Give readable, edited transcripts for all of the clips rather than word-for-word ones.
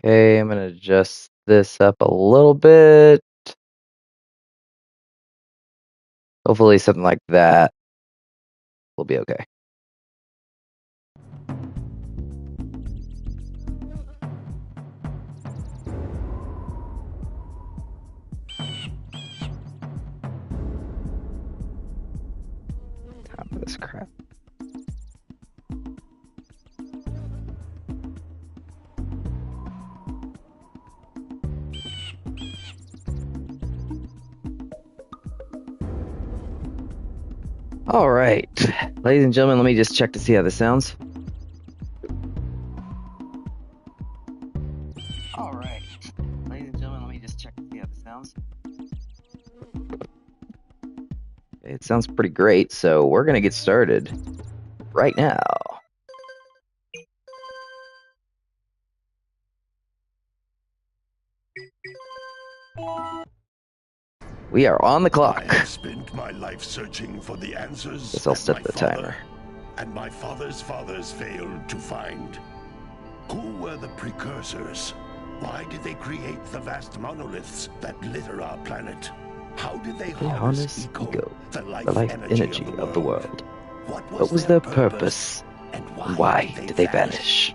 Okay, I'm gonna adjust this up a little bit. Hopefully something like that will be okay. Time for this crap. All right, ladies and gentlemen, let me just check to see how this sounds. All right, ladies and gentlemen, let me just check to see how this sounds. It sounds pretty great, so we're gonna get started right now. We are on the clock. I have spent my life searching for the answers Guess I'll that set my the father timer. and my father's fathers failed to find. Who were the precursors? Why did they create the vast monoliths that litter our planet? How did they harness ego, the life energy of the world? What was their purpose? And why did they vanish?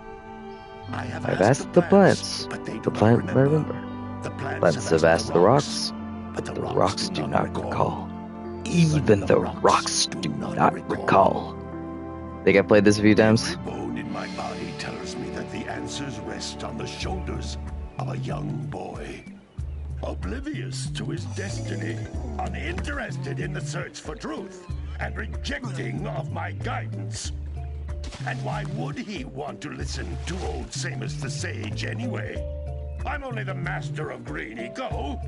I've asked the plants, but the plants remember. The plants have asked the rocks, but the rocks do not recall. Even the rocks do not recall. Think I've played this a few times? Every bone in my body tells me that the answers rest on the shoulders of a young boy. Oblivious to his destiny, uninterested in the search for truth, and rejecting of my guidance. And why would he want to listen to old Samus the Sage anyway? I'm only the master of green eco,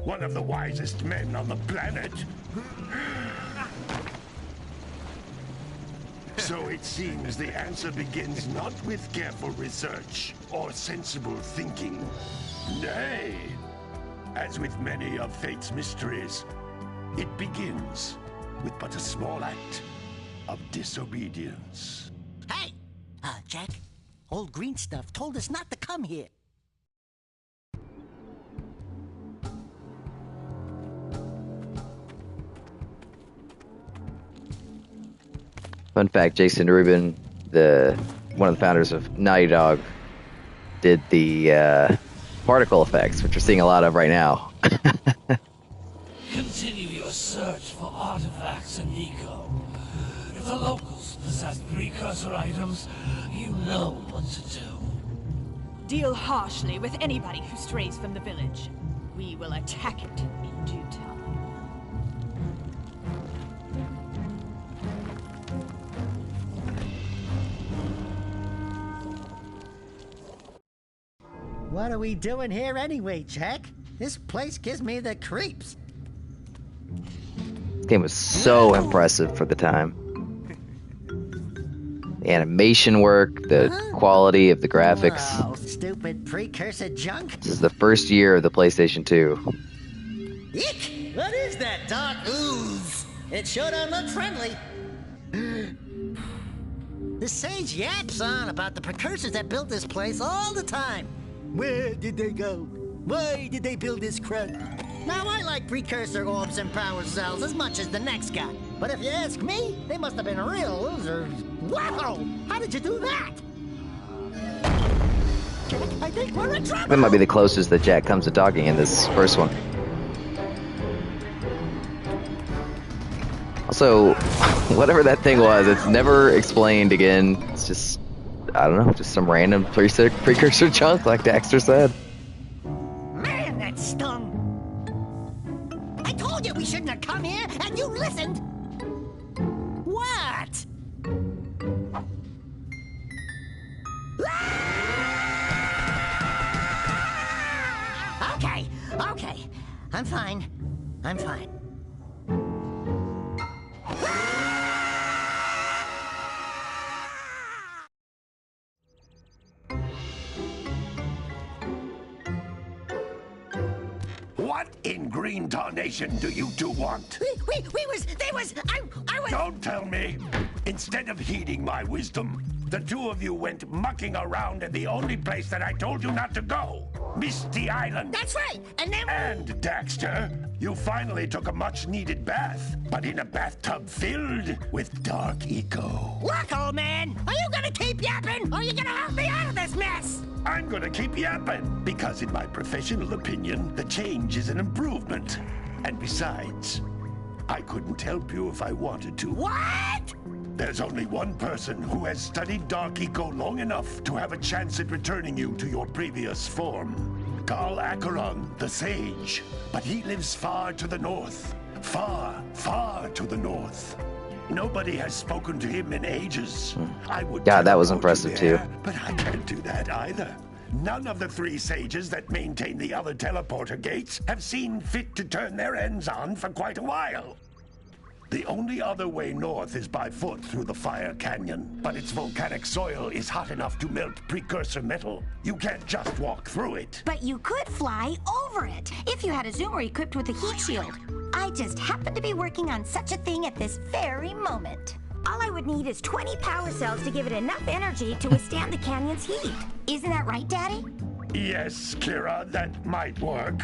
one of the wisest men on the planet. So it seems the answer begins not with careful research or sensible thinking. Nay, as with many of fate's mysteries, it begins with but a small act of disobedience. Hey! Jak, old green stuff told us not to come here. Fun fact, Jason Rubin, one of the founders of Naughty Dog, did the particle effects, which we're seeing a lot of right now. Continue your search for artifacts and eco. If the locals possess precursor items, you know what to do. Deal harshly with anybody who strays from the village. We will attack it in due time. What are we doing here anyway, Jak? This place gives me the creeps. This game was so impressive for the time. The animation work, the quality of the graphics. Oh, stupid precursor junk. This is the first year of the PlayStation 2. Eek! What is that dark ooze? It sure don't look friendly. The sage yaps on about the precursors that built this place all the time. Where did they go? Why did they build this crud? Now, I like precursor orbs and power cells as much as the next guy. But if you ask me, they must have been real losers. Wow! How did you do that? I think we're in trouble! That might be the closest that Jak comes to talking in this first one. Also, whatever that thing was, it's never explained again. It's just, I don't know, just some random precursor junk, like Daxter said. Man, that stung! I told you we shouldn't have come here, and you listened! What? Okay. I'm fine. What in green tarnation do you two want? I was... Don't tell me! Instead of heeding my wisdom, The two of you went mucking around in the only place that I told you not to go. Misty Island. That's right. And then... And, Daxter, you finally took a much-needed bath, but in a bathtub filled with dark eco. Look, old man, are you gonna keep yapping, or are you gonna help me out of this mess? I'm gonna keep yapping, because in my professional opinion, the change is an improvement. And besides, I couldn't help you if I wanted to. What? There's only one person who has studied Dark Eco long enough to have a chance at returning you to your previous form. Carl Acheron, the Sage. But he lives far to the north. Far, far to the north. Nobody has spoken to him in ages. I would God, that was teleport you impressive too. there, but I can't do that either. None of the three sages that maintain the other teleporter gates have seen fit to turn their ends on for quite a while. The only other way north is by foot through the Fire Canyon, but its volcanic soil is hot enough to melt precursor metal. You can't just walk through it. But you could fly over it if you had a zoomer equipped with a heat shield. I just happen to be working on such a thing at this very moment. All I would need is 20 power cells to give it enough energy to withstand the canyon's heat. Isn't that right, Daddy? Yes, Kira, that might work.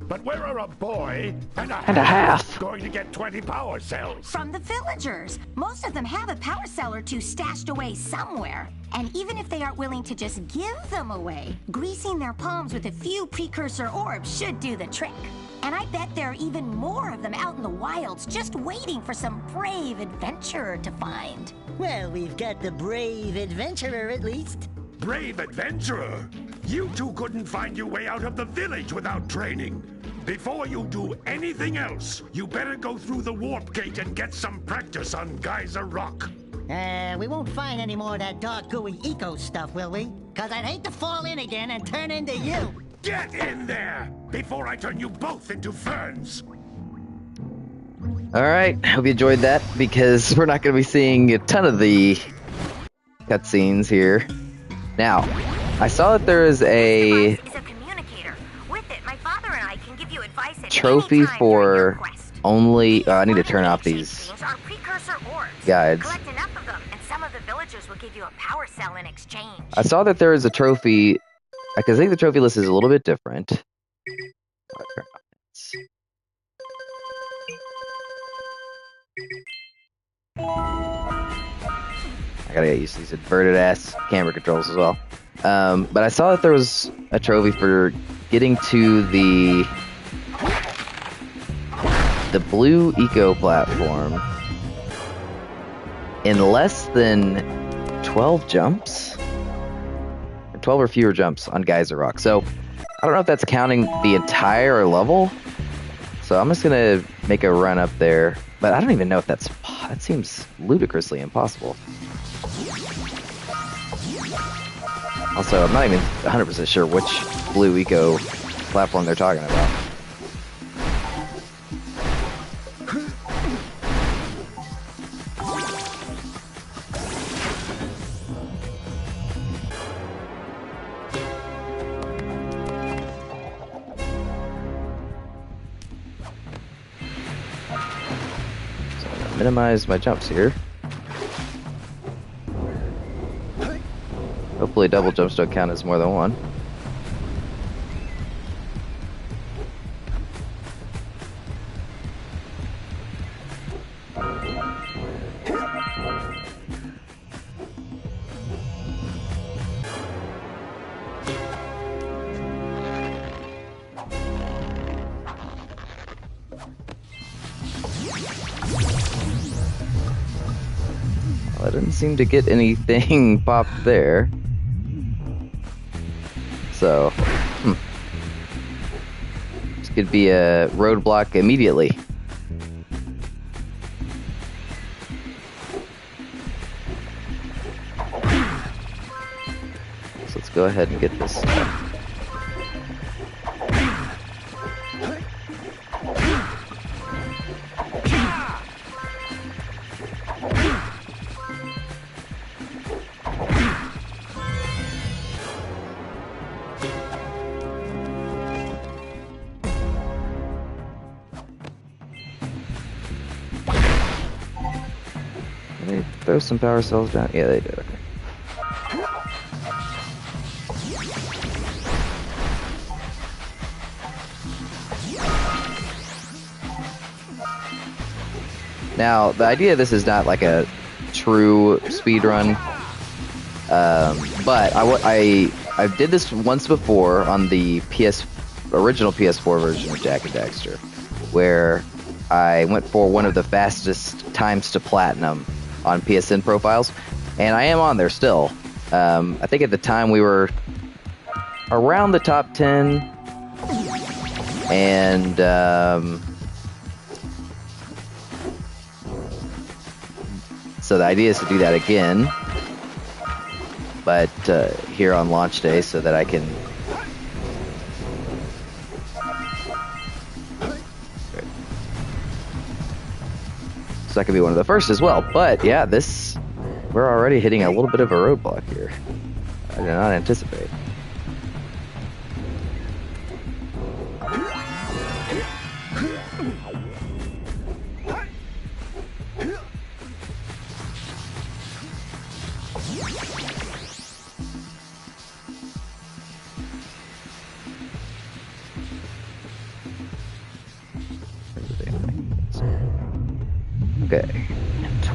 But where are a boy and a half going to get 20 power cells? From the villagers. Most of them have a power cell or two stashed away somewhere. And even if they aren't willing to just give them away, greasing their palms with a few precursor orbs should do the trick. And I bet there are even more of them out in the wilds just waiting for some brave adventurer to find. Well, we've got the brave adventurer at least. Brave adventurer? You two couldn't find your way out of the village without training. Before you do anything else, you better go through the warp gate and get some practice on Geyser Rock. We won't find any more of that dark gooey eco stuff, will we? Cause I'd hate to fall in again and turn into you. Get in there before I turn you both into ferns. Alright, hope you enjoyed that, because we're not going to be seeing a ton of the cutscenes here. Now, I saw that there is a trophy for only... I need to turn off these guides. I saw that there is a trophy... Because I think the trophy list is a little bit different. I gotta get used to these inverted ass camera controls as well. But I saw that there was a trophy for getting to the blue eco platform in less than 12 jumps? 12 or fewer jumps on Geyser Rock. So I don't know if that's counting the entire level. So I'm just gonna make a run up there. But I don't even know if that seems ludicrously impossible. Also, I'm not even 100% sure which blue eco platform they're talking about. So I'm gonna minimize my jumps here. Hopefully double jumps don't count as more than one. Well, I didn't seem to get anything popped there. So, this could be a roadblock immediately. So let's go ahead and get this stuff. Throw some power cells down. Yeah, they did. Okay. Now, the idea of this is not like a true speedrun, but I did this once before on the original PS4 version of Jak and Daxter, where I went for one of the fastest times to platinum on PSN profiles, and I am on there still. I think at the time we were around the top 10, and so the idea is to do that again, but here on launch day, so that I can. So that could be one of the first as well. But yeah, we're already hitting a little bit of a roadblock here. I did not anticipate. Okay,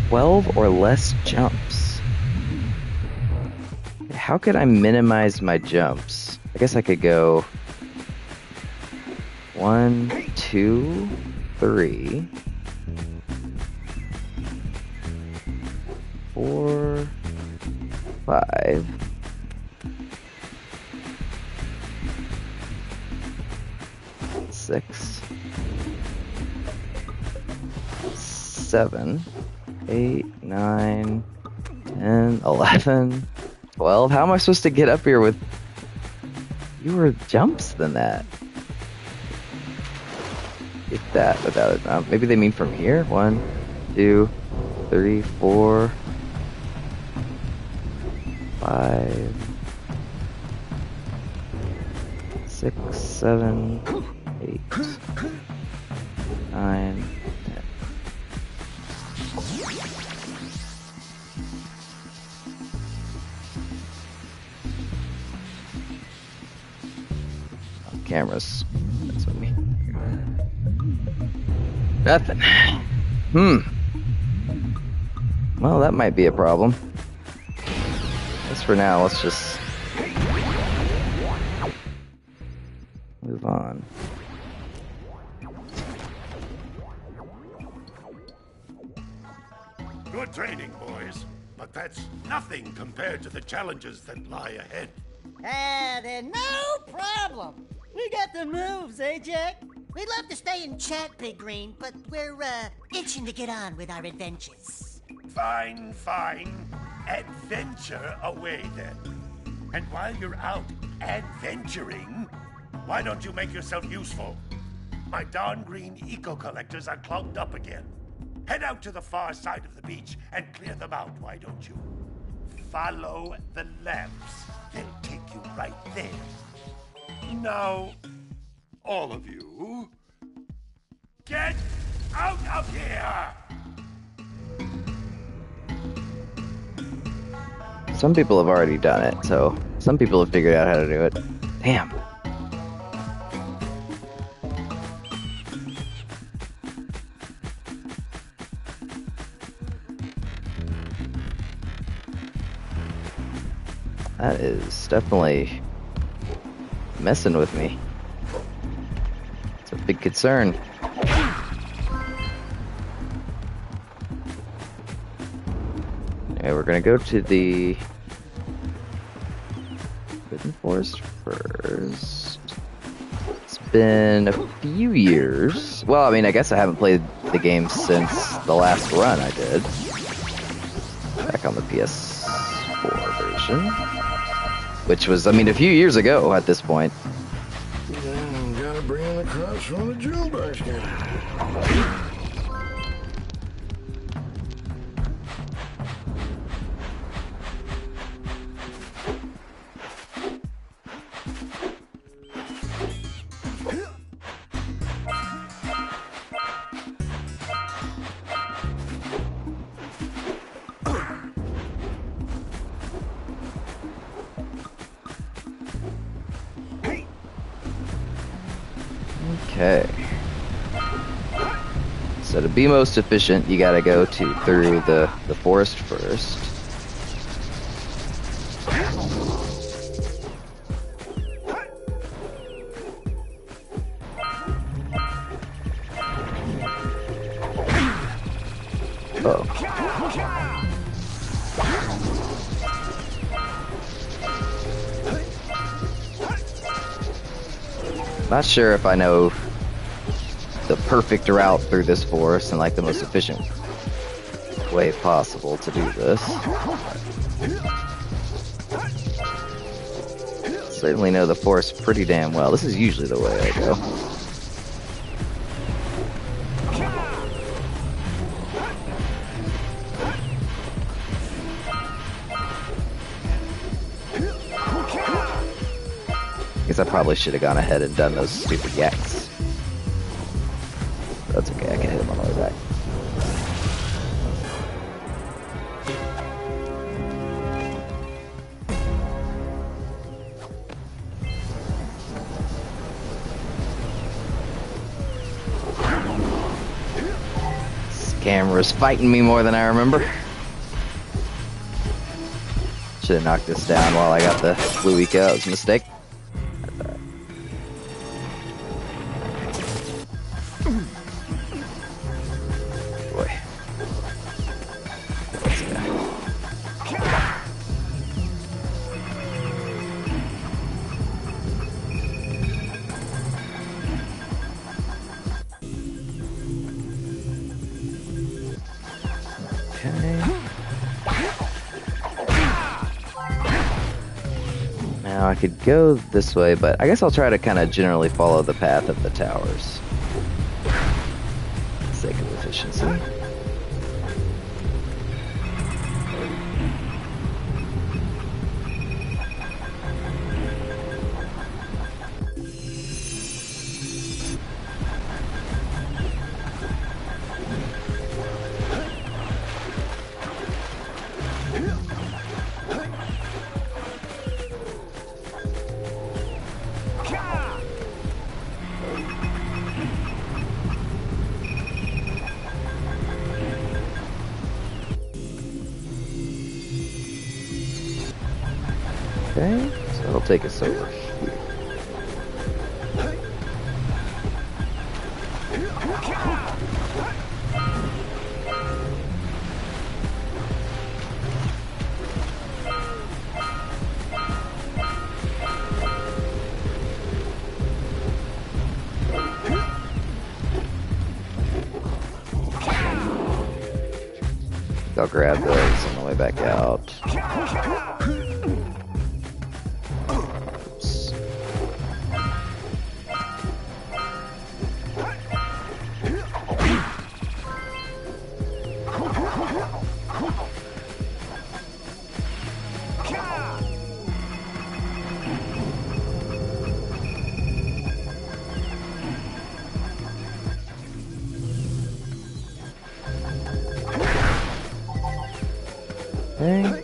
12 or less jumps. How could I minimize my jumps? I guess I could go 1, 2, 3, 4, 5. 6, 7, 8, 9, 10, 11, 12. How am I supposed to get up here with fewer jumps than that? Get that without it. Maybe they mean from here. 1, 2, 3, 4, 5, 6, 7, 8, 9. Cameras. That's what me. Nothing. Well, that might be a problem. As for now, let's just move on. Good training, boys. But that's nothing compared to the challenges that lie ahead. Then no problem. We got the moves, eh, Jack? We'd love to stay and chat, Big Green, but we're, itching to get on with our adventures. Fine, fine. Adventure away, then. And while you're out adventuring, why don't you make yourself useful? My darn green eco-collectors are clogged up again. Head out to the far side of the beach and clear them out, why don't you? Follow the lamps. They'll take you right there. Now, all of you, get out of here! Some people have already done it, so some people have figured out how to do it. Damn. That is definitely messing with me. It's a big concern. Okay, we're gonna go to the Forbidden Forest first. It's been a few years. Well, I mean, I guess I haven't played the game since the last run I did. Back on the PS4 version. Which was, I mean, a few years ago at this point. Then gotta bring in the crops from the drill basket. So to be most efficient, you gotta go through the forest first. Oh. Not sure if I know the perfect route through this forest and like the most efficient way possible to do this. Certainly know the forest pretty damn well. This is usually the way I go. I probably should have gone ahead and done those stupid yaks. That's okay, I can hit him on the way back. This camera's fighting me more than I remember. Should have knocked this down while I got the blue eco. That was a mistake. Now I could go this way, but I guess I'll try to kind of generally follow the path of the towers. For the sake of efficiency. Okay, so it'll take us over here. I'll grab those on the way back out. Okay.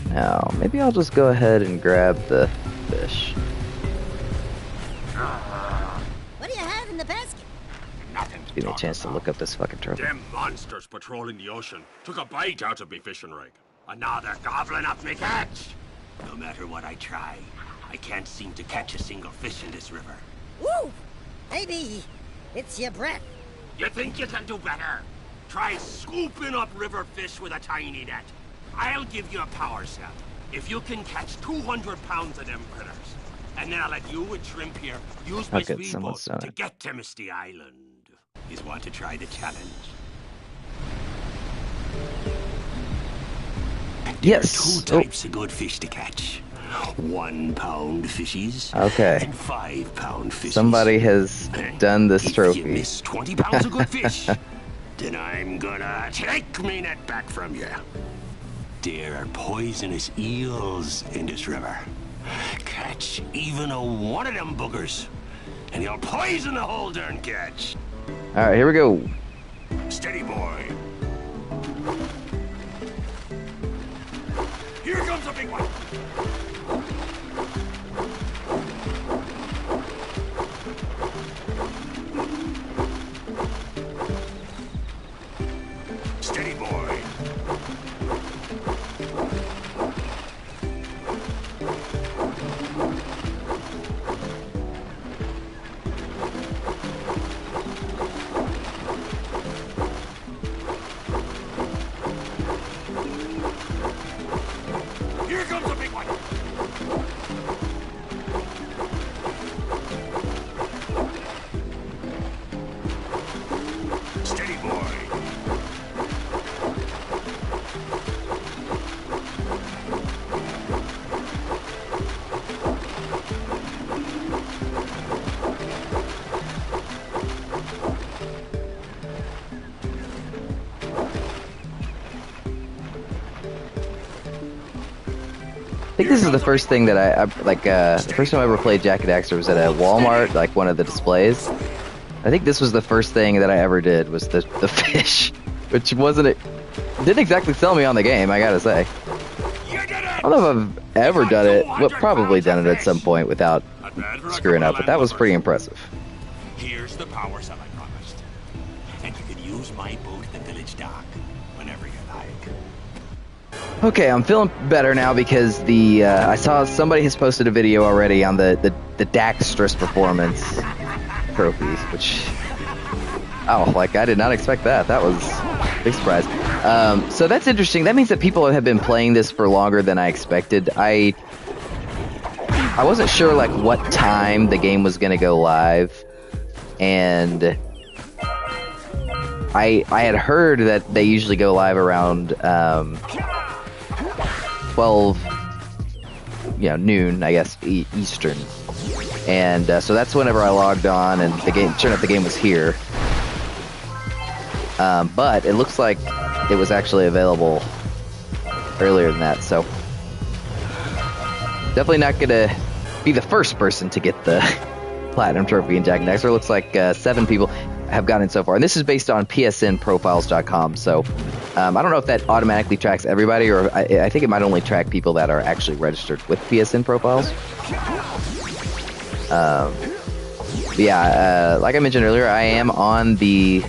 Now, maybe I'll just go ahead and grab the fish. What do you have in the basket? Nothing. Give me a chance to look up this fucking trophy. Them monsters patrolling the ocean took a bite out of me fishing rig. And now they're gobbling up me catch. No matter what I try, I can't seem to catch a single fish in this river. Woo! Maybe it's your breath. You think you can do better? Try scooping up river fish with a tiny net. I'll give you a power cell if you can catch 200 pounds of them critters. And then I'll let you and Shrimp here use my speedboat to get to Misty Island. You want to try the challenge? Yes. There are two types of good fish to catch. 1 pound fishies. Okay. And 5 pound fishies. Somebody has done this trophy. If you miss 20 pounds of good fish, then I'm gonna take me net back from you. There are poisonous eels in this river. Catch even a one of them boogers, and you'll poison the whole darn catch. All right, here we go. Steady, boy. Here comes a big one. this is the first thing that I like. The first time I ever played Jak and Daxter was at a Walmart, like one of the displays. I think this was the first thing that I ever did was the fish, which didn't exactly sell me on the game. I gotta say. I don't know if I've ever done it. Well, probably done it at some point without screwing up, but that was pretty impressive. Here's the power cell I promised, and you can use my boat at the village dock whenever you like. Okay, I'm feeling better now because I saw somebody has posted a video already on the Daxter's performance trophies, which I did not expect that. That was a big surprise. So that's interesting. That means that people have been playing this for longer than I expected. I wasn't sure like what time the game was going to go live, and I had heard that they usually go live around 12, noon, I guess, Eastern. And so that's whenever I logged on, and turned out the game was here. But it looks like it was actually available earlier than that, so definitely not gonna be the first person to get the Platinum Trophy in Jak and Daxter. It looks like 7 people have gotten it so far, and this is based on psnprofiles.com, so I don't know if that automatically tracks everybody, or I think it might only track people that are actually registered with PSN profiles. Yeah, like I mentioned earlier, I am on the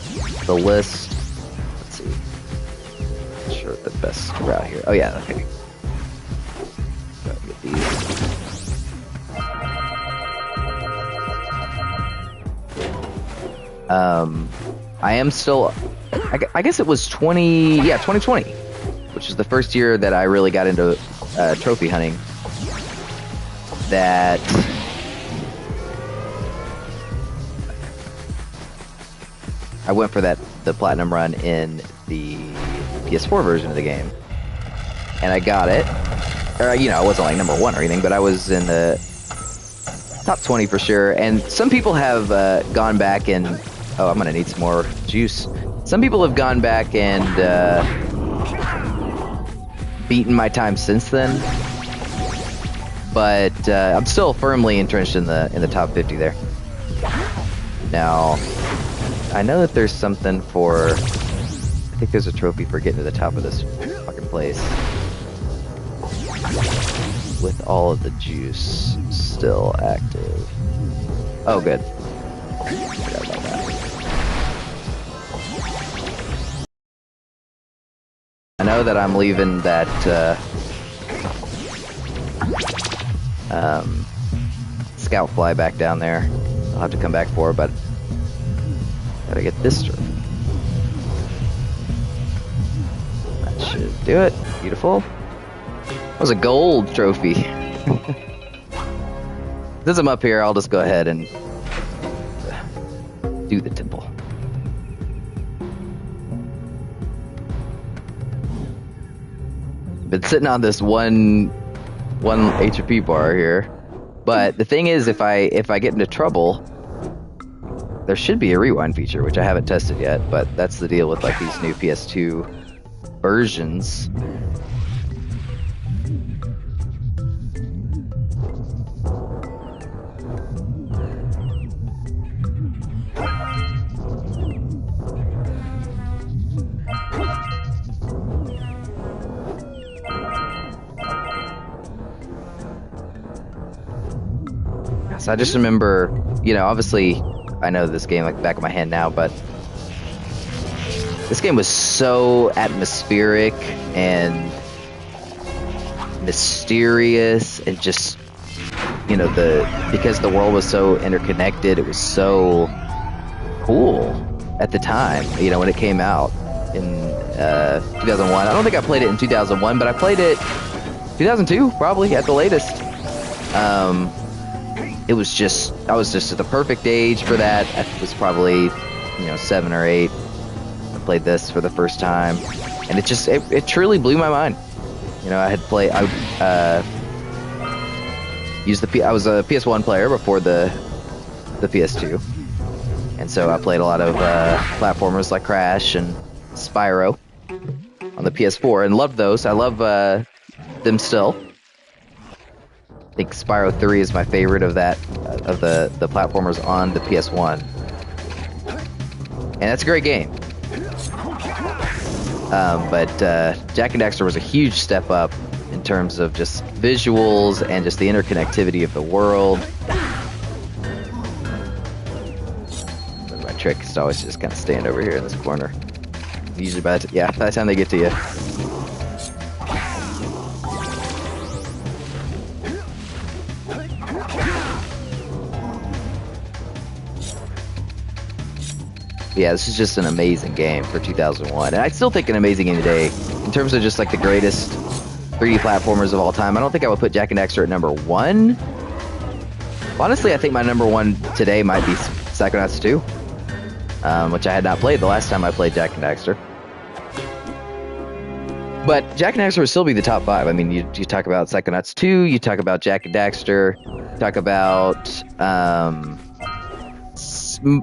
list. Let's see. Not sure what the best route here. Oh yeah, okay. Go get these. I am still. I guess it was 2020, which is the first year that I really got into trophy hunting. That. I went for the platinum run in the PS4 version of the game, and I got it. Or, I wasn't like number 1 or anything, but I was in the top 20 for sure. And some people have gone back and I'm gonna need some more juice. Some people have gone back and beaten my time since then, but I'm still firmly entrenched in the top 50 there. Now. I know that there's something for. I think there's a trophy for getting to the top of this fucking place. With all of the juice still active. Oh, good. Forgot about that. I know that I'm leaving that scout fly back down there. I'll have to come back for, but. Gotta get this trophy. That should do it. Beautiful. That was a gold trophy. Since I'm up here, I'll just go ahead and do the temple. Been sitting on this one HP bar here, but the thing is, if I get into trouble. There should be a rewind feature, which I haven't tested yet, but that's the deal with like these new PS2 versions. So I just remember, obviously. I know this game like the back of my hand now, but this game was so atmospheric and mysterious, and just because the world was so interconnected, it was so cool at the time. When it came out in 2001. I don't think I played it in 2001, but I played it 2002 probably at the latest. I was just at the perfect age for that. I was probably, 7 or 8. I played this for the first time, and it truly blew my mind. I had played. I was a PS1 player before the PS2, and so I played a lot of platformers like Crash and Spyro on the PS4, and loved those. I love them still. I think Spyro 3 is my favorite of that, of the platformers on the PS1. And that's a great game. But Jak and Daxter was a huge step up in terms of just visuals and just the interconnectivity of the world. But my trick is to always just kind of stand over here in this corner. Usually by the time they get to you. Yeah, this is just an amazing game for 2001. And I still think an amazing game today. In terms of just like the greatest 3D platformers of all time, I don't think I would put Jak and Daxter at number 1. Honestly, I think my number 1 today might be Psychonauts 2, which I had not played the last time I played Jak and Daxter. But Jak and Daxter would still be the top 5. I mean, you talk about Psychonauts 2, you talk about Jak and Daxter, talk about...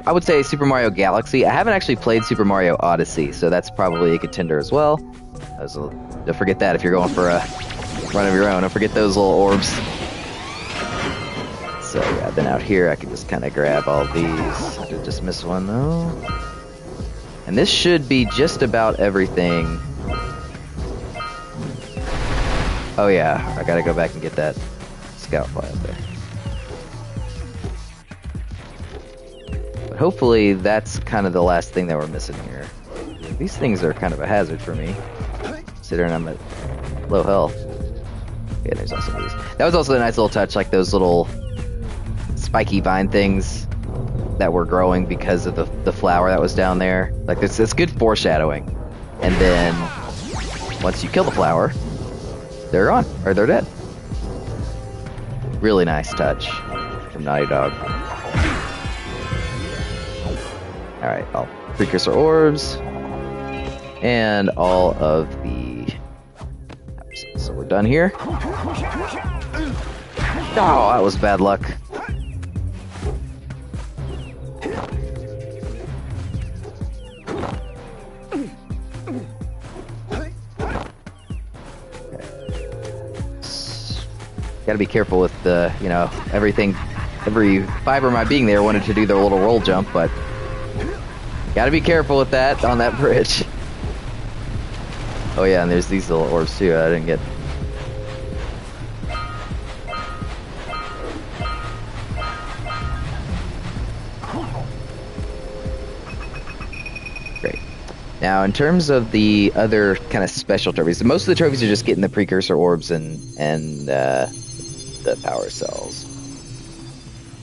I would say Super Mario Galaxy. I haven't actually played Super Mario Odyssey, so that's probably a contender as well. Don't forget that if you're going for a run of your own. Don't forget those little orbs. So yeah, then out here I can just kind of grab all these. I did just miss one though. And this should be just about everything. Oh yeah, I gotta go back and get that scout fly up there. Hopefully that's kind of the last thing that we're missing here. These things are kind of a hazard for me, considering I'm at low health. Yeah, there's also these. That was also a nice little touch, like those little spiky vine things that were growing because of the flower that was down there. Like it's good foreshadowing. And then once you kill the flower, they're gone, or they're dead. Really nice touch from Naughty Dog. Alright, all precursor orbs, and all of the... So we're done here. Oh, that was bad luck. Gotta be careful with the, everything, every fiber of my being there wanted to do their little roll jump, but gotta be careful with that on that bridge. Oh yeah, and there's these little orbs too I didn't get. Great. Now, in terms of the other kind of special trophies, most of the trophies are just getting the precursor orbs and the power cells.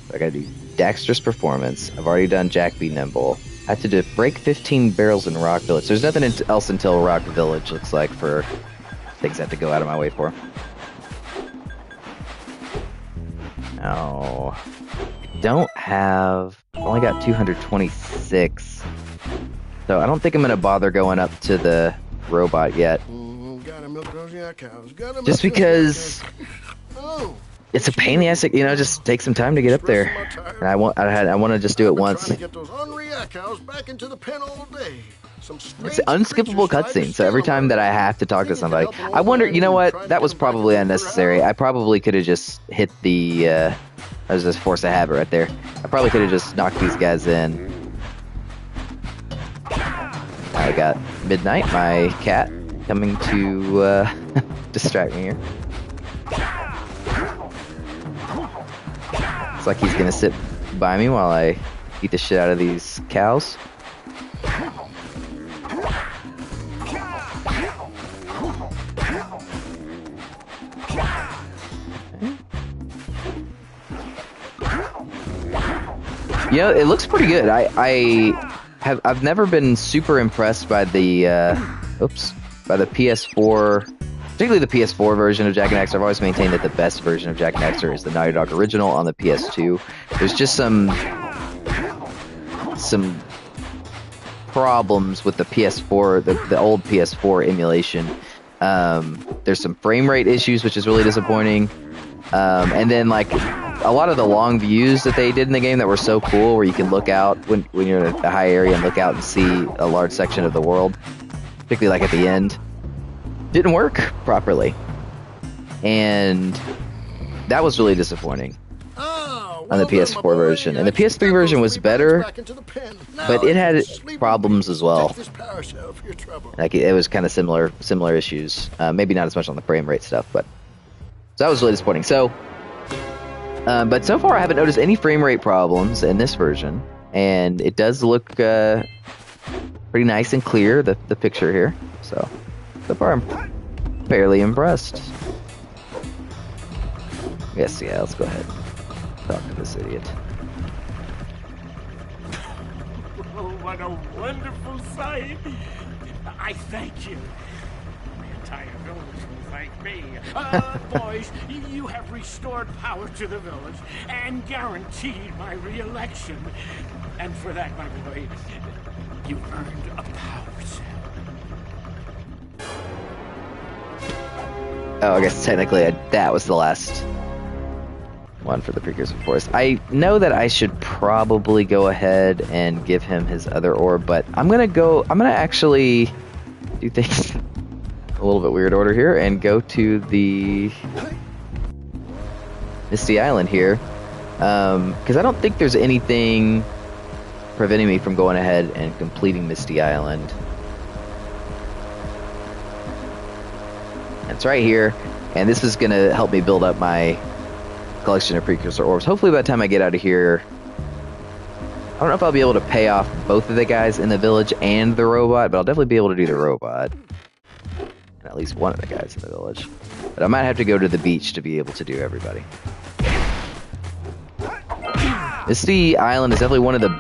So I gotta do Daxter's performance. I've already done Jak Be Nimble. I had to break 15 barrels in Rock Village. There's nothing else until Rock Village, looks like, for things I have to go out of my way for. No. I've only got 226. So I don't think I'm going to bother going up to the robot yet. Just because it's a pain in the ass, just take some time to get up there. And I want to just do it once. It's an unskippable cutscene, so every time that I have to talk to somebody, I wonder, you know what? That was probably unnecessary. I probably could have just hit the, I was just force of habit right there. I probably could have just knocked these guys in. I got Midnight, my cat, coming to distract me here. Looks like he's gonna sit by me while I eat the shit out of these cows. It looks pretty good. I've never been super impressed by the PS4, particularly the PS4 version of Jak and Daxter. I've always maintained that the best version of Jak and Daxter is the Naughty Dog original on the PS2. There's just some problems with the PS4, the old PS4 emulation. There's some frame rate issues, which is really disappointing. And then like a lot of the long views that they did in the game that were so cool, where you can look out when you're in a high area and look out and see a large section of the world, particularly like at the end, didn't work properly. And that was really disappointing Oh, on the PS4 version. And the PS3 version was better, but it had problems as well. Like it was kind of similar issues. Maybe not as much on the frame rate stuff, but so that was really disappointing. So, but so far I haven't noticed any frame rate problems in this version, and it does look pretty nice and clear, the picture here. So far I'm fairly impressed. Yes, yeah, let's go ahead. Talk to this idiot. Oh, what a wonderful sight! I thank you. The entire village will thank me. Boys, you have restored power to the village and guaranteed my re-election. And for that, my boy, you earned a power cell. Oh, I guess technically that was the last one for the precursor force. I know that I should probably go ahead and give him his other orb, but I'm gonna actually do things a little bit weird order here and go to the Misty Island here, because I don't think there's anything preventing me from going ahead and completing Misty Island. It's right here, and this is gonna help me build up my collection of precursor orbs. Hopefully by the time I get out of here, I don't know if I'll be able to pay off both of the guys in the village and the robot, but I'll definitely be able to do the robot. And at least one of the guys in the village. But I might have to go to the beach to be able to do everybody. Misty Island is definitely one of the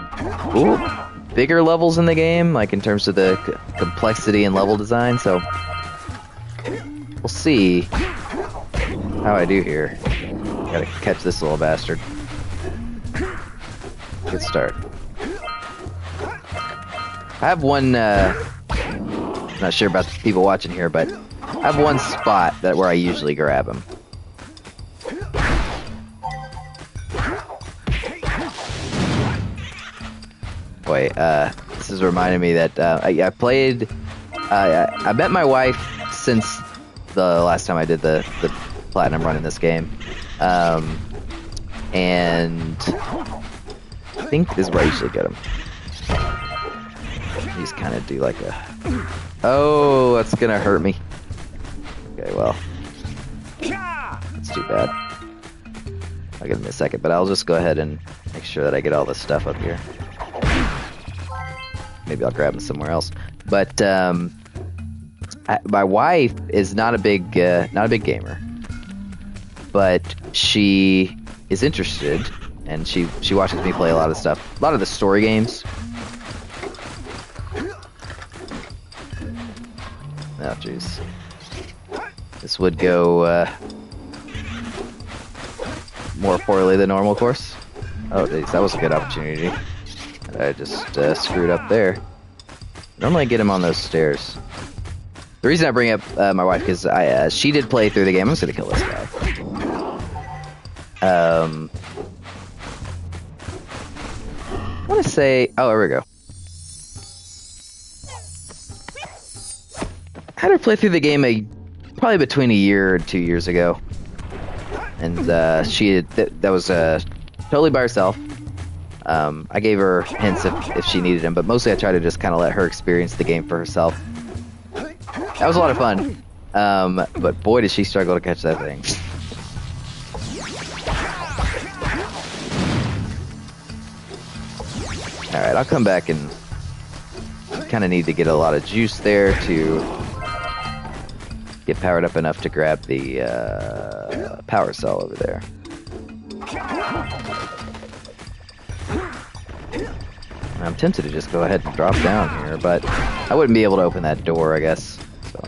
bigger levels in the game, like in terms of the complexity and level design, so we'll see how I do here. Gotta catch this little bastard. Good start. I have one, not sure about the people watching here, but I have one spot where I usually grab him. Boy, this is reminding me that I played. I met my wife since the last time I did the platinum run in this game, and I think this is where I usually get him. You just kind of do like a. Oh, that's gonna hurt me. Okay, well, that's too bad. I'll give him a second, but I'll just go ahead and make sure that I get all this stuff up here. Maybe I'll grab him somewhere else. But my wife is not a big gamer, but she is interested, and she watches me play a lot of stuff, a lot of the story games. Oh jeez, this would go more poorly than normal, of course. Oh geez, that was a good opportunity. I just screwed up there. Normally I get him on those stairs. The reason I bring up my wife is she did play through the game. I'm just gonna kill this guy. I want to say, oh, there we go. I had her play through the game probably between a year or 2 years ago, and she had, that was totally by herself. I gave her hints if she needed them, but mostly I tried to just kind of let her experience the game for herself. That was a lot of fun, but boy did she struggle to catch that thing. Alright, I'll come back and kind of need to get a lot of juice there to get powered up enough to grab the power cell over there. I'm tempted to just go ahead and drop down here, but I wouldn't be able to open that door, I guess. So.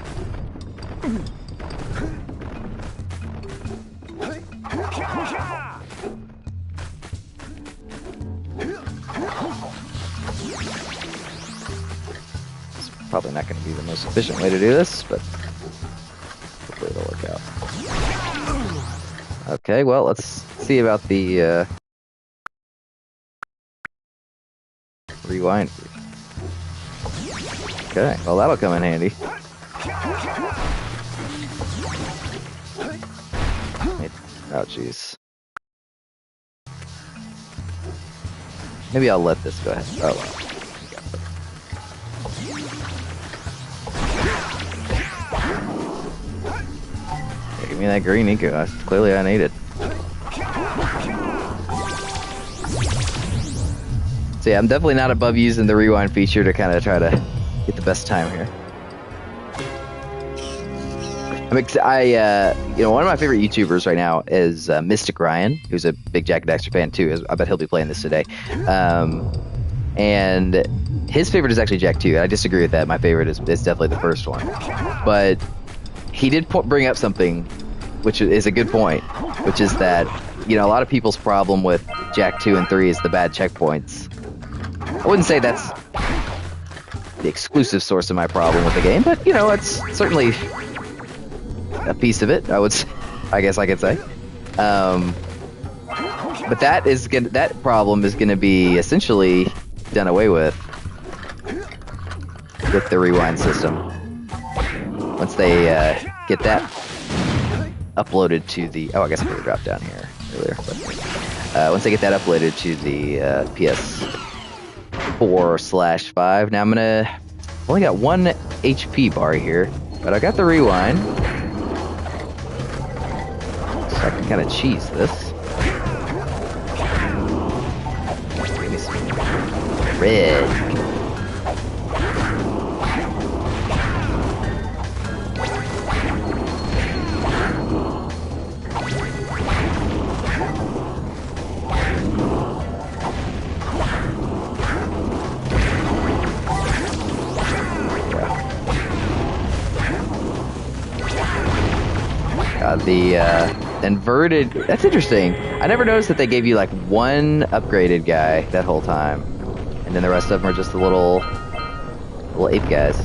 It's probably not going to be the most efficient way to do this, but hopefully it'll work out. Okay, well, let's see about the rewind. Okay, well that'll come in handy. Oh, jeez. Maybe I'll let this go ahead. Oh, well. Yeah, give me that green eco. That's clearly I need it. So yeah, I'm definitely not above using the rewind feature to kind of try to get the best time here. You know, one of my favorite YouTubers right now is Mystic Ryan, who's a big Jak and Daxter fan too. I bet he'll be playing this today. And his favorite is actually Jak 2. I disagree with that. My favorite is definitely the first one. But he did bring up something, which is a good point, which is that, you know, a lot of people's problem with Jak 2 and 3 is the bad checkpoints. I wouldn't say that's the exclusive source of my problem with the game, but, you know, it's certainly a piece of it, I guess I could say. But that problem is going to be essentially done away with the rewind system. Once they get that uploaded to the... Oh, I guess I could have dropped down here earlier. But once they get that uploaded to the PS4/5, now I've only got 1 HP bar here, but I got the rewind. So I can kind of cheese this. Give me some red. The inverted... That's interesting. I never noticed that they gave you like 1 upgraded guy that whole time. And then the rest of them are just the little ape guys.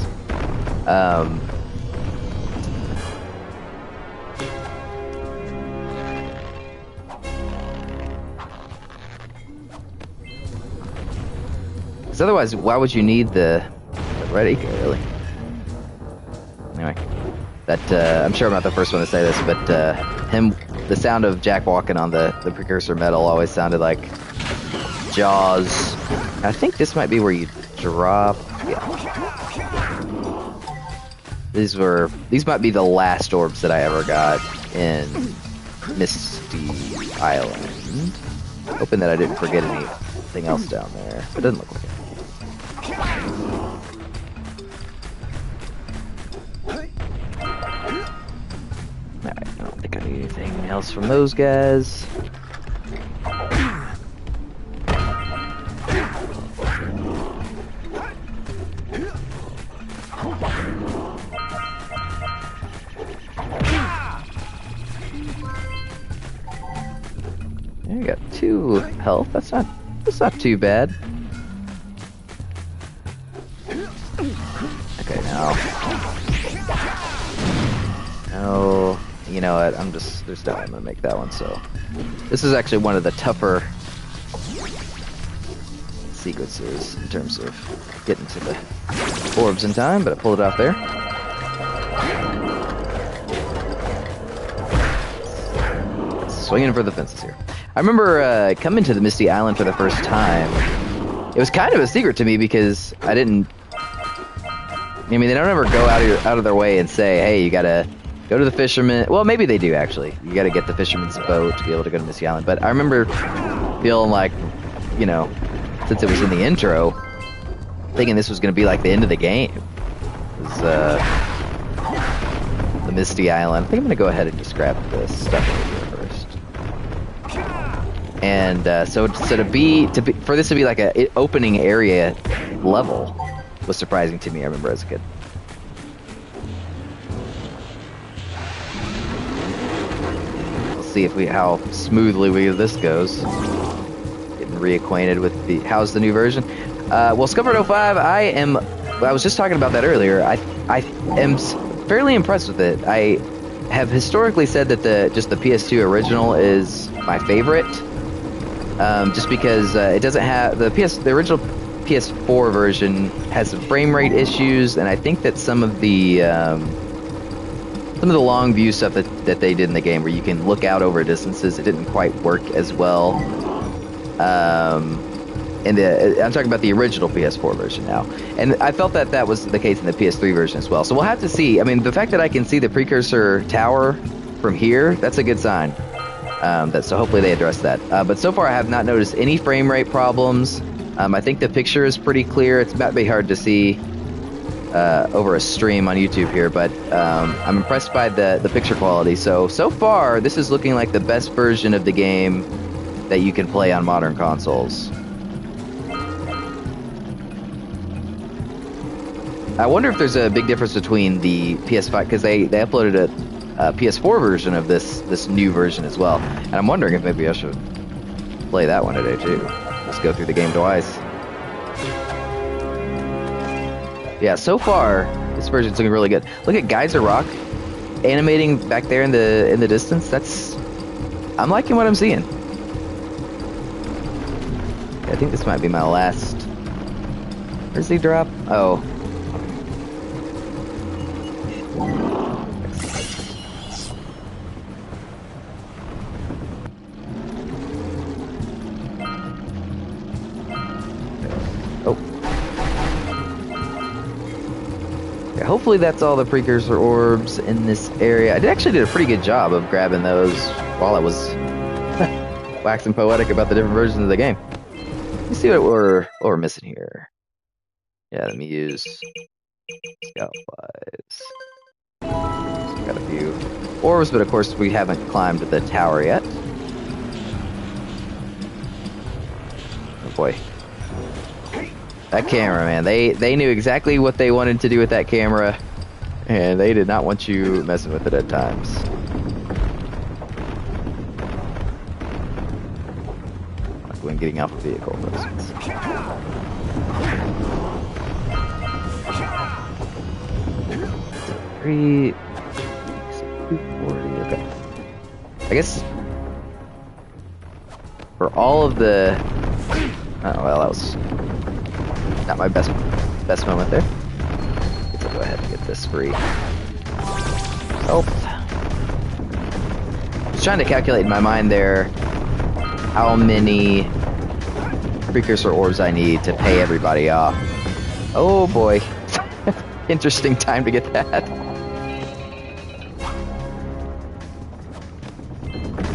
Because otherwise, why would you need the red eco, really? Anyway. I'm sure I'm not the first one to say this, but the sound of Jak walking on the precursor metal always sounded like Jaws. I think this might be where you drop. Yeah. These might be the last orbs that I ever got in Misty Island. Hoping that I didn't forget anything else down there. It doesn't look like it. Alright, I don't think I need anything else from those guys. Yeah, I got 2 health. That's not too bad. Okay, now. No, you know what? There's no way I'm gonna make that one. So, this is actually one of the tougher sequences in terms of getting to the orbs in time, but I pulled it off there. Swinging for the fences here. I remember coming to the Misty Island for the first time. It was kind of a secret to me because I didn't. I mean, they don't ever go out of their way and say, "Hey, you gotta go to the fisherman." Well, maybe they do actually. You gotta get the fisherman's boat to be able to go to Misty Island. But I remember feeling like, you know, since it was in the intro, thinking this was gonna be like the end of the game. It was the Misty Island. I think I'm gonna go ahead and just grab this stuff over here first. And so for this to be like a opening area level was surprising to me. I remember as a kid. We'll see how smoothly this goes. Getting reacquainted with how's the new version. Well, Scuppered 05, I was just talking about that earlier. I am fairly impressed with it. I have historically said that the PS2 original is my favorite. Just because it doesn't have the original PS4 version has some frame rate issues, and I think that some of the some of the long view stuff that they did in the game, where you can look out over distances, it didn't quite work as well. I'm talking about the original PS4 version now, and I felt that was the case in the PS3 version as well. So we'll have to see. I mean, the fact that I can see the precursor tower from here, that's a good sign. So hopefully they address that. But so far I have not noticed any frame rate problems. I think the picture is pretty clear. It's about to be hard to see over a stream on YouTube here, but I'm impressed by the picture quality. So far, this is looking like the best version of the game that you can play on modern consoles. I wonder if there's a big difference between the PS5, because they uploaded a PS4 version of this new version as well, and I'm wondering if maybe I should play that one today too. Just go through the game twice. Yeah, so far this version's looking really good. Look at Geyser Rock animating back there in the distance. I'm liking what I'm seeing. I think this might be my last. Where's he drop? Oh. Hopefully that's all the precursor orbs in this area. I actually did a pretty good job of grabbing those while I was waxing poetic about the different versions of the game. Let's see what we're missing here. Yeah, let me use scout flies. Got a few orbs, but of course we haven't climbed the tower yet. Oh boy. That camera, man. They knew exactly what they wanted to do with that camera, and they did not want you messing with it at times. Like when getting off the vehicle, for instance. Three, 240. Okay. I guess for all of the. Oh well, that was. Not my best moment there. Let's go ahead and get this free. Oh. I was trying to calculate in my mind there how many precursor orbs I need to pay everybody off. Oh boy. Interesting time to get that.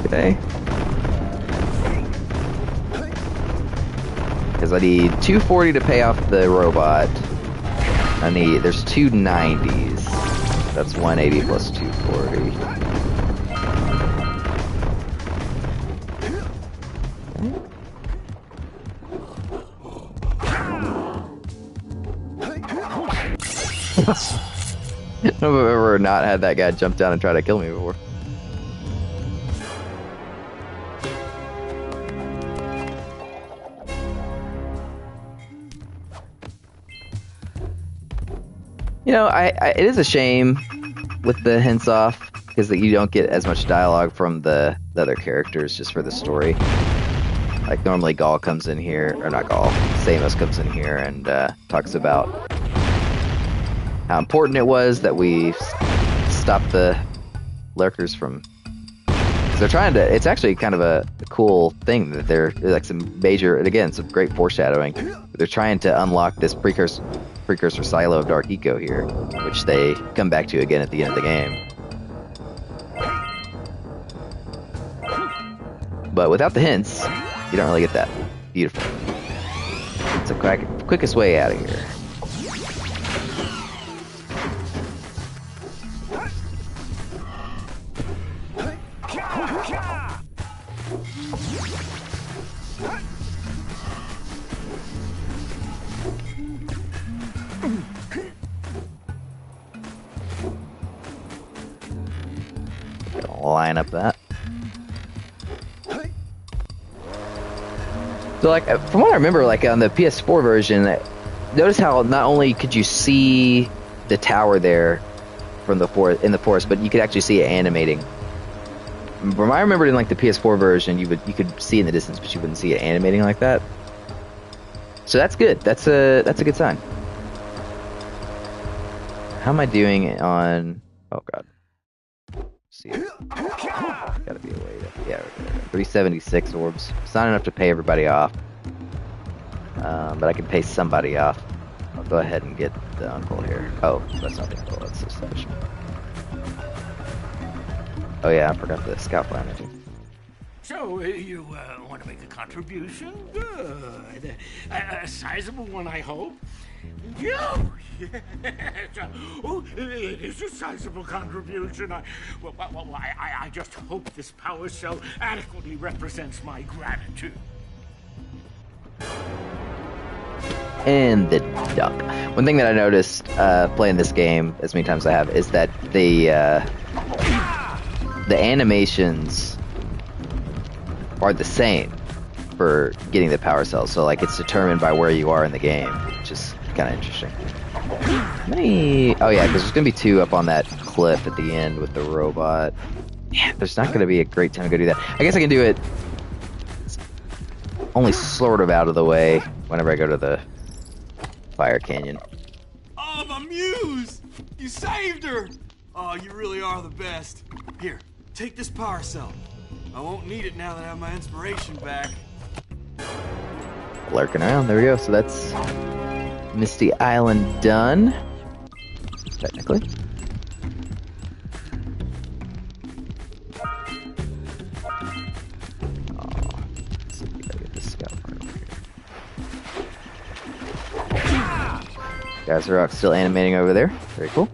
Okay. Because I need 240 to pay off the robot. There's 290s. That's 180 plus 240. I don't know if I've ever not had that guy jump down and try to kill me before. You know, it is a shame with the hints off, because that you don't get as much dialogue from the other characters just for the story. Like normally Gaul comes in here, or not Gaul, Samos comes in here and talks about how important it was that we stop the lurkers from. Because they're trying to. It's actually kind of a cool thing that they're like some major, and again, some great foreshadowing. They're trying to unlock this precursor silo of Dark Eco here, which they come back to again at the end of the game. But without the hints, you don't really get that. Beautiful. It's the quickest way out of here. Line up that. So, like, from what I remember, like on the PS4 version, notice how not only could you see the tower there from in the forest, but you could actually see it animating. From I remember in like the PS4 version, you could see in the distance, but you wouldn't see it animating like that. So that's good. That's a good sign. How am I doing on? Oh god. See, gotta be a way to, yeah, 376 orbs. It's not enough to pay everybody off, but I can pay somebody off. I'll go ahead and get the uncle here. Oh, that's not the uncle. That's the station. Oh yeah, I forgot the scout planner too. So, you want to make a contribution? Good. A sizable one, I hope. Yes. Oh, it is a sizable contribution. I just hope this power cell adequately represents my gratitude. And the duck. One thing that I noticed playing this game as many times as I have is that the animations are the same for getting the power cells. So like it's determined by where you are in the game, which is kind of interesting. Oh yeah, because there's gonna be 2 up on that cliff at the end with the robot. Yeah, there's not gonna be a great time to go do that. I guess I can do it only sort of out of the way whenever I go to the fire canyon. Oh, my muse! You saved her! Oh, you really are the best. Here, take this power cell. I won't need it now that I have my inspiration back. Lurking around, there we go. So that's Misty Island done. Technically. Let's see if we gotta get this scout part over here. Guys, Rock's still animating over there. Very cool.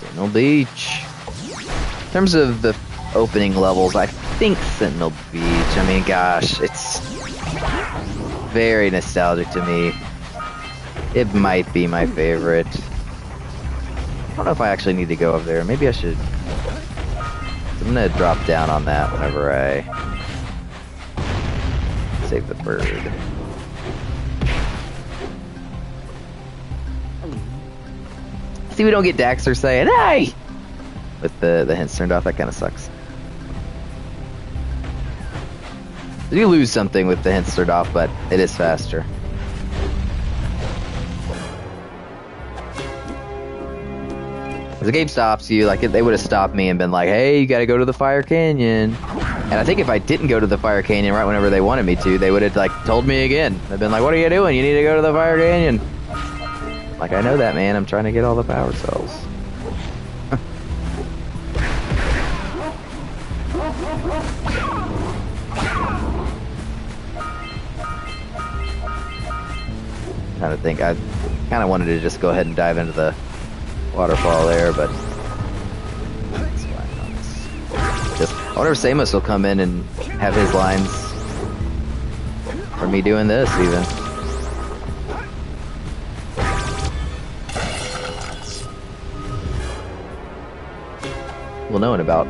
Sentinel Beach. In terms of the opening levels, I think Sentinel Beach. I mean, gosh, it's very nostalgic to me. It might be my favorite. I don't know if I actually need to go up there. Maybe I should. I'm gonna drop down on that whenever I save the bird. See, we don't get Daxter saying, "Hey!" with the hints turned off. That kind of sucks. You lose something with the hints turned off, but it is faster. If the game stops you, like they would have stopped me and been like, "Hey, you gotta go to the Fire Canyon." And I think if I didn't go to the Fire Canyon right whenever they wanted me to, they would have like told me again. They've been like, "What are you doing? You need to go to the Fire Canyon." Like, I know that, man. I'm trying to get all the power cells. Trying to think. I kind of wanted to just go ahead and dive into the waterfall there, but that's fine. Just, I wonder if Samus will come in and have his lines for me doing this, even. We'll know in about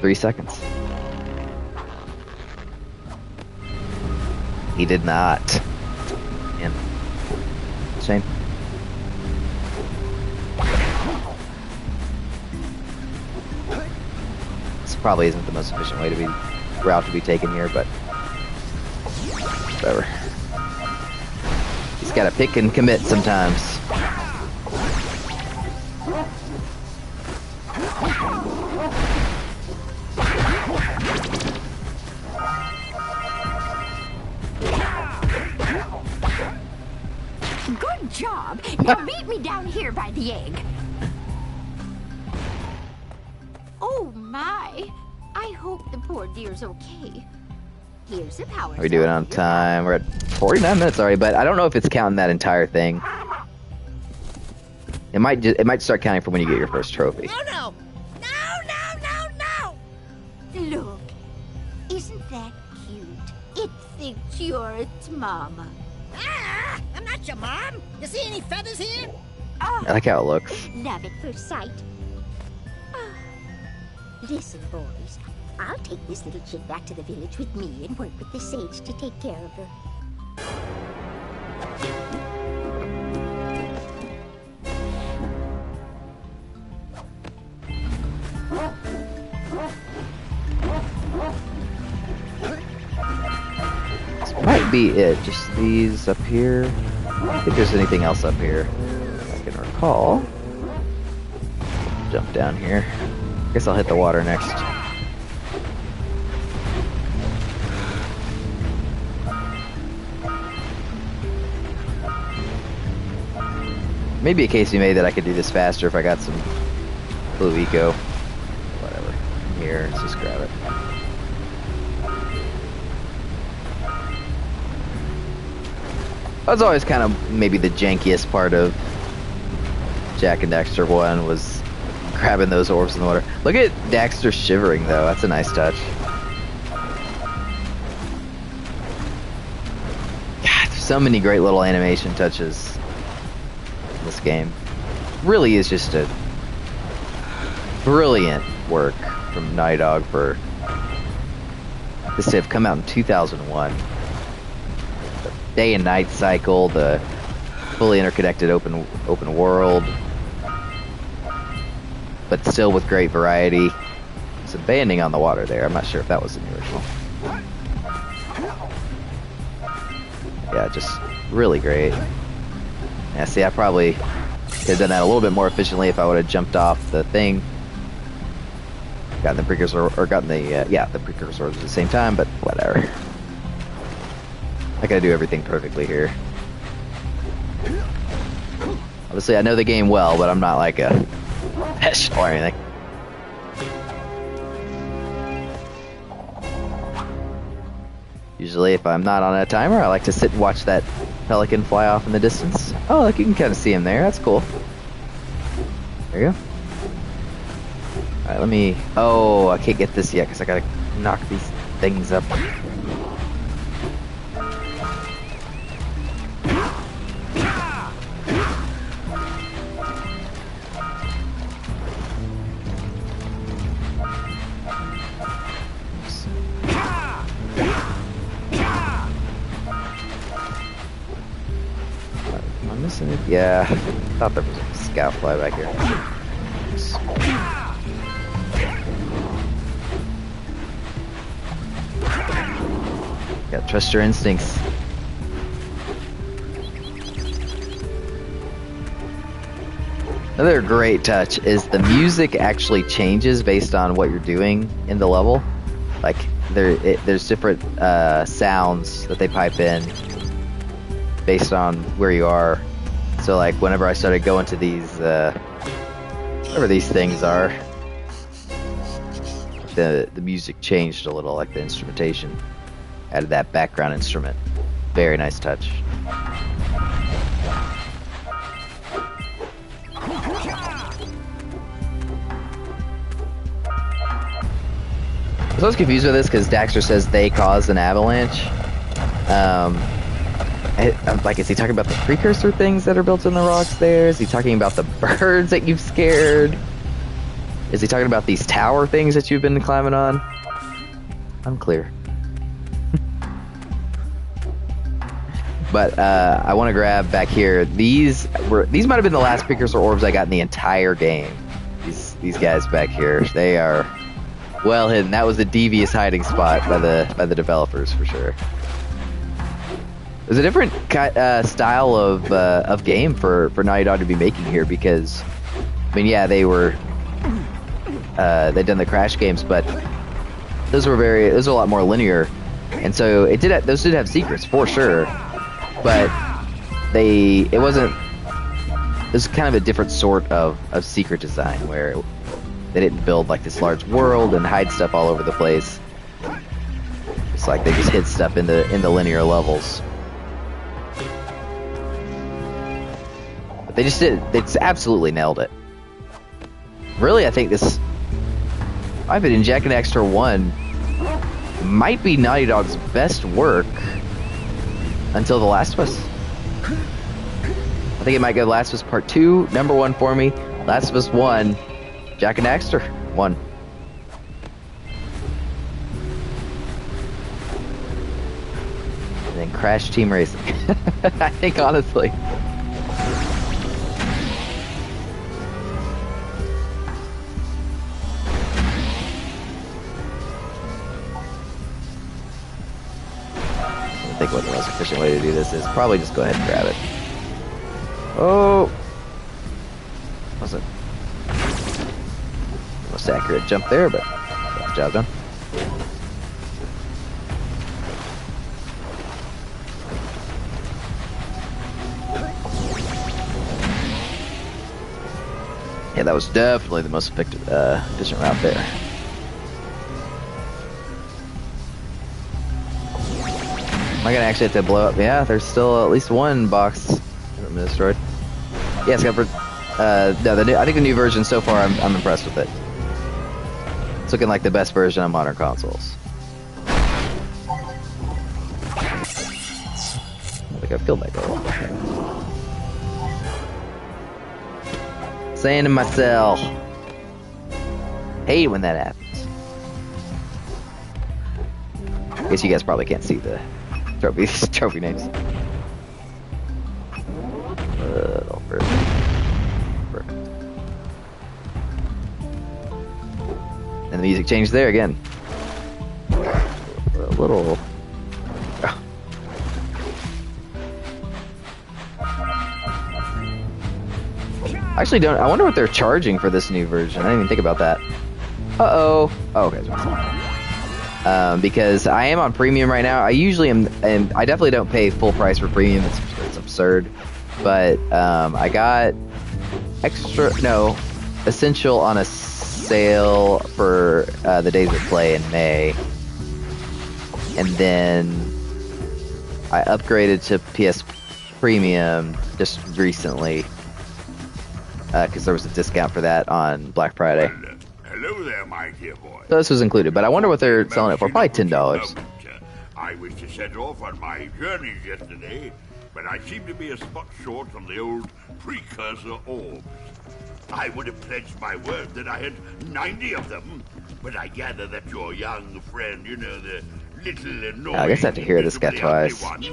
3 seconds. He did not. Man. Shame. This probably isn't the most efficient way to be route to be taken here, but whatever. Just gotta pick and commit sometimes. Good job. Now meet me down here by the egg. Oh my. I hope the poor dear's okay. Here's a power. We do it on time. We're at 49 minutes already, but I don't know if it's counting that entire thing. It might start counting from when you get your first trophy. Oh no! No! Look, isn't that cute? It thinks you're its mama. Ah! I'm not your mom! You see any feathers here? Oh, I like how it looks. love at first sight. Listen, boys. I'll take this little chick back to the village with me and work with the sage to take care of her. This might be it. Just these up here. I don't think there's anything else up here I can recall. jump down here. Guess I'll hit the water next. Maybe a case be made that I could do this faster if I got some blue eco. Whatever. Here, let's just grab it. That's always kind of maybe the jankiest part of Jak and Daxter 1 was grabbing those orbs in the water. Look at Daxter shivering though, that's a nice touch. God, there's so many great little animation touches in this game. Really is just a brilliant work from Naughty Dog for this to have come out in 2001. The day and night cycle, the fully interconnected open world, but still with great variety. Some banding on the water there. I'm not sure if that was in the original. Yeah, just really great. Yeah, see, I probably could have done that a little bit more efficiently if I would have jumped off the thing, gotten the precursor, or gotten the the precursor at the same time. But whatever. I gotta do everything perfectly here. Obviously, I know the game well, but I'm not like a professional or anything. Usually, if I'm not on a timer, I like to sit and watch that pelican fly off in the distance. Oh, look, you can kind of see him there. That's cool. There you go. Alright, let me... Oh, I can't get this yet because I gotta knock these things up. Yeah, I thought there was a scout fly back here. Gotta trust your instincts. Another great touch is the music actually changes based on what you're doing in the level. Like, there's different sounds that they pipe in based on where you are. So like whenever I started going to these, whatever these things are, the music changed a little, like the instrumentation. Added that background instrument. Very nice touch. I was confused with this because Daxter says they caused an avalanche. Like, is he talking about the precursor things that are built in the rocks there? Is he talking about the birds that you've scared? Is he talking about these tower things that you've been climbing on? Unclear. But I want to grab back here. These might have been the last precursor orbs I got in the entire game. These guys back here, they are well hidden. That was a devious hiding spot by the developers for sure. There's a different style of game for Naughty Dog to be making here because, I mean, yeah, they'd done the Crash games, but those were a lot more linear, and so those did have secrets for sure, but it was kind of a different sort of secret design where they didn't build like this large world and hide stuff all over the place. It's like they just hid stuff in the linear levels. They just did. It's absolutely nailed it. Really, I think I've been in Jak and Daxter 1 might be Naughty Dog's best work until The Last of Us. I think it might go Last of Us Part 2, number 1 for me. Last of Us 1, Jak and Daxter 1. And then Crash Team Racing. I think, honestly. I think what the most efficient way to do this is probably just go ahead and grab it. Oh! Was it? most accurate jump there, but got the job done. Yeah, that was definitely the most efficient route there. Am I gonna actually have to blow up? Yeah, there's still at least one box destroyed. Yeah, it's got for no, I think the new version so far, I'm impressed with it. It's looking like the best version of modern consoles. I think I've killed that girl. Saying to myself, hate when that happens. I guess you guys probably can't see the trophy names. Perfect. And the music changed there again. A little. I actually don't. I wonder what they're charging for this new version. I didn't even think about that. Uh-oh. Oh, okay. Because I am on premium right now. I usually am, and I definitely don't pay full price for premium. It's absurd. But I got essential on a sale for the days of play in May, and then I upgraded to PS Premium just recently. Because there was a discount for that on Black Friday. Well, hello there, my dear boy. So this was included, but I wonder what they're selling it for. Probably $10. I was to set off on my journey yesterday, but I seem to be a spot short on the old precursor orbs. I would have pledged my word that I had 90 of them, but I gather that your young friend, you know, the little annoying... I guess I have to hear this guy twice. One,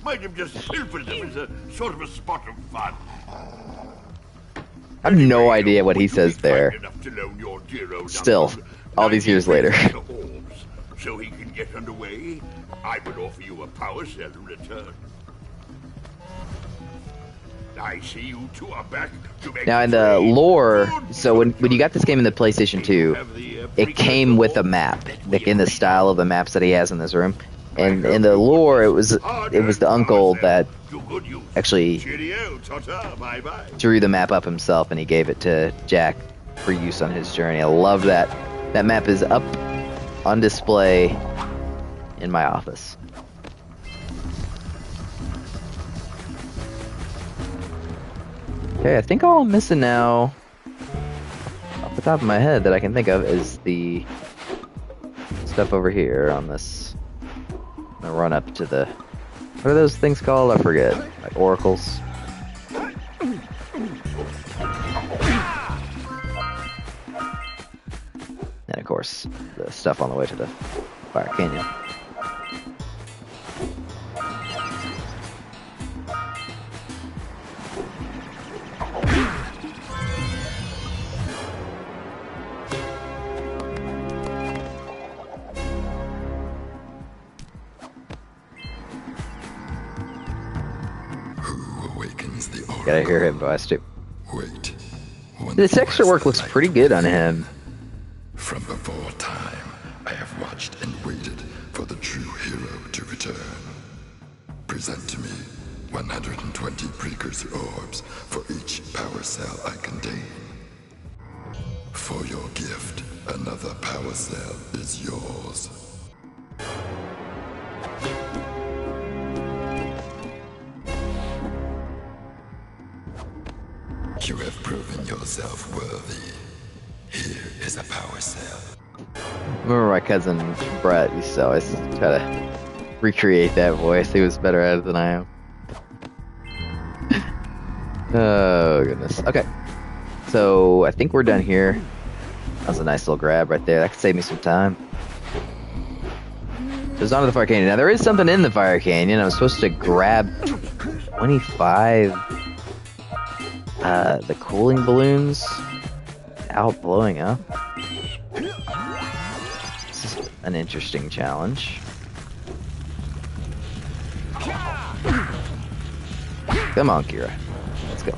might have just pilfered them as a sort of a spot of fun. I have no idea what he says there. Still, all these years later. So he can get underway, I would offer you a power cell in return. I see you two are back to make now in the lore, so when you got this game in the PlayStation 2, it came with a map, like in the style of the maps that he has in this room. And in the lore, it was the uncle that actually drew the map up himself, and he gave it to Jak for use on his journey. I love that. That map is up on display in my office. Okay, I think all I'm missing now, off the top of my head that I can think of, is the stuff over here on this. I'm gonna run up to the... What are those things called? I forget. Like oracles. And of course, the stuff on the way to the Fire Canyon. Gotta hear him voice too. Wait. The texture work looks pretty good on him. From before time, I have watched and waited for the true hero to return. Present to me 120 precursor orbs for each power cell I contain. For your gift, another power cell is yours. You have proven yourself worthy. Here is a power cell. Remember my cousin Brett used to always try to recreate that voice. He was better at it than I am. Oh goodness. Okay. So I think we're done here. That was a nice little grab right there. That could save me some time. So it's on to the Fire Canyon. Now there is something in the Fire Canyon. I was supposed to grab 25 the cooling balloons out blowing up. This is an interesting challenge. Come on, Kira. Let's go.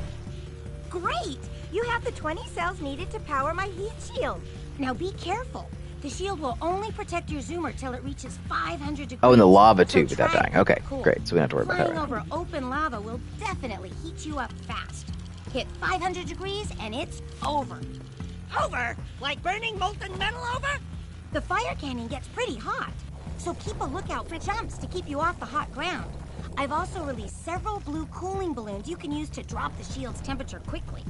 Great! You have the 20 cells needed to power my heat shield. Now be careful. The shield will only protect your zoomer till it reaches 500 degrees. Oh, in the lava so tube without try dying. and Okay, keep cool. great. So we don't have to worry about that. Flying Right? over open lava will definitely heat you up fast. Hit 500 degrees and it's over. Over? Like burning molten metal over? The fire canyon gets pretty hot, so keep a lookout for jumps to keep you off the hot ground. I've also released several blue cooling balloons you can use to drop the shield's temperature quickly.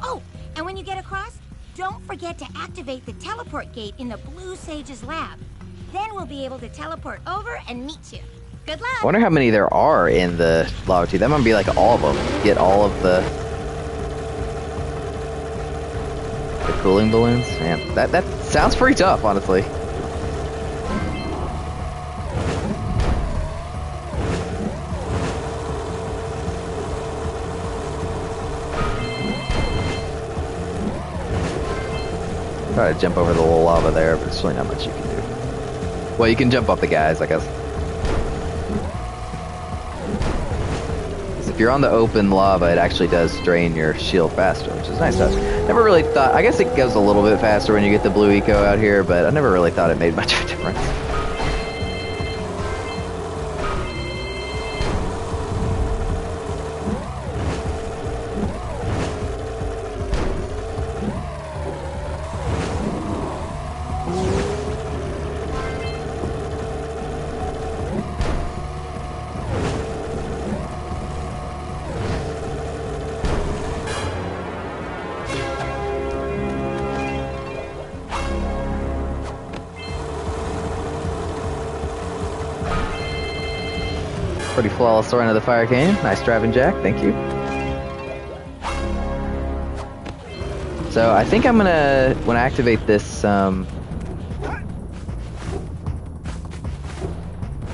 Oh, and when you get across, don't forget to activate the teleport gate in the Blue Sage's lab. Then we'll be able to teleport over and meet you. Good luck! I wonder how many there are in the lava tube. That might be like all of them. Get all of the cooling balloons. Man, that sounds pretty tough, honestly. Try to jump over the little lava there, but there's really not much you can do. Well, you can jump off the guys, I guess. If you're on the open lava, it actually does drain your shield faster, which is nice touch. Never really thought, I guess it goes a little bit faster when you get the blue eco out here, but I never really thought it made much of a difference. Pretty flawless run of the fire canyon. Nice driving, Jack. Thank you. So I think I'm gonna, when I activate this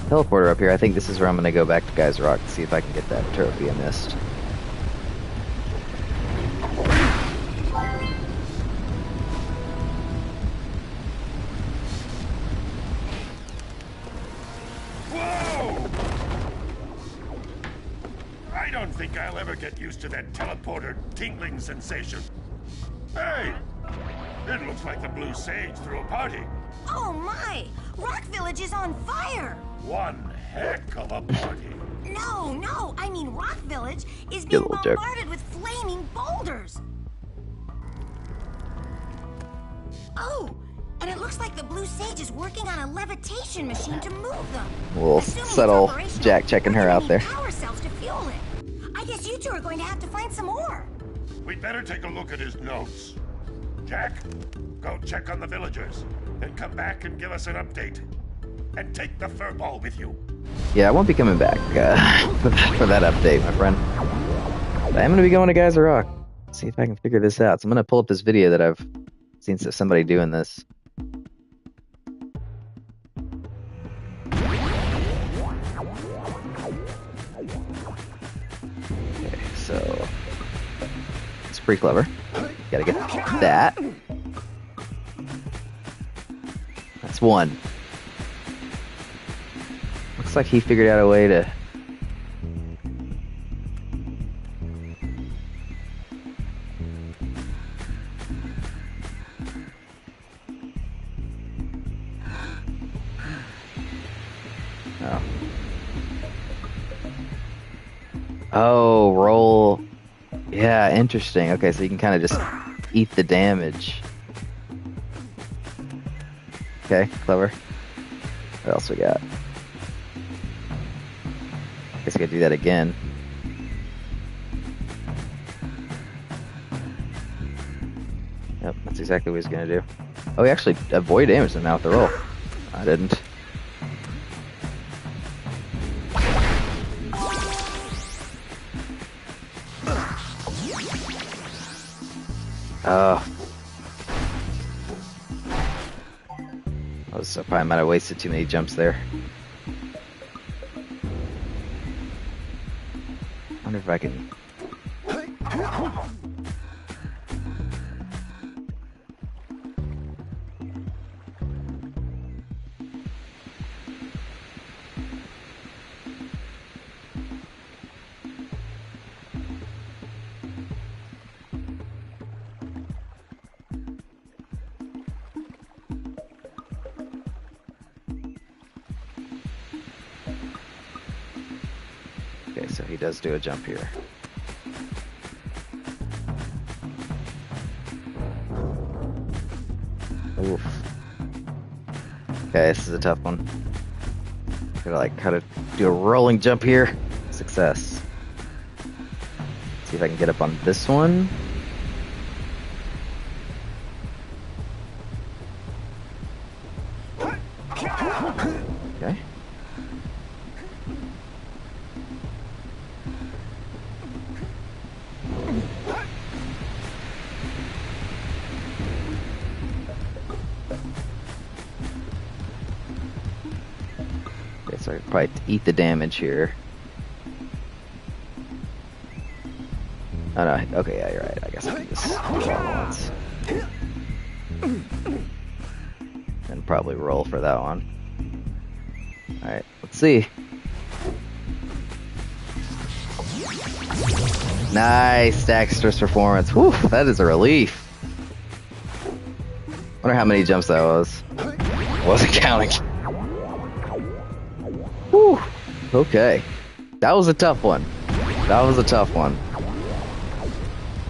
teleporter up here, I think this is where I'm gonna go back to Geyser Rock to see if I can get that trophy I missed. I don't think I'll ever get used to that teleporter tingling sensation. Hey! It looks like the Blue Sage threw a party. Oh my! Rock Village is on fire! One heck of a party. No, I mean Rock Village is Good being little joke. bombarded with flaming boulders. Oh, and it looks like the Blue Sage is working on a levitation machine to move them. We'll Assuming it's settle operational, Jack checking we're her gonna out need there. Power cells to fuel it. I guess you two are going to have to find some more. We'd better take a look at his notes. Jack, go check on the villagers. Then come back and give us an update. And take the furball with you. Yeah, I won't be coming back for that update, my friend. But I am going to be going to Geyser Rock. See if I can figure this out. So I'm going to pull up this video that I've seen somebody doing this. Okay, so it's pretty clever. Gotta get that. That's one. Looks like he figured out a way to... Oh. Oh, roll. Yeah, interesting. Okay, so you can kind of just eat the damage. Okay, clever. What else we got? Guess I gotta do that again. Yep, that's exactly what he's gonna do. Oh, he actually avoided damage now with the roll. I didn't. Oh. I probably might have wasted too many jumps there. I wonder if I can... he does do a jump here. Oof. Okay, this is a tough one. Gotta like how to do a rolling jump here. Success. See if I can get up on this one. Okay. Okay, so I can probably eat the damage here. Oh no, okay, yeah, you're right. I guess I can just do it all at once. And probably roll for that one. Alright, let's see. Nice, Daxter's performance. Whew, that is a relief. Wonder how many jumps that was. Wasn't counting. Whew, okay. That was a tough one. That was a tough one.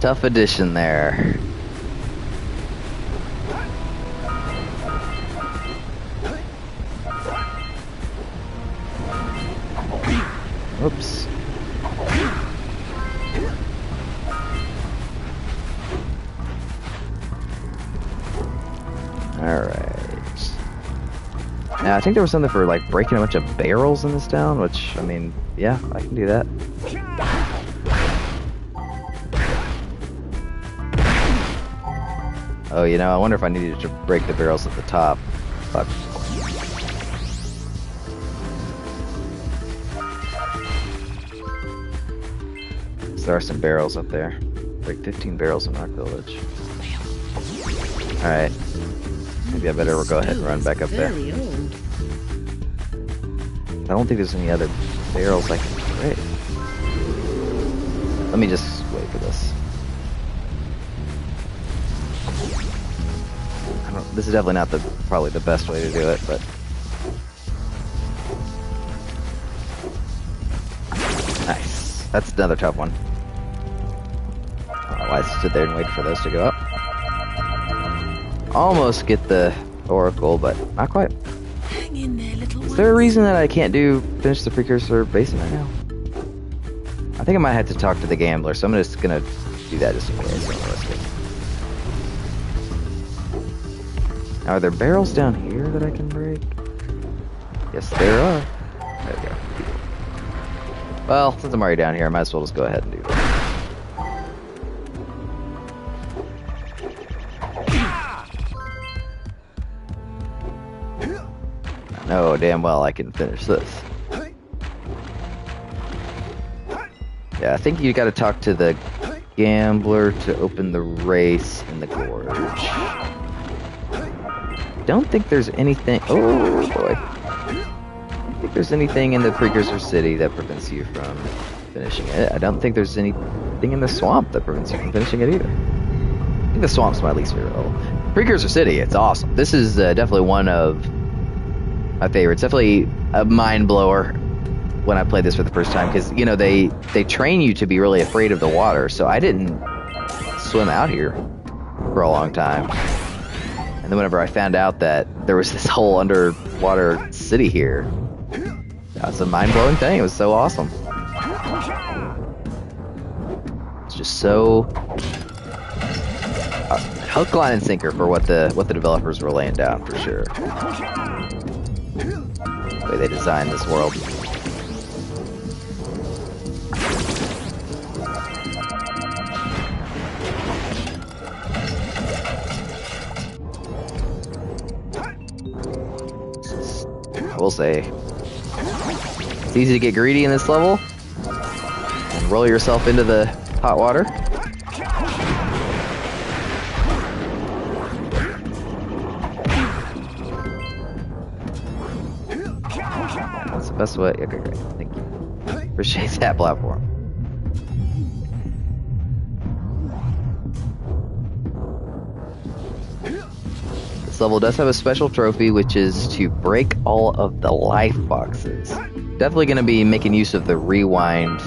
Tough addition there. Oops. Alright. Now, I think there was something for, like, breaking a bunch of barrels in this town, which, I mean, yeah, I can do that. Oh, you know, I wonder if I needed to break the barrels at the top. Fuck. There are some barrels up there. Break 15 barrels in Rock Village. Alright. Maybe I better go ahead and run back up there. I don't think there's any other barrels I can break. Let me just wait for this. This is definitely not probably the best way to do it, but nice. That's another tough one. I don't know why I stood there and waited for those to go up. Almost get the Oracle, but not quite. Hang in there, little Is there a reason that I can't finish the Precursor Basin right now? I think I might have to talk to the gambler, so I'm just gonna do that just in case. Now, are there barrels down here that I can break? Yes, there are. There we go. Well, since I'm already down here, I might as well just go ahead and do that. I know damn well I can finish this. Yeah, I think you gotta talk to the gambler to open the race in the gorge. Don't think there's anything. Oh boy. I don't think there's anything in the Precursor City that prevents you from finishing it. I don't think there's anything in the swamp that prevents you from finishing it either. I think the swamp's my least favorite level. Precursor City, it's awesome. This is definitely one of my favorites. Definitely a mind blower when I played this for the first time, because you know they train you to be really afraid of the water. So I didn't swim out here for a long time. And then whenever I found out that there was this whole underwater city here, that was a mind-blowing thing. It was so awesome. It's just so hook, line, and sinker for what the developers were laying down, for sure. The way they designed this world. I will say, it's easy to get greedy in this level and roll yourself into the hot water. That's the best way. Okay, great. Thank you. Appreciate that platform. This level does have a special trophy, which is to break all of the life boxes. Definitely going to be making use of the rewind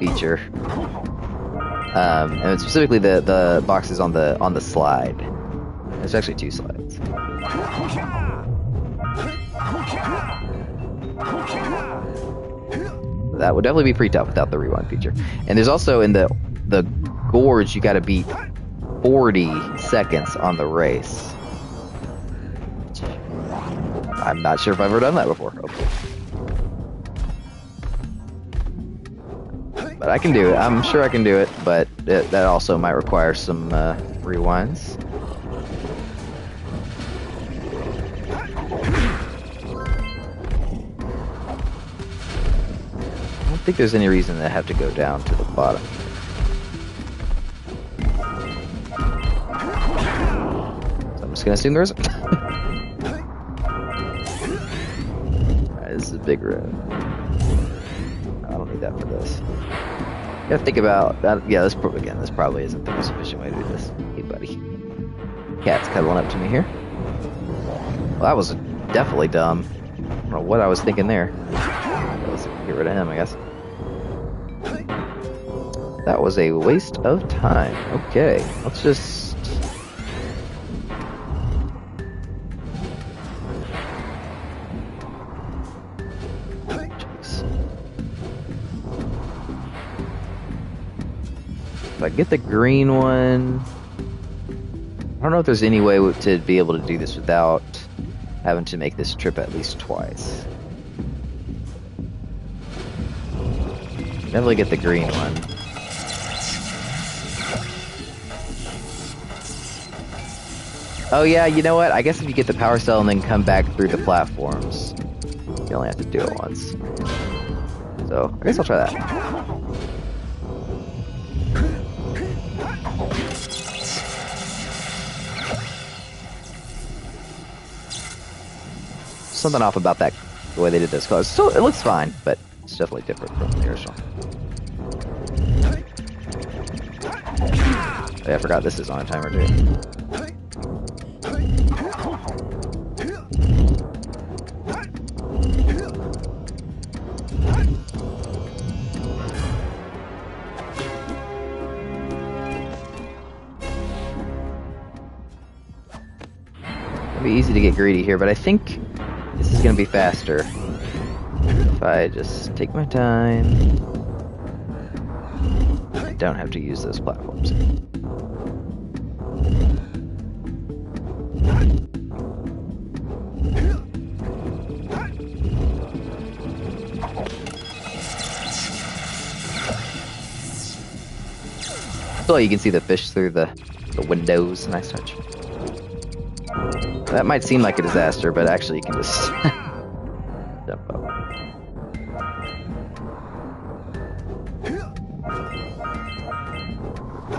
feature, and specifically the boxes on the slide. There's actually 2 slides. That would definitely be pretty tough without the rewind feature. And there's also in the gorge, you got to beat 40 seconds on the race. I'm not sure if I've ever done that before. Okay. But I can do it. I'm sure I can do it, but that also might require some rewinds. I don't think there's any reason to have to go down to the bottom. So I'm just gonna assume there isn't. Alright, this is a big room. I don't need that for this. You gotta think about that. Yeah, this probably isn't the most efficient way to do this. Hey, buddy. Cat's cuddling up to me here. Well, that was definitely dumb. I don't know what I was thinking there. Let's get rid of him, I guess. That was a waste of time. Okay, let's just... If I get the green one... I don't know if there's any way to be able to do this without having to make this trip at least twice. Definitely get the green one. Oh yeah, you know what? I guess if you get the power cell and then come back through the platforms, you only have to do it once. So, I guess I'll try that. Something off about that, the way they did this color. So it looks fine, but it's definitely different from the original. Oh, yeah, I forgot this is on a timer too. It'll be easy to get greedy here, but I think this is going to be faster if I just take my time. I don't have to use those platforms. So you can see the fish through the windows. Nice touch. That might seem like a disaster, but actually you can just jump up.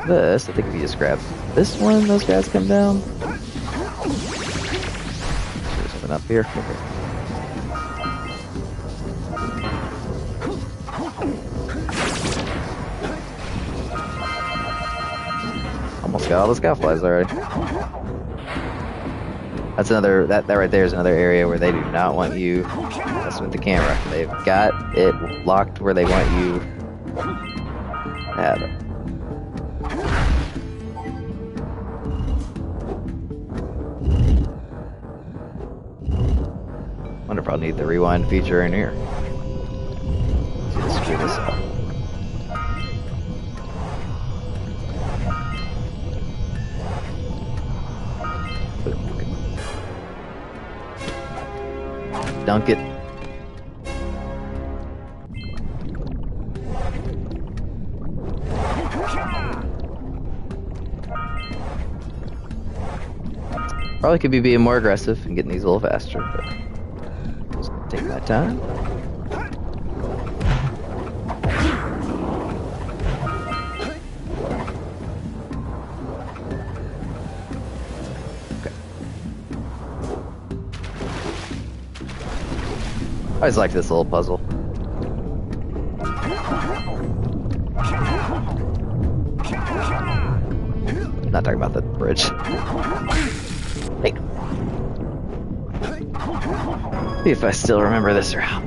This, I think if you just grab this one, those guys come down. There's something up here. Okay. Almost got all the scoutflies already. That's another, that right there is another area where they do not want you messing with the camera. They've got it locked where they want you to have it. Wonder if I'll need the rewind feature in here. Let's screw this up. Dunk it. Probably could be being more aggressive and getting these a little faster, but just take my time. I always like this little puzzle. Not talking about the bridge. Hey. See if I still remember this route.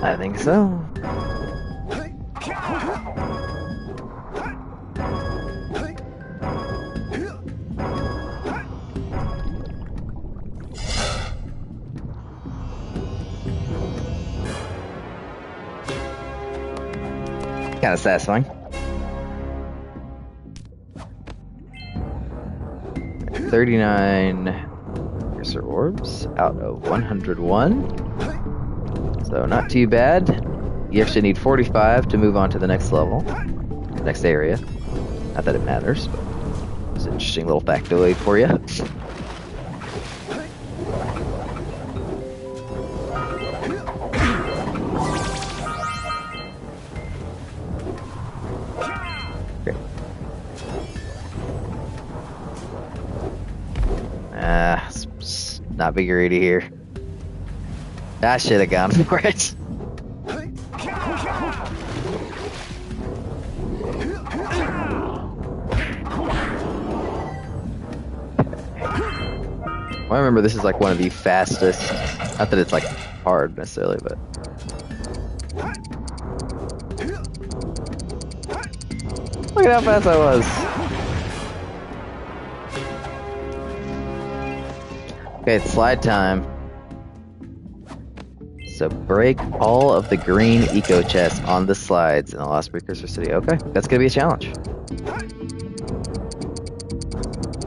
I think so. Kind of satisfying. 39 cursor orbs out of 101. So not too bad. You actually need 45 to move on to the next level, the next area. Not that it matters, but it's an interesting little factoid for you. Not be greedy here. I should have gone for it. Well, I remember this is like one of the fastest. Not that it's like hard necessarily, but. Look at how fast I was. Okay, it's slide time. So break all of the green eco chests on the slides in the Lost Precursor City. Okay, that's gonna be a challenge.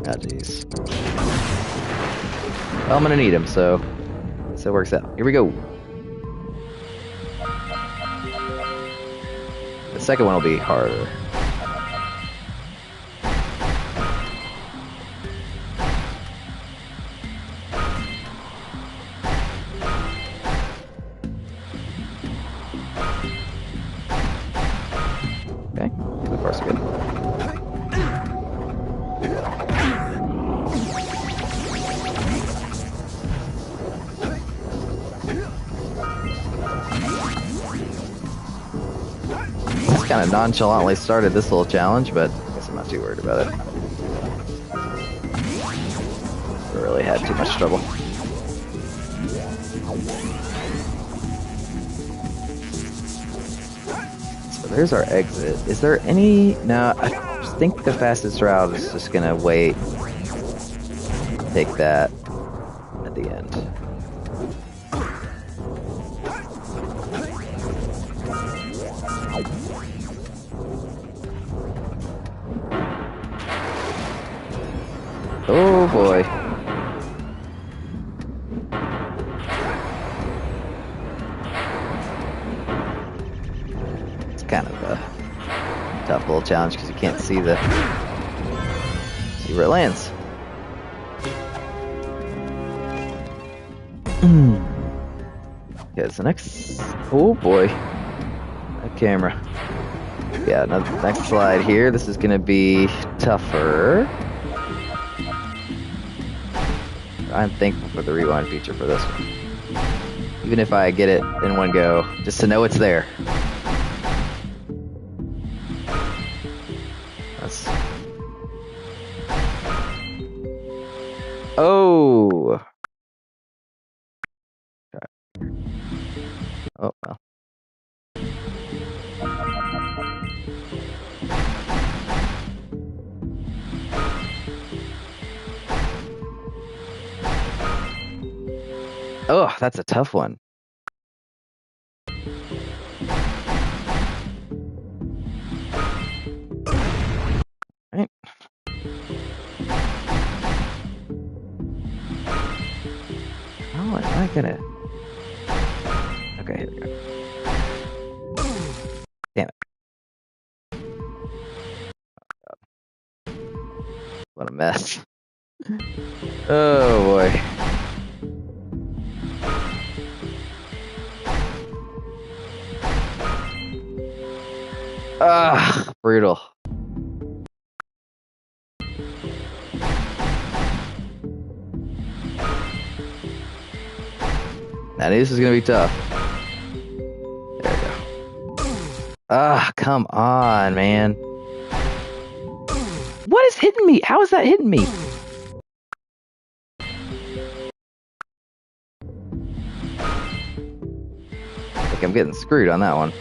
Ah, jeez. Well, I'm gonna need them, so it works out. Here we go. The second one will be harder. Kind of nonchalantly started this little challenge, but I guess I'm not too worried about it. I really had too much trouble. So there's our exit. Is there any... No, I think the fastest route is just gonna wait. Take that at the end. Oh boy. It's kind of a tough little challenge because you can't see where it lands. Okay, so next. Oh boy. That camera. Yeah, next slide here. This is gonna be tougher. I'm thankful for the rewind feature for this one. Even if I get it in one go, just to know it's there. That's... Oh! Oh, well. Oh, that's a tough one. Right. How am I gonna... Okay, here we go. Damn it. Oh, God. What a mess. Oh, boy. Ah, brutal. Now this is gonna be tough. There we go. Ah, come on, man. What is hitting me? How is that hitting me? Like, I'm getting screwed on that one.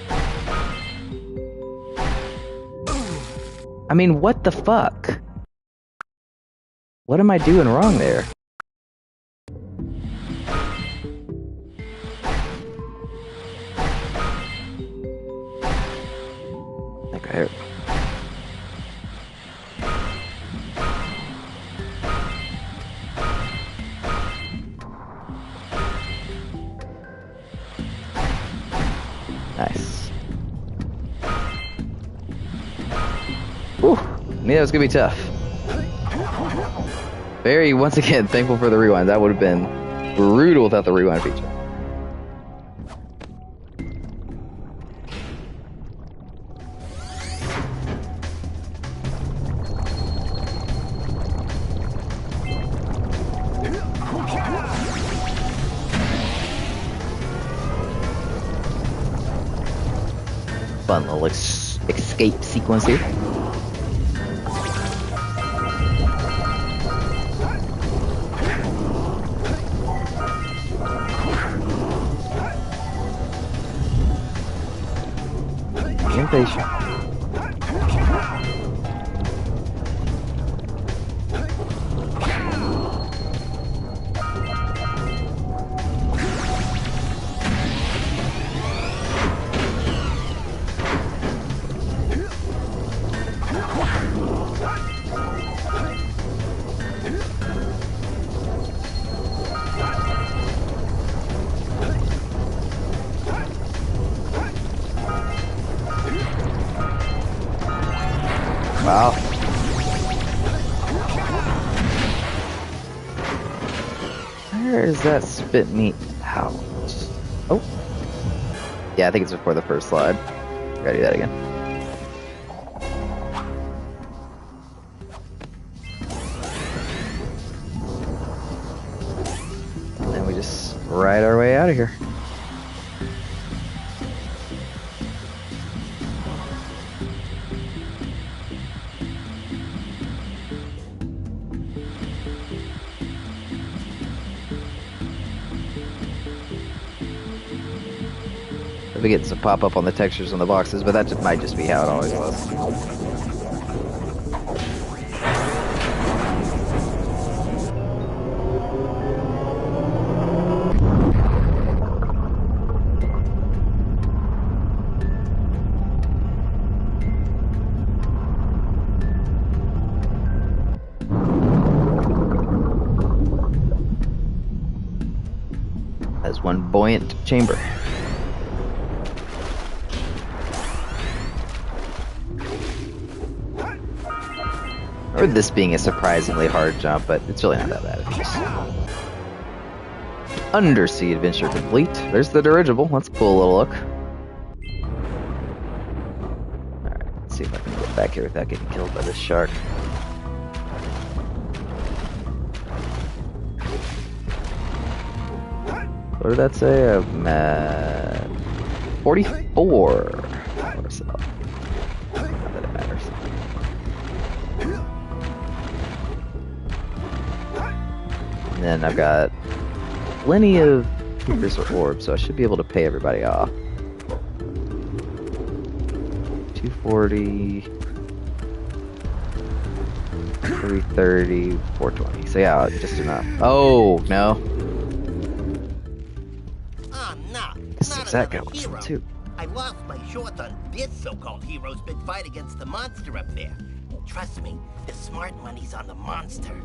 I mean, what the fuck? What am I doing wrong there? Okay. Nice. Whew. Knew that was gonna be tough. Very, once again, thankful for the rewind. That would have been brutal without the rewind feature. Fun little escape sequence here. Impatient. Wow. Where is that spit me out? Oh. Yeah, I think it's before the first slide. Gotta do that again. And then we just ride our way out of here. We get some pop up on the textures on the boxes, but that just might just be how it always was. As one buoyant chamber. Or this being a surprisingly hard jump, but it's really not that bad. It's just undersea adventure complete. There's the dirigible. That's a cool little look. Alright, let's see if I can get back here without getting killed by this shark. What did that say? I'm at 44. What is that? Not that it matters. And then I've got plenty of precursor orbs, so I should be able to pay everybody off. 240, 330, 420. So yeah, just enough. Oh, no. Oh, no. This exact guy wants them too. I lost my shorts on this so-called hero's big fight against the monster up there. Trust me, the smart money's on the monster.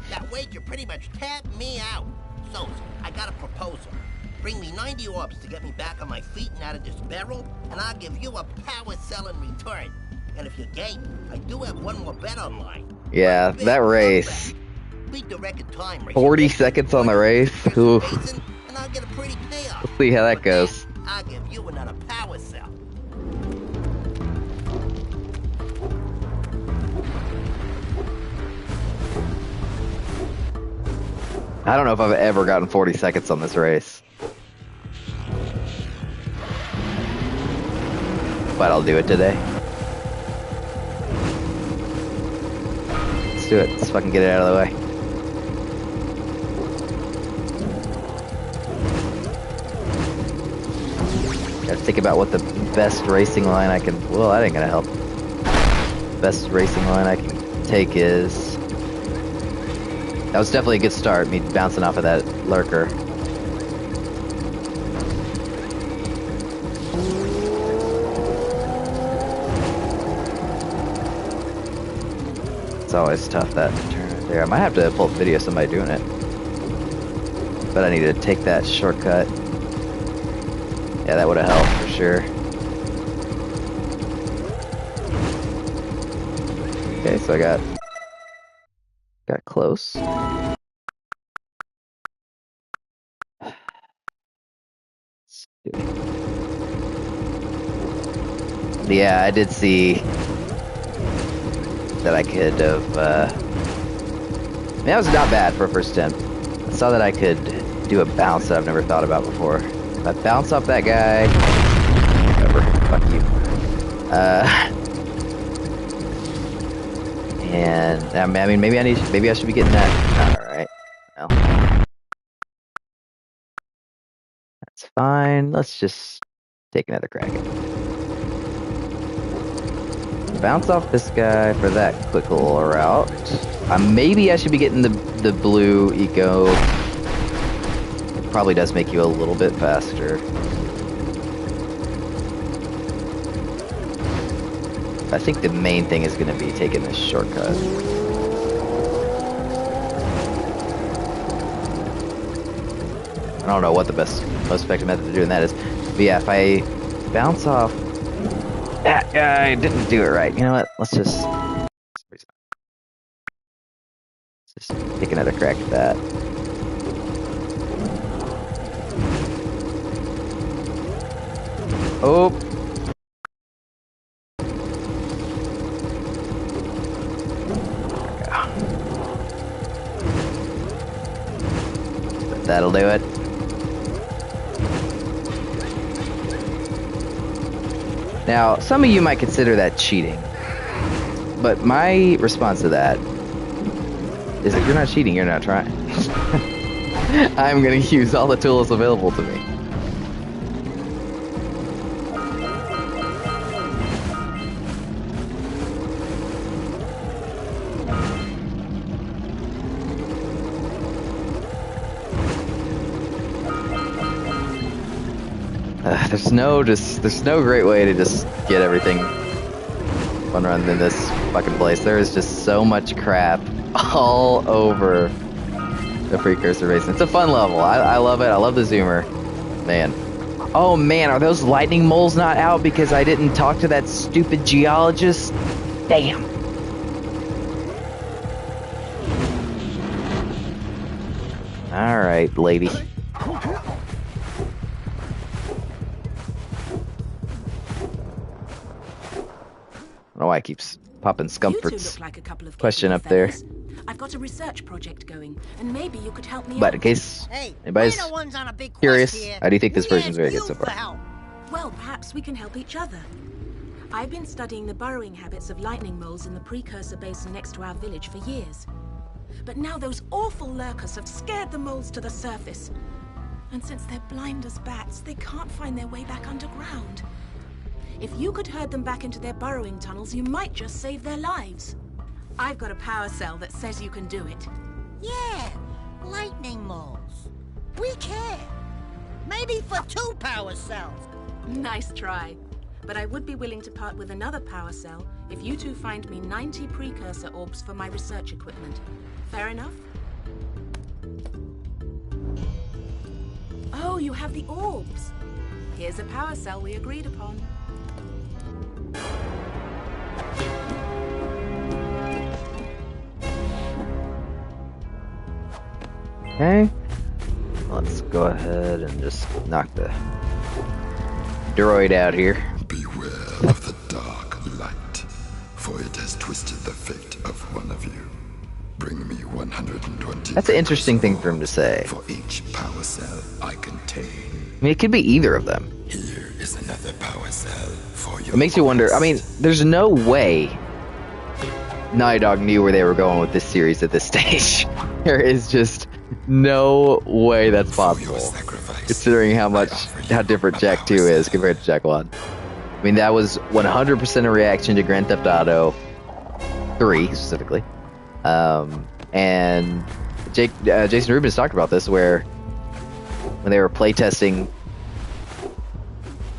That wager pretty much tapped me out. So, I got a proposal. Bring me 90 orbs to get me back on my feet and out of this barrel, and I'll give you a power cell in return. And if you're game, I do have one more bet online. Yeah, that race. Beat the record time race. 40 seconds on the race. Ooh. And I'll get a pretty payoff. Let's see how that goes. I'll give you another power cell. I don't know if I've ever gotten 40 seconds on this race. But I'll do it today. Let's do it. Let's fucking get it out of the way. Think about what the best racing line I can... Well, that ain't gonna help. Best racing line I can take is... That was definitely a good start, me bouncing off of that lurker. It's always tough, that turn right there. I might have to pull up a video of somebody doing it. But I need to take that shortcut. Yeah, that would have helped for sure. Okay, so I got close. Yeah, I did see that I could have. I mean, that was not bad for a first attempt. I saw that I could do a bounce that I've never thought about before. If I bounce off that guy, whatever, fuck you. And I mean, maybe I should be getting that. All right, well, that's fine. Let's just take another crack at it. Bounce off this guy for that quick little route. Maybe I should be getting the blue eco. It probably does make you a little bit faster. I think the main thing is going to be taking this shortcut. I don't know what the most effective method of doing that is. But yeah, if I bounce off that guy, didn't do it right. You know what? Let's just take another crack at that. Oh. That'll do it. Now, some of you might consider that cheating, but my response to that is if you're not cheating, you're not trying. I'm going to use all the tools available to me. There's no great way to just get everything fun run in this fucking place. There is just so much crap all over the precursor racing. It's a fun level. I love it. I love the zoomer. Man. Oh man, are those lightning moles not out because I didn't talk to that stupid geologist? Damn. Alright, lady. I don't know why it keeps popping Scumpert's question up there. I've got a research project going, and maybe you could help me But out. in case anybody's curious, how do you think this version's very good so far? Well, perhaps we can help each other. I've been studying the burrowing habits of lightning moles in the precursor basin next to our village for years. But now those awful lurkers have scared the moles to the surface. And since they're blind as bats, they can't find their way back underground. If you could herd them back into their burrowing tunnels, you might just save their lives. I've got a power cell that says you can do it. Yeah, lightning moles. We care. Maybe for 2 power cells. Nice try. But I would be willing to part with another power cell if you two find me 90 precursor orbs for my research equipment. Fair enough? Oh, you have the orbs. Here's a power cell we agreed upon. Okay, let's go ahead and just knock the droid out here. Beware of the dark light, for it has twisted the fate of one of you. Bring me 120. That's an interesting thing for him to say. For each power cell I contain. I mean, it could be either of them. Here is another power cell for you. It makes you wonder. I mean, there's no way Naughty Dog knew where they were going with this series at this stage. There is just no way that's possible. For your sacrifice, considering how different Jak 2 is compared to Jak 1. I mean, that was 100% a reaction to Grand Theft Auto 3 specifically. And Jason Rubin's talked about this, where when they were playtesting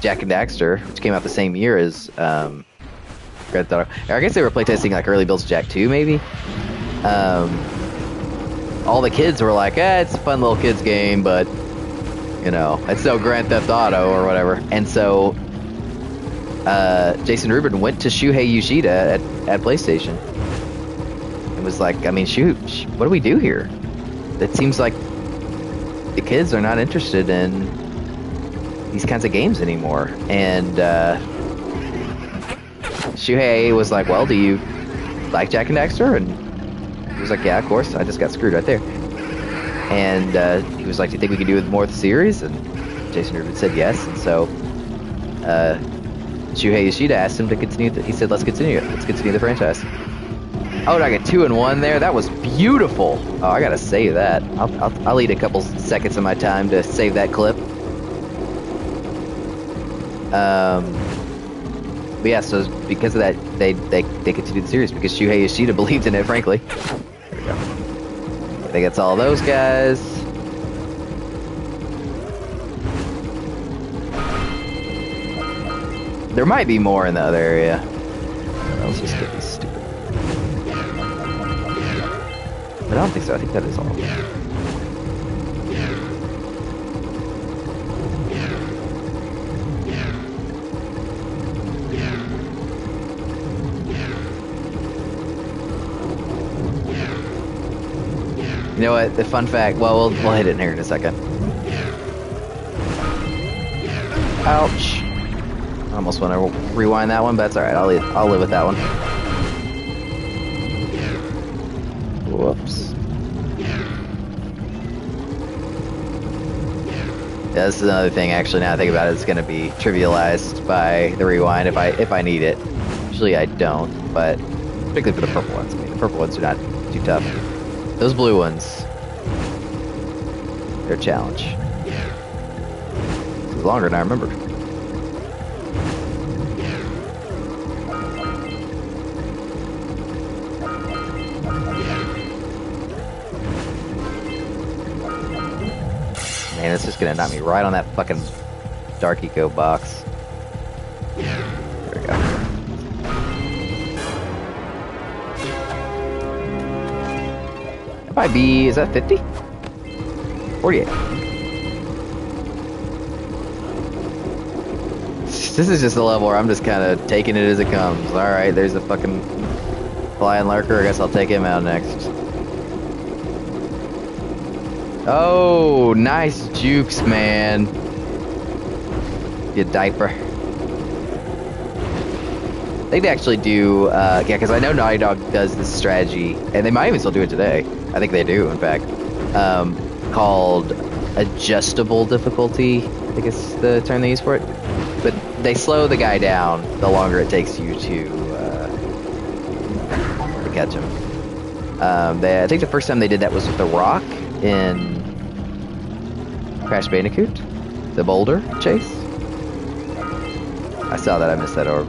Jak and Daxter, which came out the same year as Grand Theft Auto. I guess they were playtesting like early builds of Jak 2, maybe. All the kids were like, it's a fun little kids game, but you know, it's no Grand Theft Auto or whatever. And so Jason Rubin went to Shuhei Yoshida at PlayStation. It was like, I mean, shoot, what do we do here? It seems like the kids are not interested in these kinds of games anymore. And Shuhei was like, well, do you like Jak and Daxter? And he was like, yeah, of course. I just got screwed right there. And he was like, do you think we can do more with the series? And Jason Rubin said yes. And so Shuhei Yoshida asked him to continue. He said, let's continue it. Let's continue the franchise. Oh, did I get 2 in 1 there? That was beautiful. Oh, I gotta save that. I'll need a couple seconds of my time to save that clip. But yeah, so because of that, they continued the series because Shuhei Yoshida believed in it, frankly. There we go. I think it's all those guys. There might be more in the other area. Let's just get these stupid. But I don't think so. I think that is all. You know what? The fun fact. Well, we'll hit it in here in a second. Ouch! I almost want to rewind that one, but that's all right. I'll live with that one. Whoops. Yeah, this is another thing. Actually, now I think about it, it's going to be trivialized by the rewind if I need it. Usually I don't, but particularly for the purple ones. I mean, the purple ones are not too tough. Those blue ones, they're a challenge. It's longer than I remembered. Man, it's just gonna knock me right on that fucking Dark Eco box. There we go. That might be, is that 50? 48. This is just a level where I'm just kind of taking it as it comes. Alright, there's a fucking flying lurker. I guess I'll take him out next. Oh, nice jukes, man. You diaper. I think they actually do, yeah, because I know Naughty Dog does this strategy, and they might even still do it today. I think they do, in fact. Called adjustable difficulty, I think it's the term they use for it. But they slow the guy down the longer it takes you to catch him. I think the first time they did that was with the rock in Crash Bandicoot, the boulder chase. I saw that, I missed that orb.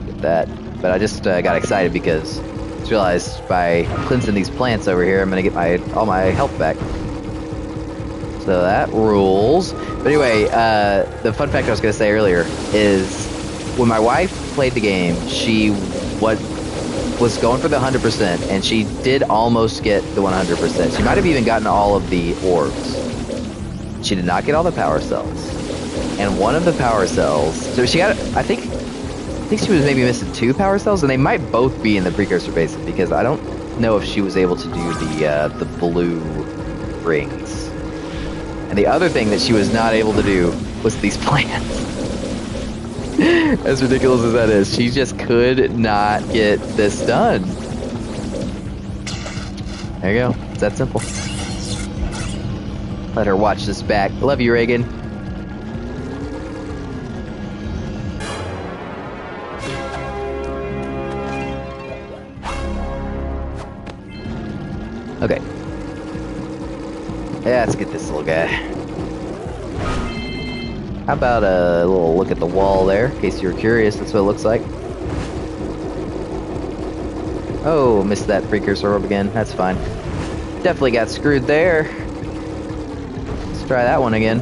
Get that, but I just got excited because I just realized by cleansing these plants over here, I'm gonna get all my health back. So that rules. But anyway, the fun fact I was gonna say earlier is when my wife played the game, she was going for the 100%, and she did almost get the 100%. She might have even gotten all of the orbs. She did not get all the power cells. And one of the power cells, so she got, I think she was maybe missing 2 power cells, and they might both be in the precursor basin, because I don't know if she was able to do the blue rings. And the other thing that she was not able to do was these plants. As ridiculous as that is, she just could not get this done. There you go. It's that simple. Let her watch this back. Love you, Reagan. Okay. Yeah, let's get this little guy. How about a little look at the wall there, in case you're curious? That's what it looks like. Oh, missed that precursor orb again. That's fine. Definitely got screwed there. Let's try that one again.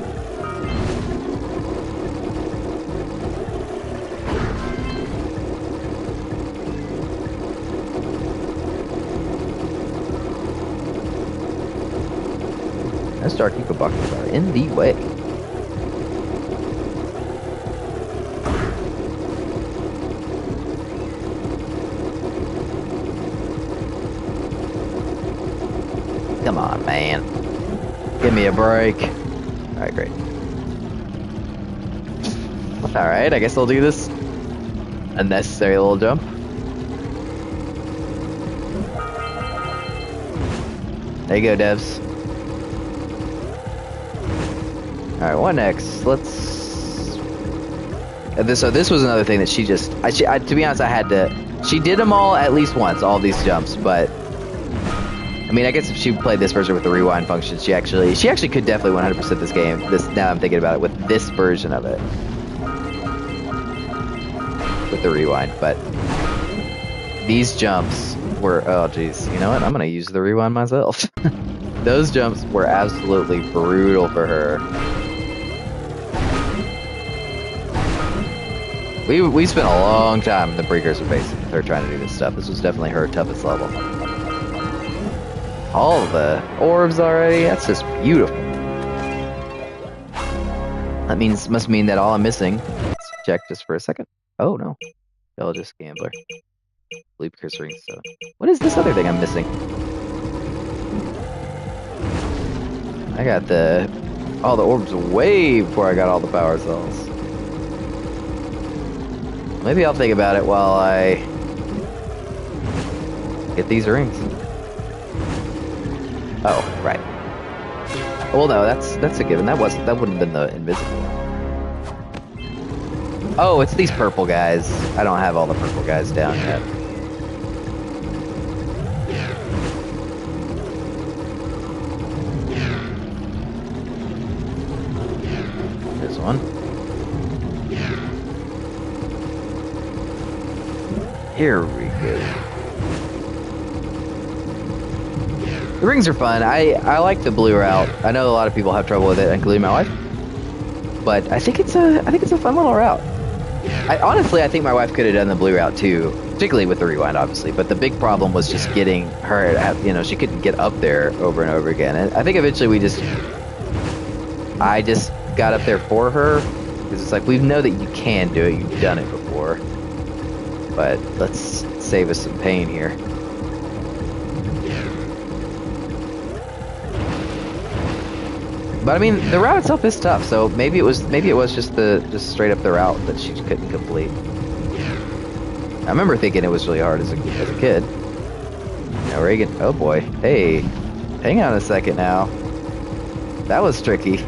Those Dark Eco boxes are in the way. Come on, man. Give me a break. Alright, great. Alright, I guess I'll do this unnecessary little jump. There you go, devs. Alright, what next? Let's... So this was another thing that she just... to be honest, I had to... She did them all at least once, all these jumps, but... I mean, I guess if she played this version with the rewind function, she actually could definitely 100% this game. Now I'm thinking about it, with this version of it. With the rewind, but... These jumps were... Oh, jeez. You know what? I'm gonna use the rewind myself. Those jumps were absolutely brutal for her. We spent a long time in the precursor base with her trying to do this stuff. This was definitely her toughest level. All the orbs already? That's just beautiful. That must mean that all I'm missing... Let's check just for a second. Oh, no. Y'all just gambler. Blue precursor rings. So. What is this other thing I'm missing? I got all the orbs way before I got all the power cells. Maybe I'll think about it while I get these rings. Oh, right. Well, no, that's a given. That wouldn't have been the invisible one. Oh, it's these purple guys. I don't have all the purple guys down yet. There's one. Here we go. The rings are fun. I like the blue route. I know a lot of people have trouble with it, including my wife. But I think it's a fun little route. Honestly, I think my wife could have done the blue route too, particularly with the rewind, obviously. But the big problem was just getting her. She couldn't get up there over and over again. And I think eventually I just got up there for her because it's like we know that you can do it. You've done it before. But let's save us some pain here. But I mean, the route itself is tough, so maybe it was just straight up the route that she couldn't complete. I remember thinking it was really hard as a kid. Now Reagan, oh boy, hey, hang on a second now. That was tricky.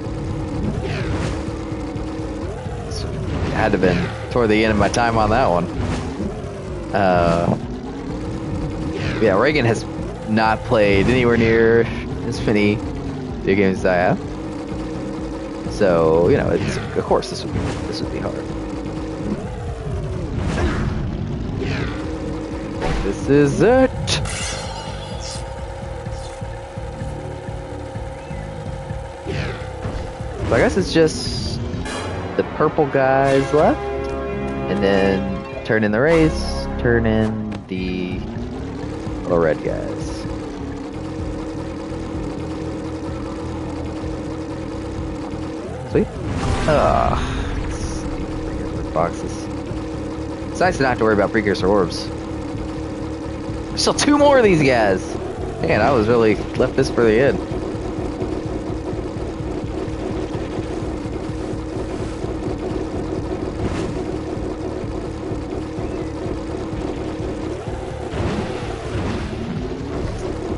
Had to have been toward the end of my time on that one. Yeah, Reagan has not played anywhere near as many video games as I have. So, of course this would be hard. This is it. So I guess it's just the purple guys left, and then turn in the race, turn in the little red guys. Sweet. Precursor boxes. It's nice to not have to worry about precursor orbs. There's still 2 more of these guys. Man, I was really left this for the end.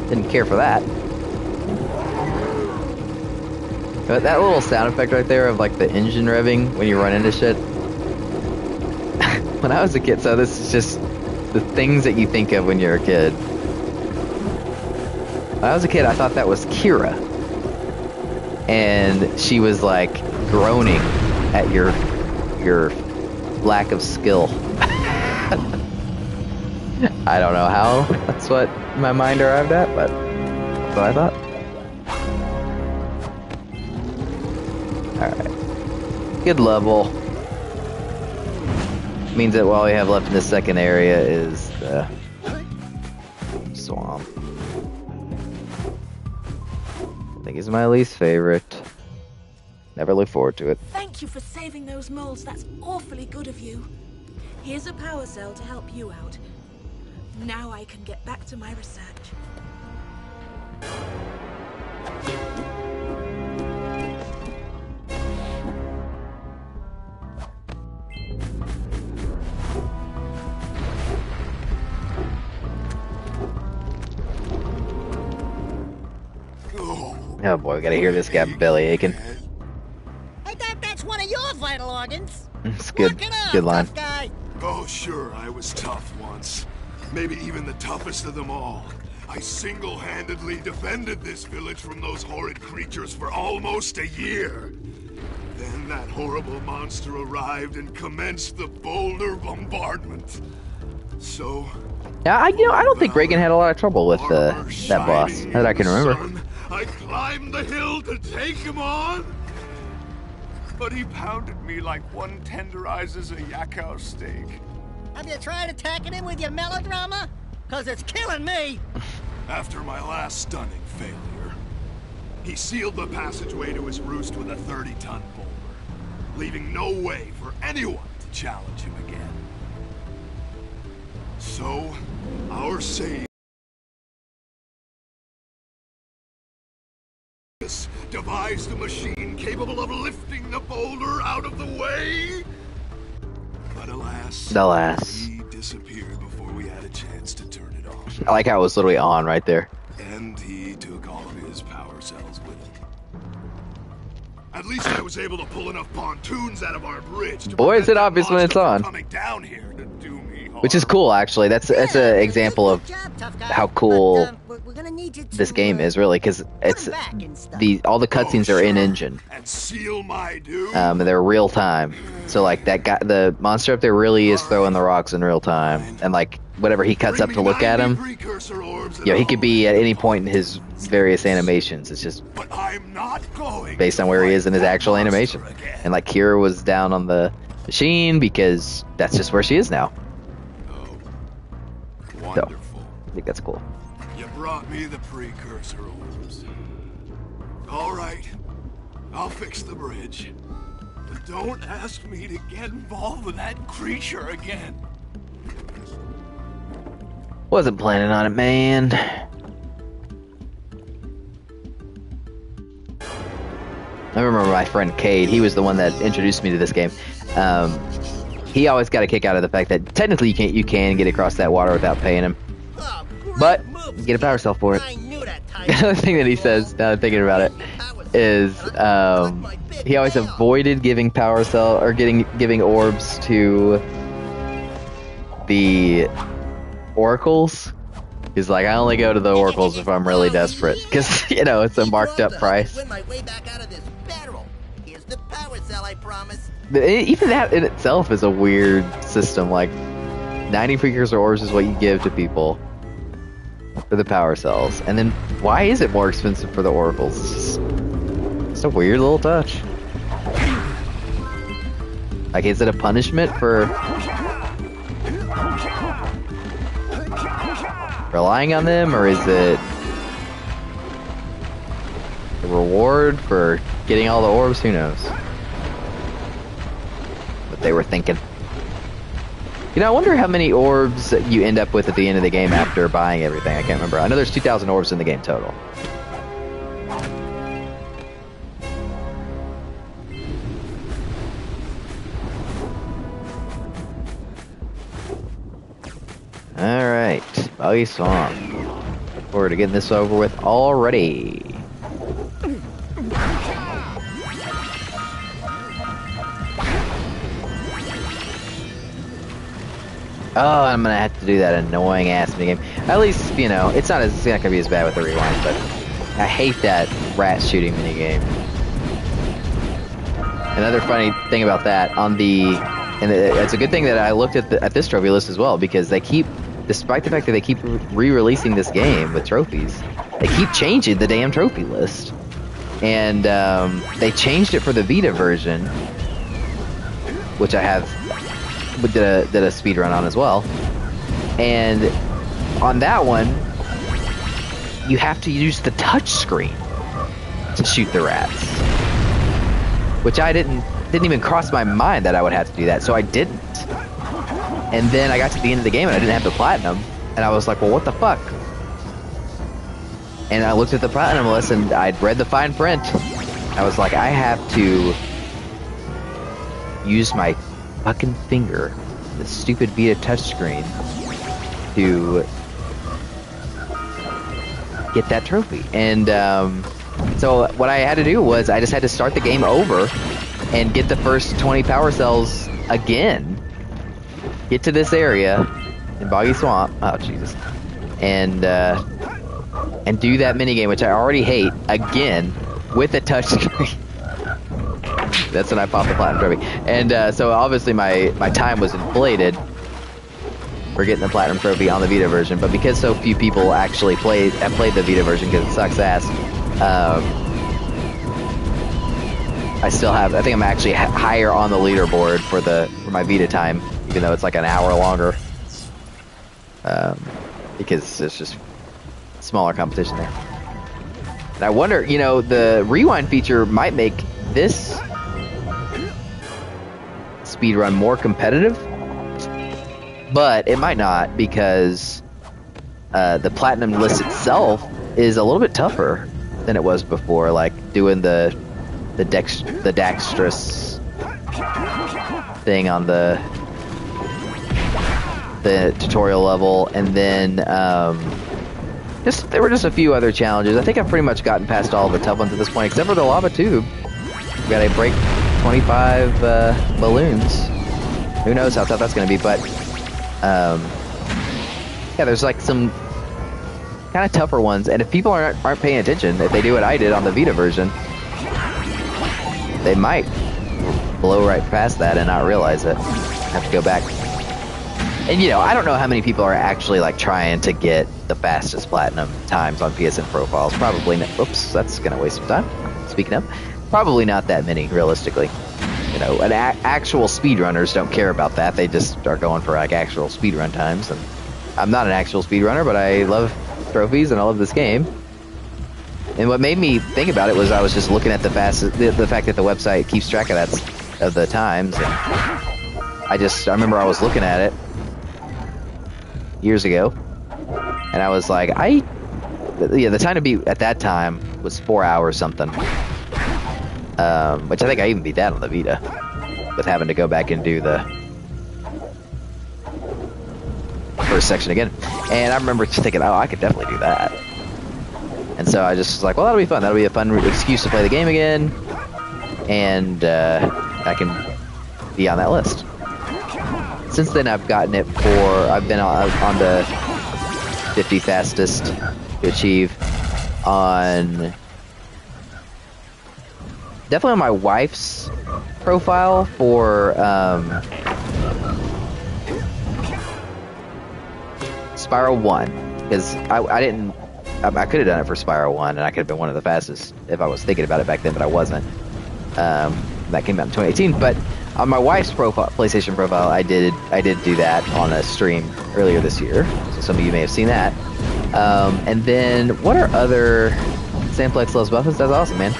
Didn't care for that. But that little sound effect right there of like the engine revving when you run into shit. When I was a kid, so this is just the things that you think of when you're a kid. When I was a kid, I thought that was Kira. And she was like groaning at your lack of skill. I don't know how that's what my mind arrived at, but that's what I thought. Alright. Good level. Means that all we have left in the second area is the swamp. I think it's my least favorite. Never look forward to it. Thank you for saving those moles. That's awfully good of you. Here's a power cell to help you out. Now I can get back to my research. Oh boy, we gotta hear this guy belly aching. I thought that's one of your vital organs. It's good. Look it up, Good line. tough guy. Oh, sure, I was tough once. Maybe even the toughest of them all. I single-handedly defended this village from those horrid creatures for almost a year. Then that horrible monster arrived and commenced the boulder bombardment. So... Yeah, I don't think Reagan had a lot of trouble with that boss, that I can remember. Sun, I climbed the hill to take him on, but he pounded me like one tenderizes a yakkow steak. Have you tried attacking him with your melodrama? Cause it's killing me. After my last stunning failure, he sealed the passageway to his roost with a 30-ton boulder, leaving no way for anyone to challenge him again. So, our sage devised a machine capable of lifting the boulder out of the way. But alas, he disappeared before we had a chance to turn it off. I like how it was literally on right there. And he took all of his power cells with him. At least I was able to pull enough pontoons out of our bridge to Boy, is it obvious when it's on. coming down here to do me harm. Which is cool, actually. That's an example of how cool this game is, really, because it's all the cutscenes are in engine. And seal my doom. And they're real time. So like that guy, the monster up there really is throwing the rocks in real time, and like whatever he cuts up to look at him, he could be at any point in his various animations. It's just based on where he is in his actual animation. And like Kira was down on the machine because that's just where she is now. So I think that's cool. You brought me the precursor orbs. All right, I'll fix the bridge. But don't ask me to get involved with that creature again. Wasn't planning on it, man. I remember my friend Cade. He was the one that introduced me to this game. He always got a kick out of the fact that technically you can get across that water without paying him, but you get a power cell for it. The other thing that he says, now that I'm thinking about it, is he always avoided giving power cell or giving orbs to the oracles. He's like, I only go to the oracles if I'm really desperate, because it's a marked up price. Here's the power cell, I promise. Even that in itself is a weird system. Like 90 precursor orbs is what you give to people for the power cells, and then why is it more expensive for the oracles? It's a weird little touch. Like, is it a punishment for relying on them, or is it a reward for getting all the orbs? Who knows what they were thinking. I wonder how many orbs you end up with at the end of the game after buying everything. I can't remember. I know there's 2,000 orbs in the game total. Alright, Buggy Swamp. Look forward to getting this over with already. Oh, I'm gonna have to do that annoying ass minigame. At least, it's not gonna be as bad with the rewind, but I hate that rat shooting minigame. Another funny thing about that and it's a good thing that I looked at this trophy list as well, because they keep, despite the fact that they keep re-releasing this game with trophies, they keep changing the damn trophy list. And they changed it for the Vita version, which I did a speedrun on as well. And on that one, you have to use the touch screen to shoot the rats, which I didn't even cross my mind that I would have to do that, so I didn't. And then I got to the end of the game and I didn't have the platinum, and I was like, well, what the fuck? And I looked at the platinum list and I'd read the fine print. I was like, I have to use my fucking finger, the stupid Vita touchscreen, to get that trophy. And so what I had to do was I just had to start the game over and get the first 20 power cells again. Get to this area in Boggy Swamp. Oh, Jesus. And do that minigame, which I already hate, again, with a touchscreen. That's when I popped the platinum trophy. And so obviously my time was inflated for getting the platinum trophy on the Vita version, but because so few people actually have played the Vita version because it sucks ass, I think I'm actually higher on the leaderboard for my Vita time, even though it's like an hour longer, because it's just smaller competition there. And I wonder, the rewind feature might make this speedrun more competitive, but it might not, because the platinum list itself is a little bit tougher than it was before, like doing the dexterous thing on the tutorial level, and then there were just a few other challenges. I think I've pretty much gotten past all the tough ones at this point, except for the lava tube. We gotta break 25 balloons. Who knows how tough that's gonna be, but yeah, there's like some kind of tougher ones, and if people aren't paying attention, if they do what I did on the Vita version, they might blow right past that and not realize it. Have to go back. And I don't know how many people are actually like trying to get the fastest platinum times on PSN profiles. Probably not. Oops, that's gonna waste some time. Speaking of, probably not that many, realistically. Actual speedrunners don't care about that. They just are going for like actual speedrun times. And I'm not an actual speedrunner, but I love trophies and I love this game. And what made me think about it was I was just looking at the fact that the website keeps track of the times. And I remember I was looking at it years ago, and I was like, the time to beat at that time was 4 hours something, which I think I even beat that on the Vita, with having to go back and do the first section again. And I remember just thinking, oh, I could definitely do that. And so I just was like, well, that'll be fun. That'll be a fun excuse to play the game again, and I can be on that list. Since then, I've gotten it I've been on the 50 fastest to achieve on, definitely on my wife's profile for Spiral 1, because I could have done it for Spiral 1, and I could have been one of the fastest if I was thinking about it back then, but I wasn't. That came out in 2018, but on my wife's PlayStation profile, I did do that on a stream earlier this year, so some of you may have seen that. And then, what are other... Samplex loves buffins? That's awesome, man.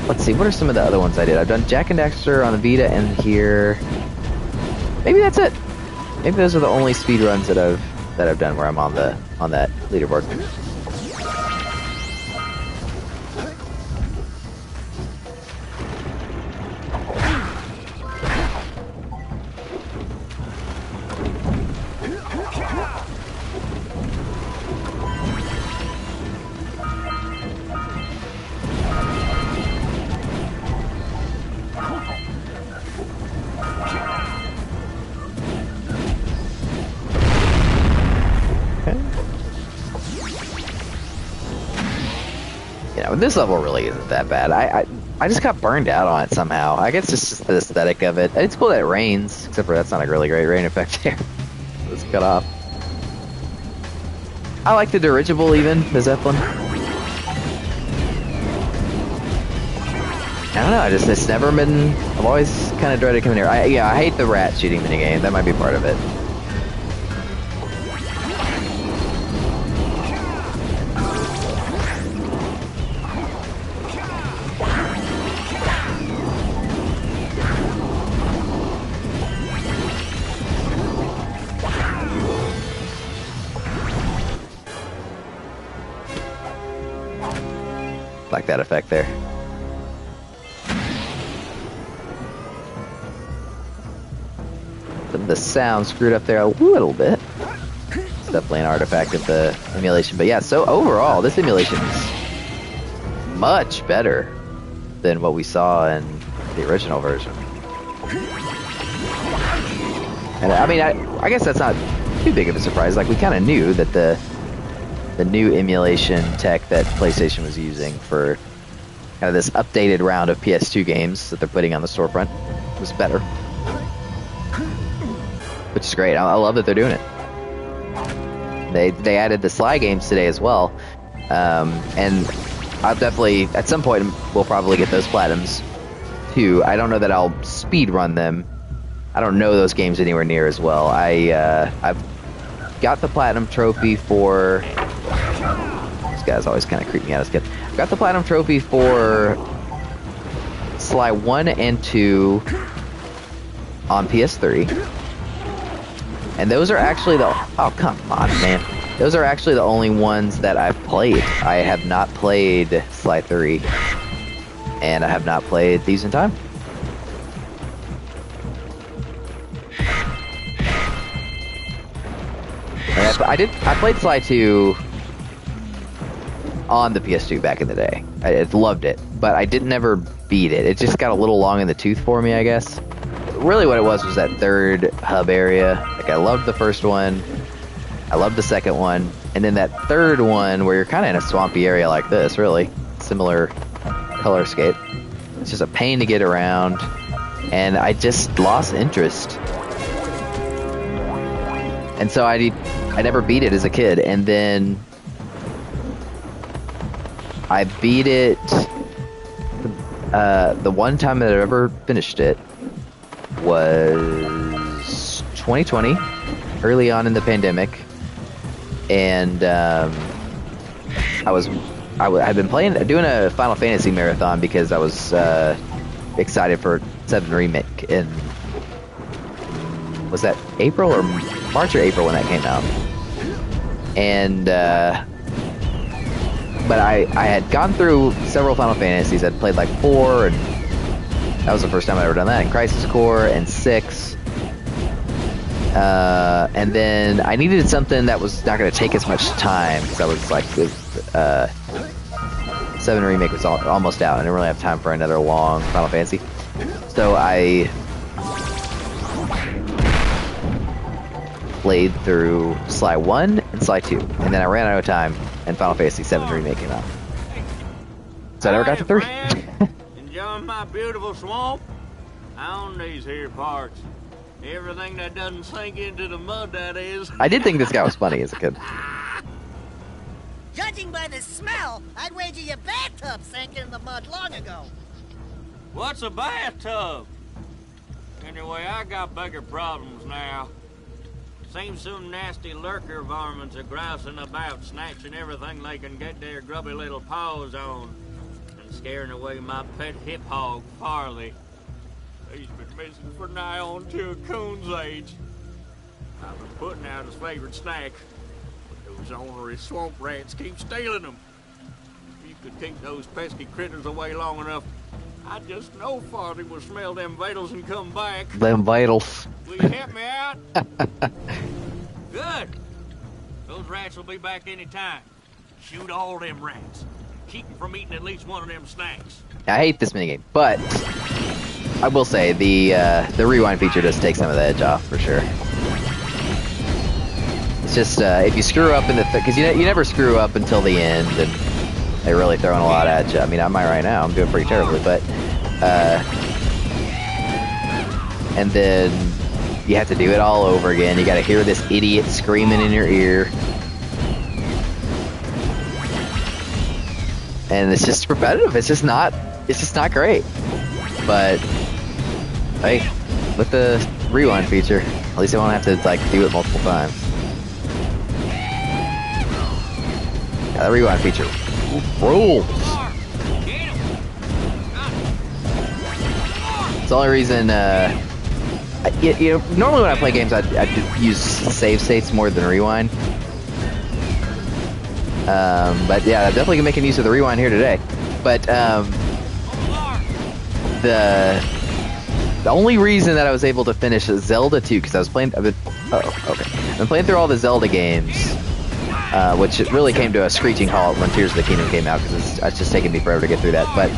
Let's see, what are some of the other ones I did? I've done Jak and Daxter on the Vita and here. Maybe that's it. Maybe those are the only speedruns that I've done where I'm on that leaderboard. This level really isn't that bad. I just got burned out on it somehow. I guess it's just the aesthetic of it. It's cool that it rains, except for that's not a really great rain effect there. Let's cut off. I like the dirigible even, the Zeppelin. I don't know, it's never been, I've always kind of dreaded coming here. Yeah, I hate the rat shooting minigame, that might be part of it. Like that effect there. The sound screwed up there a little bit. It's definitely an artifact of the emulation. But yeah, so overall, this emulation is much better than what we saw in the original version. And I mean, I guess that's not too big of a surprise. Like, we kind of knew that the new emulation tech that PlayStation was using for kind of this updated round of PS2 games that they're putting on the storefront was better. Which is great. I love that they're doing it. They added the Sly games today as well. And I'll definitely, at some point, we'll probably get those platinums too. I don't know that I'll speedrun them. I don't know those games anywhere near as well. I've got the platinum trophy for... This guy's always kind of creeping me out as a kid. I've got the platinum trophy for Sly 1 and 2 on PS3. And those are actually the... Oh, come on, man. Those are actually the only ones that I've played. I have not played Sly 3. And I have not played Thieves in Time. I played Sly 2 on the PS2 back in the day. I loved it. But I didn't ever beat it. It just got a little long in the tooth for me, I guess. Really what it was that third hub area. Like, I loved the first one, I loved the second one, and then that third one where you're kind of in a swampy area like this, really similar color scape. It's just a pain to get around, and I just lost interest. And so I never beat it as a kid, and then I beat it the one time that I ever finished it was 2020, early on in the pandemic, and I had been doing a Final Fantasy marathon because I was excited for 7 Remake in, was that April or March or April when that came out? And but I had gone through several Final Fantasies. I'd played like 4, and that was the first time I'd ever done that, and Crisis Core, and 6. And then I needed something that was not going to take as much time, because I was like, 7 Remake was almost out. I didn't really have time for another long Final Fantasy. So I played through Sly 1 and Sly 2, and then I ran out of time, and Final Fantasy 7 Remake came out. So I never got to 3. Enjoying my beautiful swamp? On these here parts. Everything that doesn't sink into the mud, that is. I did think this guy was funny as a kid. Judging by the smell, I'd wager your bathtub sank in the mud long ago. What's a bathtub? Anyway, I got bigger problems now. Seems some nasty lurker varmints are grousing about, snatching everything they can get their grubby little paws on, and scaring away my pet hip hog, Farley. He's been missing for nigh on to a coon's age. I've been putting out his favorite snack, but those ornery swamp rats keep stealing them. If you could keep those pesky critters away long enough, I just know Farley will smell them vitals and come back. Them vitals. Will you help me out? Good. Those rats will be back any time. Shoot all them rats. Keep them from eating at least one of them snacks. I hate this minigame, but I will say the rewind feature does take some of the edge off for sure. It's just if you screw up in the because you never screw up until the end, and They're really throwing a lot at you. I mean, I might right now. I'm doing pretty terribly, but and then you have to do it all over again. You got to hear this idiot screaming in your ear, and it's just repetitive. It's just not great. But hey, with the rewind feature, at least I won't have to like do it multiple times. Yeah, the rewind feature rules. It's the only reason. Normally when I play games, I use save states more than rewind. But yeah, I'm definitely making use of the rewind here today. But the only reason that I was able to finish Zelda 2, because I was playing. I've been playing through all the Zelda games, which it really came to a screeching halt when Tears of the Kingdom came out, because it's just taking me forever to get through that. But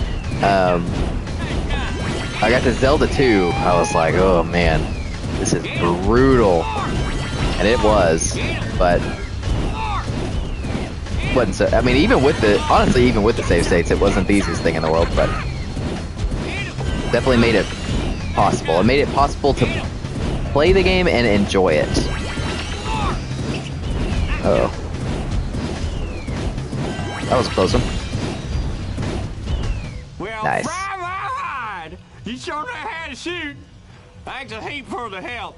I got to Zelda 2, I was like, oh man, this is brutal. And it was, but wasn't so, I mean, even with the save states, it wasn't the easiest thing in the world, but definitely made it possible. It made it possible to play the game and enjoy it. Uh-oh. That was a close one. Well, nice. You sure know how to shoot. Thanks a heap for the help.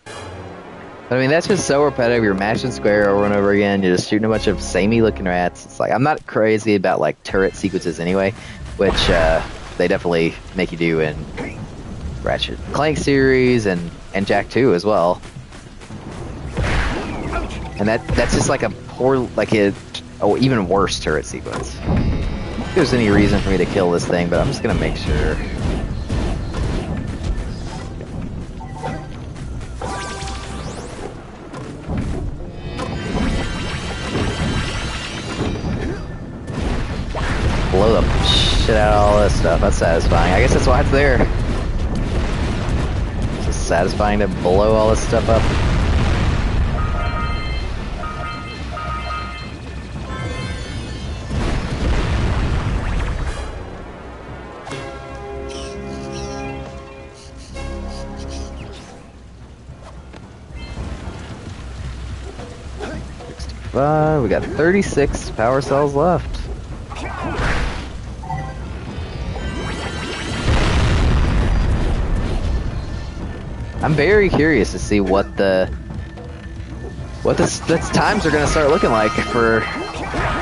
But I mean, that's just so repetitive. You're mashing square over and over again. You're just shooting a bunch of samey looking rats. It's like, I'm not crazy about like turret sequences anyway, which they definitely make you do in Ratchet & Clank series and Jak 2 as well. And that's just like a poor, like even worse turret sequence. If there's any reason for me to kill this thing, but I'm just gonna make sure. Blow the shit out of all this stuff. That's satisfying. I guess that's why it's there. It's just satisfying to blow all this stuff up. We got 36 power cells left. I'm very curious to see what the times are going to start looking like for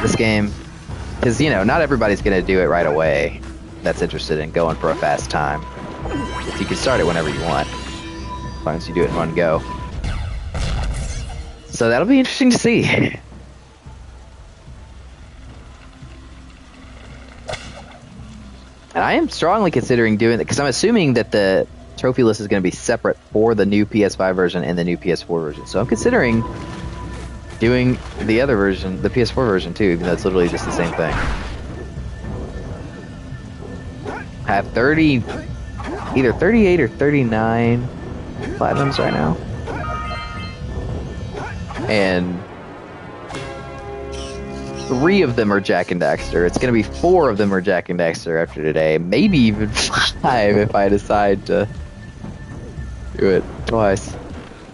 this game, because not everybody's going to do it right away. That's interested in going for a fast time. You can start it whenever you want, as long as you do it in one go. So that'll be interesting to see. And I am strongly considering doing it, because I'm assuming that the trophy list is going to be separate for the new PS5 version and the new PS4 version. So I'm considering doing the other version, the PS4 version too, even though it's literally just the same thing. I have either 38 or 39 platinums right now. And 3 of them are Jak and Daxter. It's going to be 4 of them are Jak and Daxter after today. Maybe even 5 if I decide to do it twice.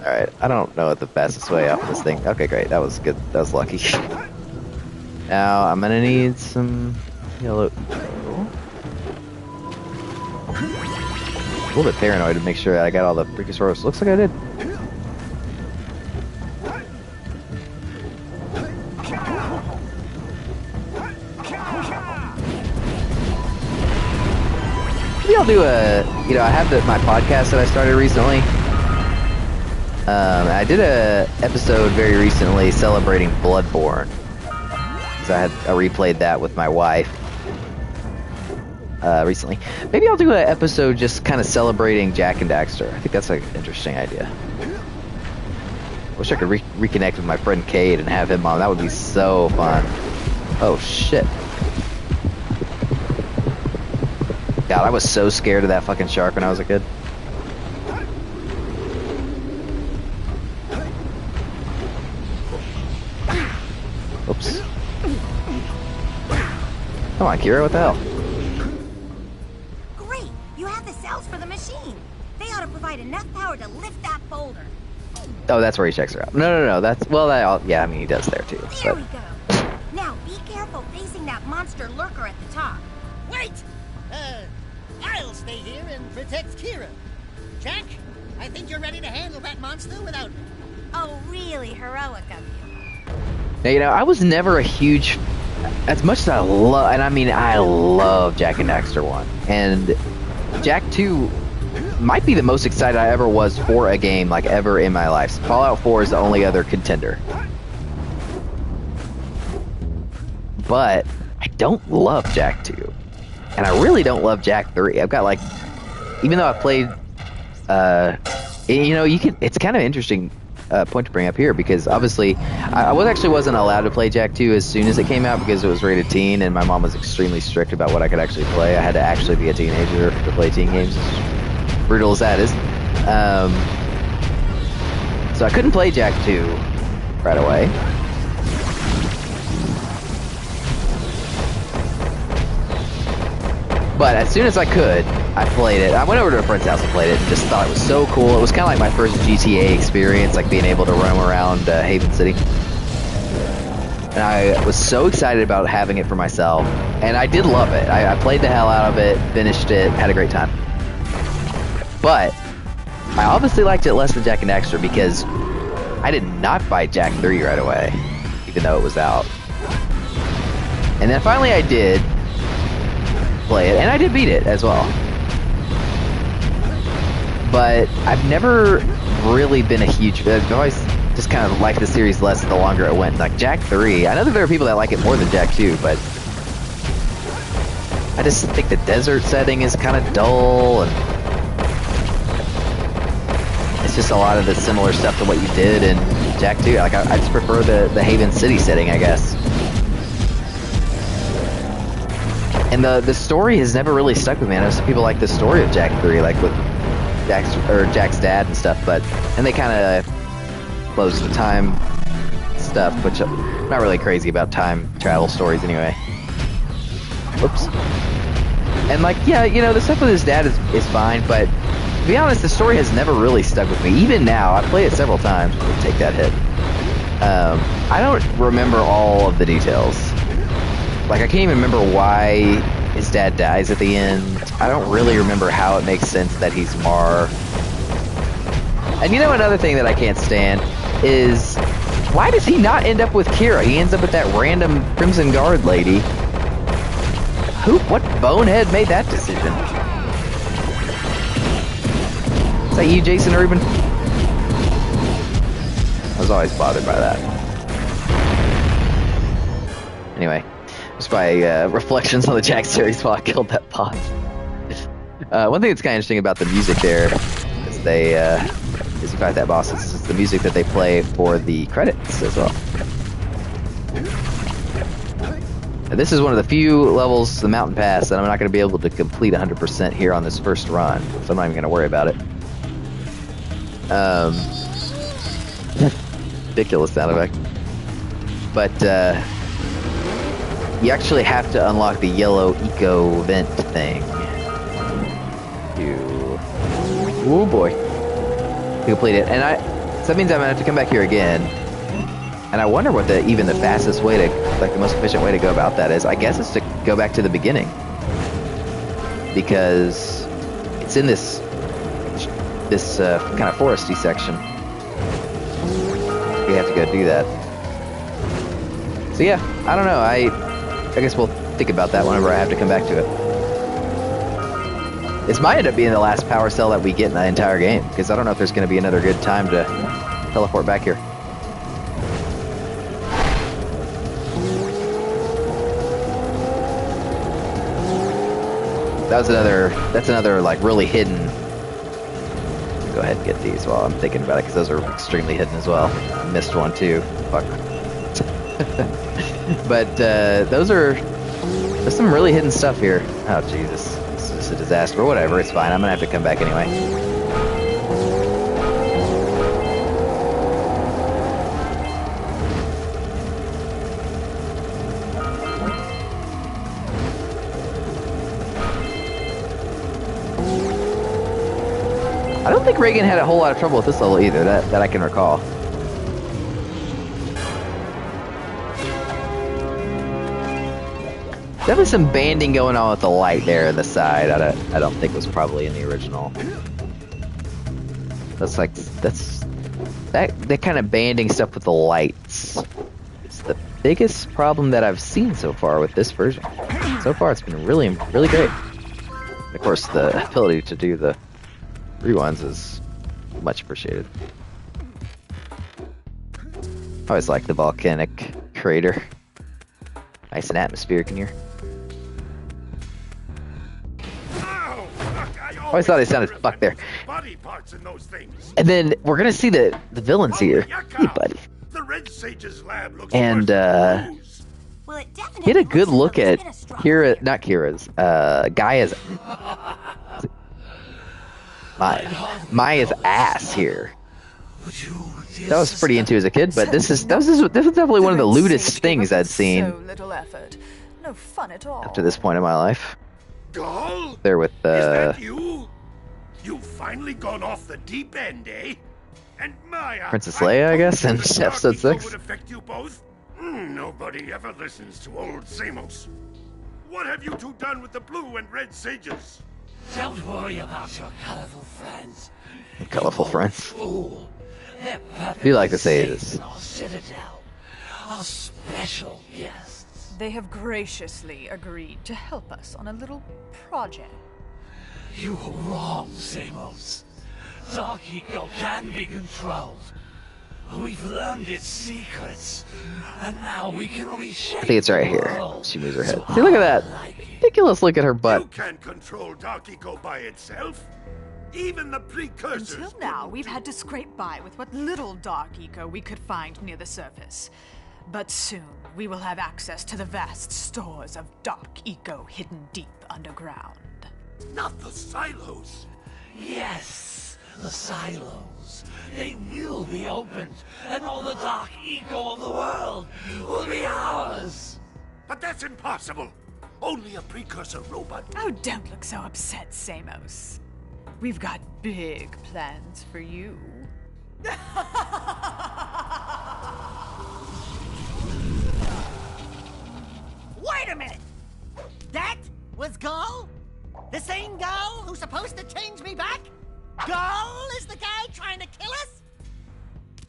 Alright, I don't know what the fastest way off of this thing. Okay, great. That was good. That was lucky. Now, I'm going to need some yellow. A little bit paranoid to make sure that I got all the Brachiosaurus. Looks like I did. Maybe I'll do I have my podcast that I started recently. I did a episode very recently celebrating Bloodborne, because I replayed that with my wife recently. Maybe I'll do an episode just kind of celebrating Jak and Daxter. I think that's an interesting idea. Wish I could reconnect with my friend Cade and have him on. That would be so fun. Oh shit. God, I was so scared of that fucking shark when I was a kid. Oops. Come on, Kira, what the hell? Great! You have the cells for the machine. They ought to provide enough power to lift that boulder. Oh, that's where he checks her out. No. That's, well, yeah, I mean, he does there too. There we go. Now, be careful facing that monster lurker at the top. Wait! I'll stay here and protect Kira. Jack, I think you're ready to handle that monster without me. Oh, really heroic of you. Now, you know, I was never a huge, as much as I love, and I mean, I love Jak and Daxter 1. And Jak 2 might be the most excited I ever was for a game, like, ever in my life. Fallout 4 is the only other contender. But I don't love Jak 2. And I really don't love Jak 3. I've got, like, even though I played, you know, it's kind of interesting point to bring up here, because obviously I wasn't allowed to play Jak 2 as soon as it came out because it was rated teen, and my mom was extremely strict about what I could actually play. I had to actually be a teenager to play teen games, as brutal as that is. So I couldn't play Jak 2 right away. But as soon as I could, I played it. I went over to a friend's house and played it and just thought it was so cool. It was kind of like my first GTA experience, like being able to roam around Haven City. And I was so excited about having it for myself. And I did love it. I played the hell out of it, finished it, had a great time. But I obviously liked it less than Jak and Daxter because I did not buy Jak 3 right away, even though it was out. And then finally I did play it, and I did beat it as well. But I've never really been a huge, I've always just kind of liked the series less the longer it went. Like Jak 3, I know that there are people that like it more than Jak 2, but I just think the desert setting is kind of dull, and it's just a lot of the similar stuff to what you did in Jak 2. Like I just prefer the Haven City setting, I guess. And the story has never really stuck with me. I know some people like the story of Jak 3, like with Jack's dad and stuff, and they kind of closed the time stuff, which I'm not really crazy about time travel stories anyway. Whoops. And like, yeah, you know, the stuff with his dad is fine, but to be honest, the story has never really stuck with me. Even now, I've played it several times. Take that hit. I don't remember all of the details. Like, I can't even remember why his dad dies at the end. I don't really remember how it makes sense that he's Mar. And you know another thing that I can't stand is, why does he not end up with Kira? He ends up with that random Crimson Guard lady. What bonehead made that decision? Is that you, Jason Rubin? I was always bothered by that. Anyway. Just by reflections on the Jak series while I killed that boss. One thing that's kind of interesting about the music there is as you fight that boss, it's the music that they play for the credits as well. Now, this is one of the few levels, the Mountain Pass, that I'm not going to be able to complete 100% here on this first run, so I'm not even going to worry about it. Ridiculous sound effect. But, you actually have to unlock the yellow eco vent thing. Oh boy. To complete it. And so that means I'm gonna have to come back here again. And I wonder what even the fastest way to, like the most efficient way to go about that is. I guess it's to go back to the beginning. Because it's in this kind of foresty section. You have to go do that. So yeah, I don't know. I guess we'll think about that whenever I have to come back to it. This might end up being the last power cell that we get in the entire game, because I don't know if there's going to be another good time to teleport back here. That's another like really hidden. Go ahead and get these while I'm thinking about it, because those are extremely hidden as well. Missed one too. Fuck. But there's some really hidden stuff here. Oh Jesus, this is a disaster. Whatever, it's fine. I'm gonna have to come back anyway. think Reagan had a whole lot of trouble with this level either, that I can recall. Definitely some banding going on with the light there on the side. I don't think was probably in the original. That kind of banding stuff with the lights. It's the biggest problem that I've seen so far with this version. So far, it's been really, really great. Of course, the ability to do the rewinds is much appreciated. I always like the volcanic crater. Nice and atmospheric in here. I always thought they sounded fucked there. And then we're gonna see the villains here. Hey, buddy. The Red Sage's lab looks And get a good look at Kira, not Kira's, Gaia's, Maya's ass here. That was pretty into as a kid, but this is definitely one of the lewdest things I'd seen. So little effort. No fun at all. Up to this point in my life. Gall? There with Is that you? You've finally gone off the deep end, eh? And Maya, Princess Leia, I guess, in episode 6. Would affect you both? Nobody ever listens to old Samos. What have you two done with the blue and red sages? Don't worry about your colorful friends. Colorful friends. Fool. They're You like to say this. our citadel. Our special guests. They have graciously agreed to help us on a little project. You were wrong, Samos. Dark Eco can be controlled. We've learned its secrets, and now we can reshape I think it's right the here. world. She moves her head. See, look at that. Ridiculous look at her butt. You can't control Dark Eco by itself. Even the precursors. Until now, we've had to scrape by with what little dark eco we could find near the surface. But soon, we will have access to the vast stores of dark eco hidden deep underground. Not the silos. Yes, the silos. They will be opened, and all the dark eco of the world will be ours. But that's impossible. Only a precursor robot. Oh, don't look so upset, Samos. We've got big plans for you. Wait a minute! That was Gull? The same Gull who's supposed to change me back? Gull is the guy trying to kill us?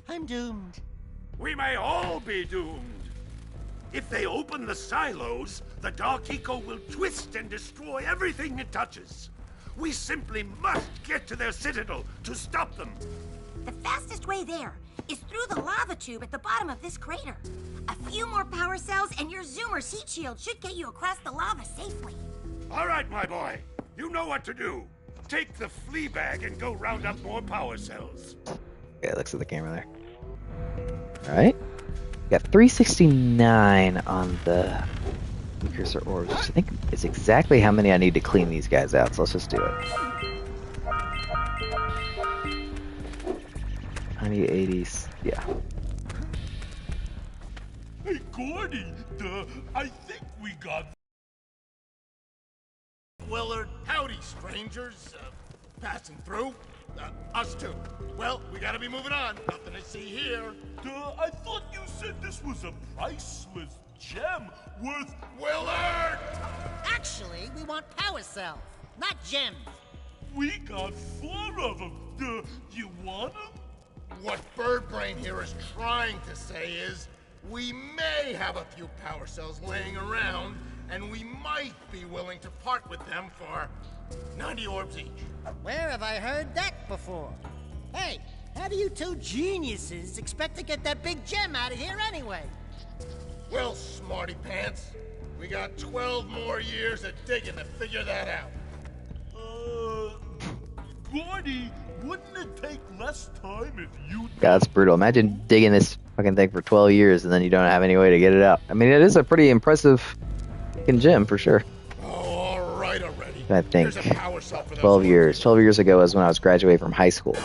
I'm doomed. We may all be doomed. If they open the silos, the Dark Eco will twist and destroy everything it touches. We simply must get to their citadel to stop them. The fastest way there is through the lava tube at the bottom of this crater. A few more power cells and your Zoomer's heat shield should get you across the lava safely. All right, my boy. You know what to do. Take the flea bag and go round up more power cells. Yeah, looks at the camera there. Alright. Got 369 on the precursor orbs, which I think is exactly how many I need to clean these guys out, so let's just do it. 90, 80s, yeah. Hey, Gordy, I think we got... Willard, howdy, strangers. Passing through. Us too. Well, we gotta be moving on. Nothing to see here. I thought you said this was a priceless gem worth... Willard! Actually, we want power cells, not gems. We got 4 of them. You want them? What Birdbrain here is trying to say is, we may have a few power cells laying around, and we might be willing to part with them for 90 orbs each. Where have I heard that before? Hey, how do you two geniuses expect to get that big gem out of here anyway? Well, smarty pants, we got 12 more years of digging to figure that out. Gordy, wouldn't it take less time if you... God, that's brutal. Imagine digging this fucking thing for 12 years and then you don't have any way to get it out. I mean, it is a pretty impressive fucking gem for sure. Oh, all right already. I think Here's a power cell for those 12 years. 12 years ago was when I was graduating from high school.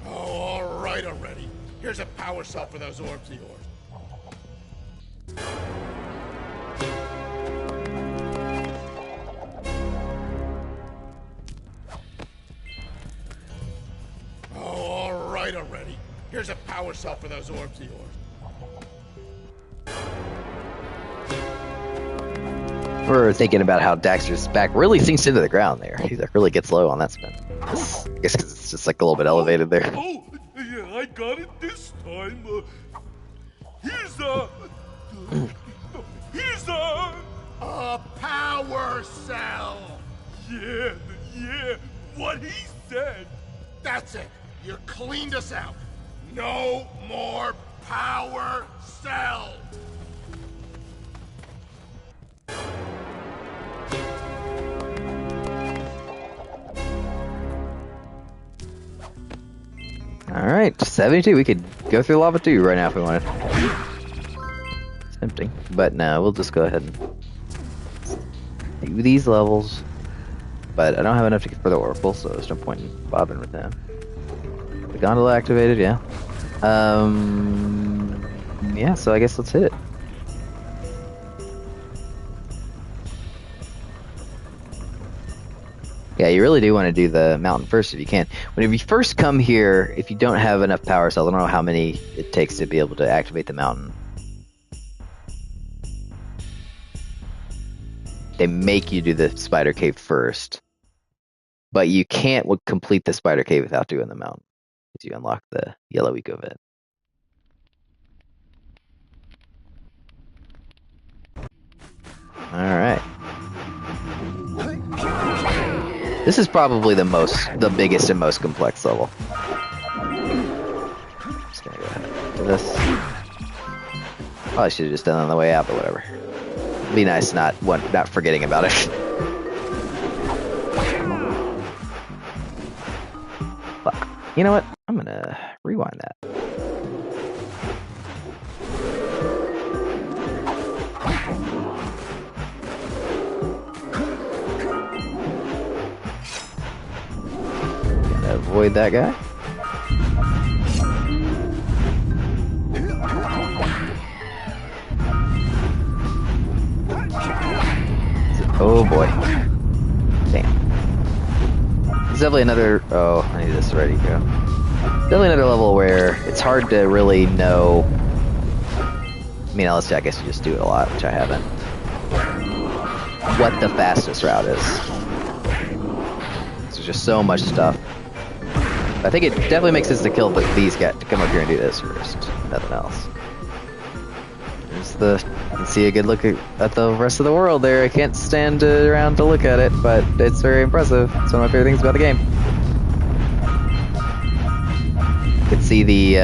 Oh, all right already. Here's a power cell for those orbs of yours. power cell for those orbs of yours. We're thinking about how Daxter's back really sinks into the ground there. He really gets low on that spin. I guess because it's just like a little bit elevated there. Oh, yeah, I got it this time. Here's a power cell. Yeah, what he said. That's it. You cleaned us out. No more power cells. Alright, 72. We could go through Lava 2 right now if we wanted. It's tempting. But no, we'll just go ahead and do these levels. But I don't have enough to get for the Oracle, so there's no point in bothering with them. The gondola activated, yeah. Yeah, so I guess let's hit it. Yeah, you really do want to do the mountain first if you can. Whenever you first come here, if you don't have enough power cells, I don't know how many it takes to be able to activate the mountain. They make you do the spider cave first. But you can't complete the spider cave without doing the mountain. Because you unlock the yellow eco vet. Alright. This is probably the biggest and most complex level. Just gonna go ahead and do this. Probably should have just done it on the way out, but whatever. It'd be nice not forgetting about it. But, you know what? I'm gonna rewind that. Avoid that guy. Oh boy. Damn. There's definitely another... Oh, I need this ready to go. Definitely another level where it's hard to really know... I mean, I guess you just do it a lot, which I haven't. What the fastest route is. There's just so much stuff. I think it definitely makes sense to kill these guys, to come up here and do this first. Nothing else. You can see a good look at the rest of the world there. I can't stand around to look at it, but it's very impressive. It's one of my favorite things about the game. You can see the,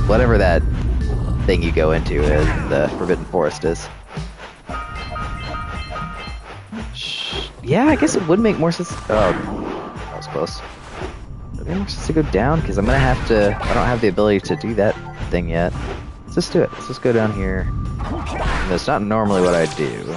whatever that thing you go into is, the Forbidden Forest is. Yeah, I guess it would make more sense. Oh, that was close. Would it make more sense to go down? Because I'm gonna have to. I don't have the ability to do that thing yet. Let's just do it. Let's just go down here. And that's not normally what I do.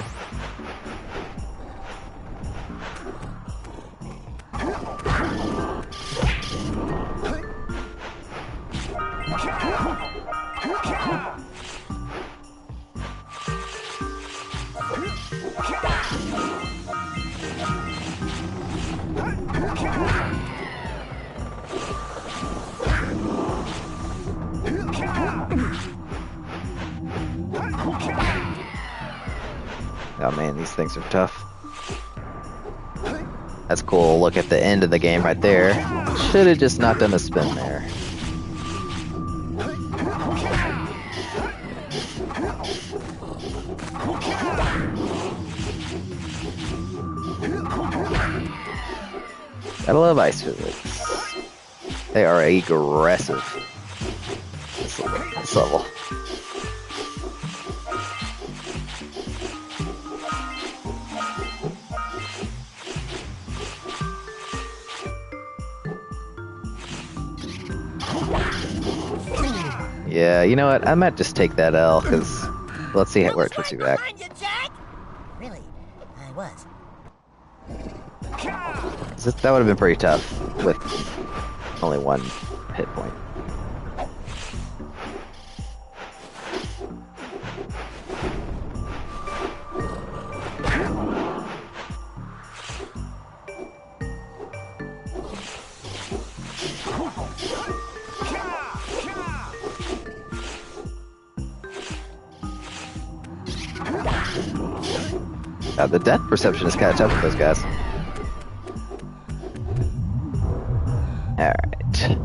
Oh man, these things are tough. That's cool. Look at the end of the game right there. Should have just not done a spin there. Gotta love ice physics. They are aggressive. This level. Yeah, you know what? I might just take that L, because let's see where it puts you back. Really? I was. That would have been pretty tough with only one hit point. The depth perception is kind of tough with those guys. Alright.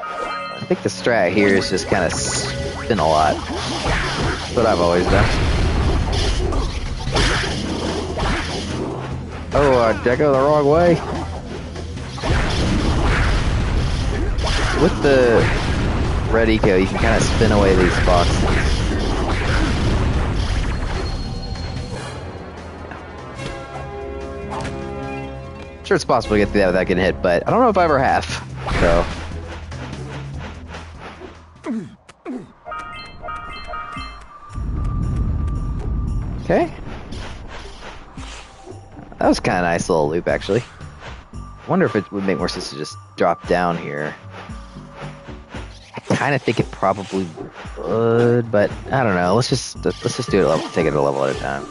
I think the strat here is just kind of spin a lot. That's what I've always done. Oh, did I go the wrong way? With the red eco, you can kind of spin away these boxes. Sure, it's possible to get through that without getting hit, but I don't know if I ever have. So. Okay. That was kind of a nice little loop, actually. Wonder if it would make more sense to just drop down here. I kind of think it probably would, but I don't know. Let's just do it. Take it a level at a time.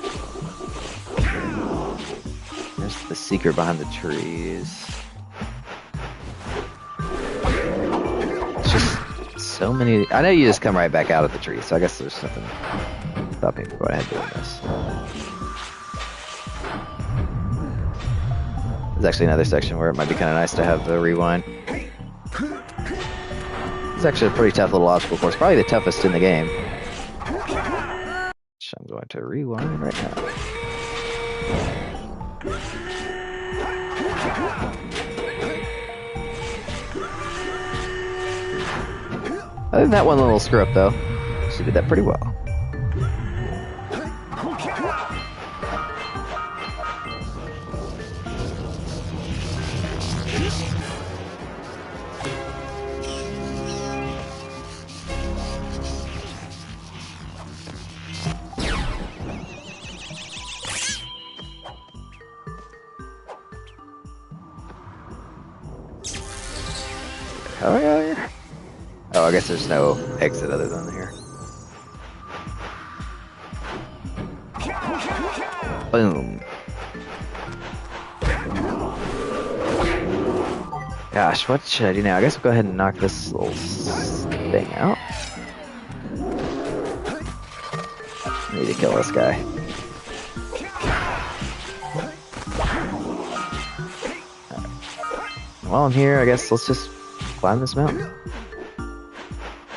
There's the secret behind the trees. It's just so many. I know you just come right back out of the tree, so I guess there's nothing stopping me from going ahead and doing this. There's actually another section where it might be kind of nice to have the rewind. It's actually a pretty tough little obstacle course, probably the toughest in the game. Which I'm going to rewind right now. Other than that one little screw up though, she did that pretty well. How do I get out of here? Oh, I guess there's no exit other than here. Boom. Gosh, what should I do now? I guess I'll go ahead and knock this little thing out. I need to kill this guy. While I'm here, I guess let's just climb this mountain.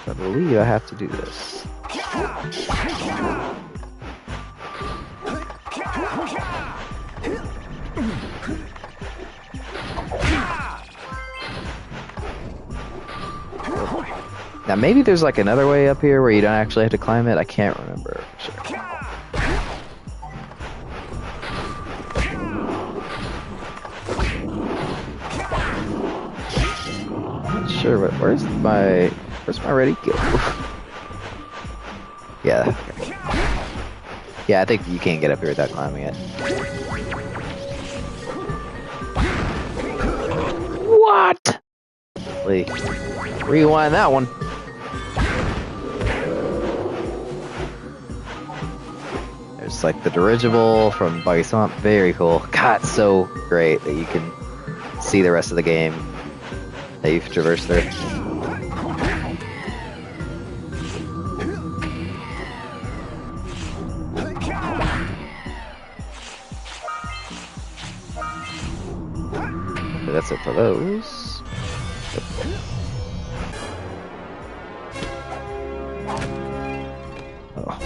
I believe I have to do this. Now maybe there's like another way up here where you don't actually have to climb it. I can't remember for sure. Sure, but where's my ready go? Yeah. Yeah, I think you can't get up here without climbing it. What? Wait. Rewind that one. There's like the dirigible from Buggy Swamp. Very cool. God, so great that you can see the rest of the game that you've traversed through. Okay, that's it for those. Oh.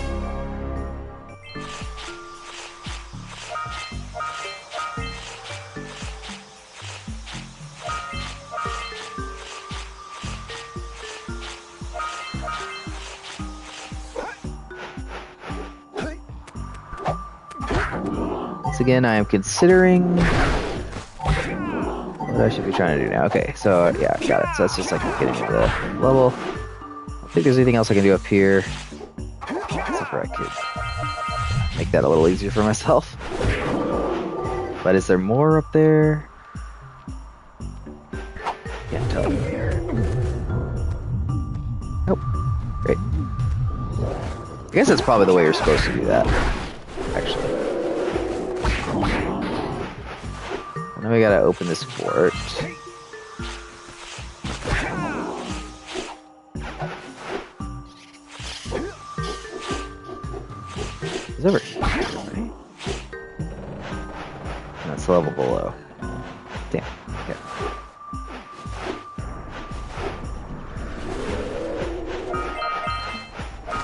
Once again, I am considering what I should be trying to do now. Okay, so yeah, got it. So that's just like getting into the level. I don't think there's anything else I can do up here. Except for I could make that a little easier for myself. But is there more up there? Can't tell you here. Nope. Great. I guess that's probably the way you're supposed to do that, actually. And then we gotta open this fort. It's over here, right? That's the level below. Damn. Okay.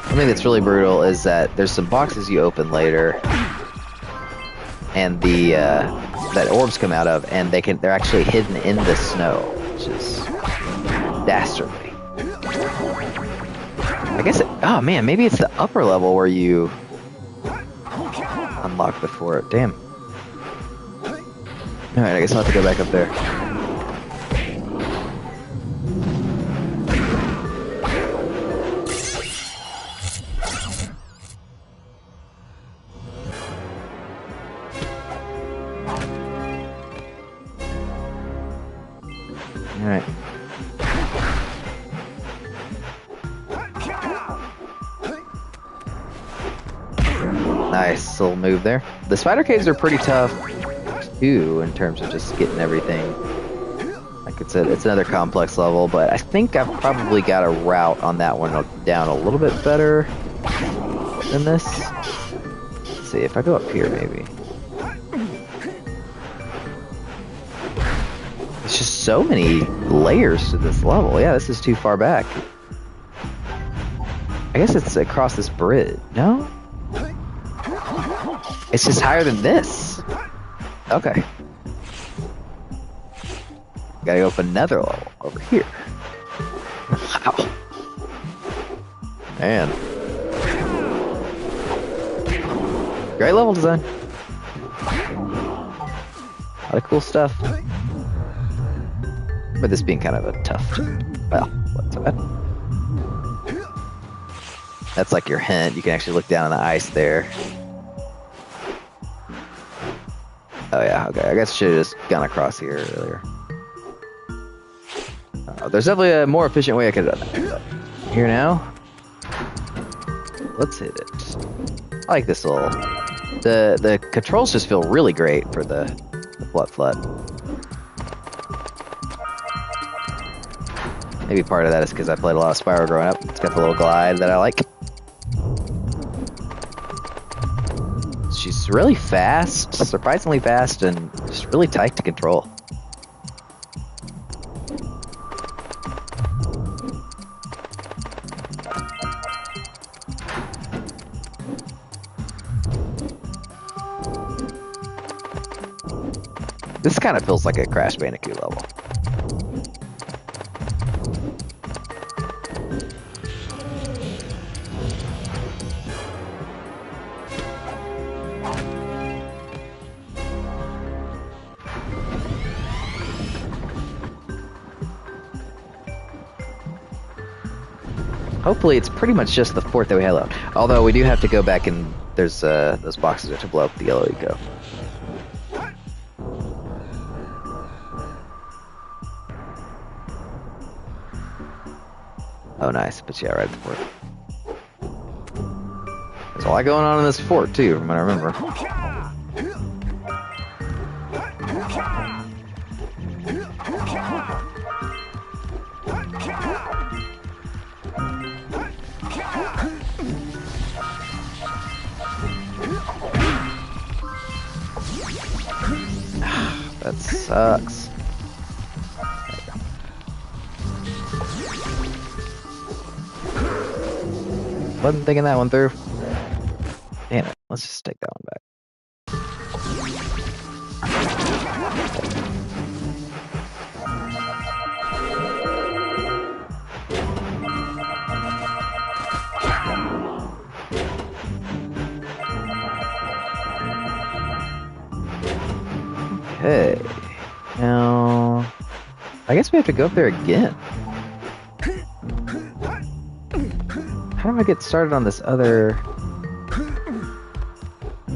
Something that's really brutal is that there's some boxes you open later, and the that orbs come out of, and they're actually hidden in the snow, which is dastardly. I guess oh man, maybe it's the upper level where you unlock the fort. Damn. Alright, I guess I'll have to go back up there. Alright. Nice little move there. The spider caves are pretty tough too in terms of just getting everything. Like it's another complex level, but I think I've probably got a route on that one down a little bit better than this. Let's see if I go up here maybe. There's just so many layers to this level. Yeah, this is too far back. I guess it's across this bridge. No? It's just higher than this. Okay. Gotta go up another level over here. Wow. Man. Great level design. A lot of cool stuff. But this being kind of a tough, well, what's that? That's like your hint. You can actually look down on the ice there. Oh yeah, okay. I guess I should have just gone across here earlier. There's definitely a more efficient way I could have done that. Here now. Let's hit it. I like this little... The controls just feel really great for the flut. Maybe part of that is because I played a lot of Spyro growing up. It's got the little glide that I like. She's really fast, surprisingly fast, and just really tight to control. This kind of feels like a Crash Bandicoot level. Hopefully it's pretty much just the fort that we had left. Although we do have to go back and there's those boxes are to blow up the yellow eco. Oh nice, but yeah, right at the fort. There's a lot going on in this fort too, from what I remember. That sucks. Wasn't thinking that one through. Damn it. Let's just take that one back. Okay. Now, I guess we have to go up there again. How do I get started on this other... I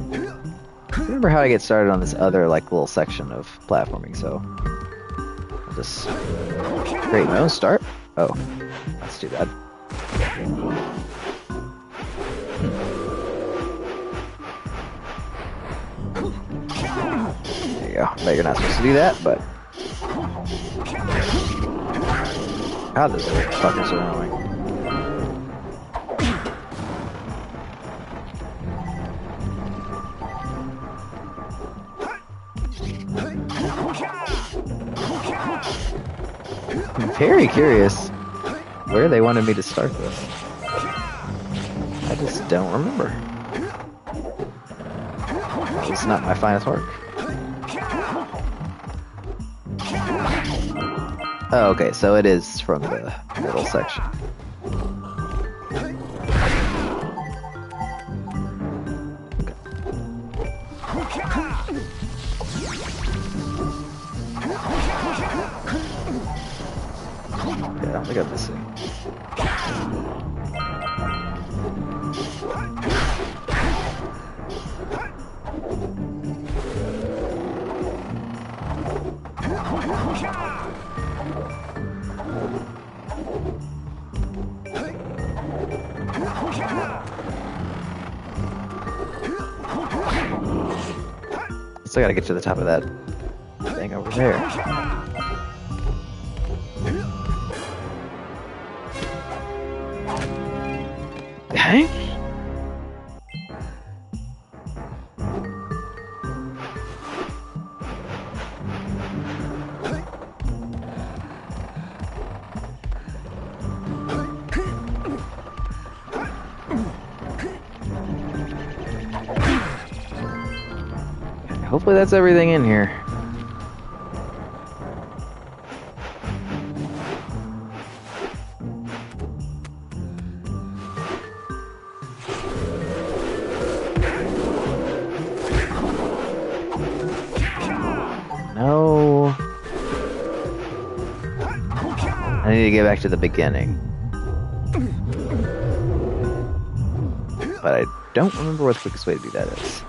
remember how I get started on this other, like, little section of platforming, so... I'll just create my own start. Oh, that's too bad. There you go. I bet you're not supposed to do that, but... God, this fucker's so annoying. I'm very curious where they wanted me to start this. I just don't remember. It's not my finest work. Oh, okay, so it is from the middle section. Okay, I don't think I've this thing. Still gotta get to the top of that thing over there. Okay. Hopefully that's everything in here. No. I need to get back to the beginning. But I don't remember what the quickest way to do that is.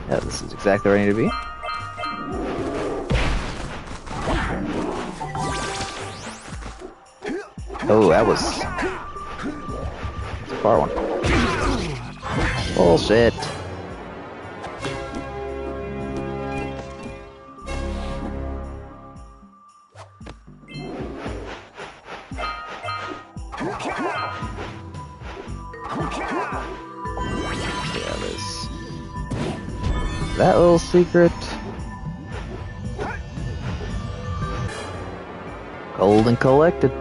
Yeah, this is exactly where I need to be. Oh, that was a far one. Bullshit. That little secret. Gold and collected.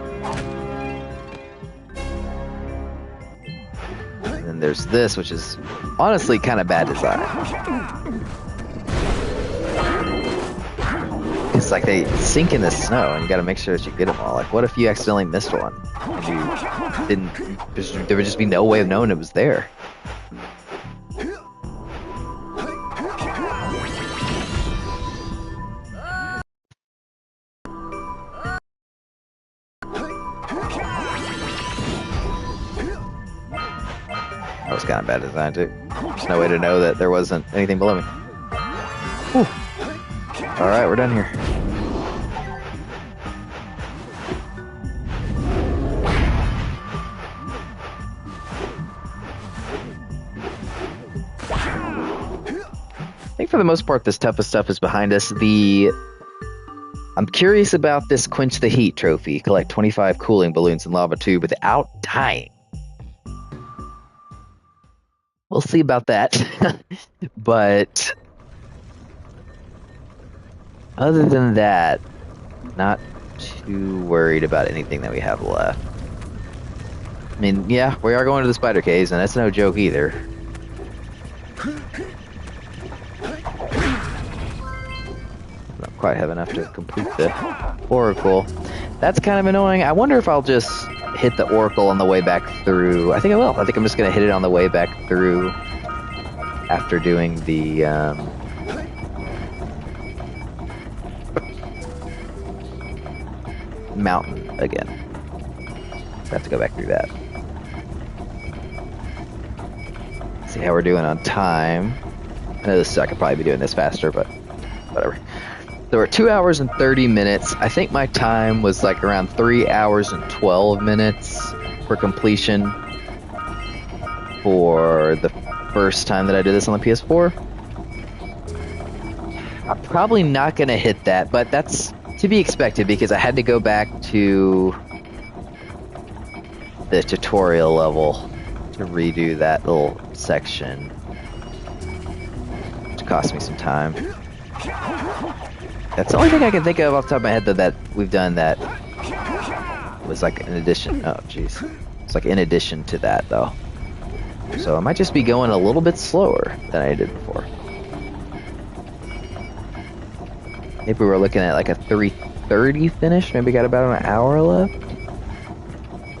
And then there's this, which is honestly kind of bad design. It's like they sink in the snow and you gotta make sure that you get them all. Like, what if you accidentally missed one? And you didn't, there would just be no way of knowing it was there. That was kind of bad design too. There's no way to know that there wasn't anything below me. Whew. All right, we're done here. I think for the most part, this toughest stuff is behind us. I'm curious about this Quench the Heat trophy. Collect 25 cooling balloons in lava tube without dying. We'll see about that. But other than that, not too worried about anything that we have left. I mean, yeah, we are going to the spider caves, and that's no joke either. Not quite have enough to complete the oracle. That's kind of annoying. I wonder if I'll just hit the oracle on the way back through. I think I will. I think I'm just going to hit it on the way back through after doing the mountain again. So I have to go back through that. See how we're doing on time. I know I could probably be doing this faster, but whatever. So we're at 2 hours and 30 minutes. I think my time was like around 3 hours and 12 minutes for completion for the first time that I did this on the PS4. I'm probably not going to hit that, but that's to be expected because I had to go back to the tutorial level to redo that little section, which cost me some time. That's the only thing I can think of off the top of my head that we've done that was like in addition. Oh, jeez. It's like in addition to that, though. So I might just be going a little bit slower than I did before. Maybe we're looking at like a 3:30 finish. Maybe got about an hour left. I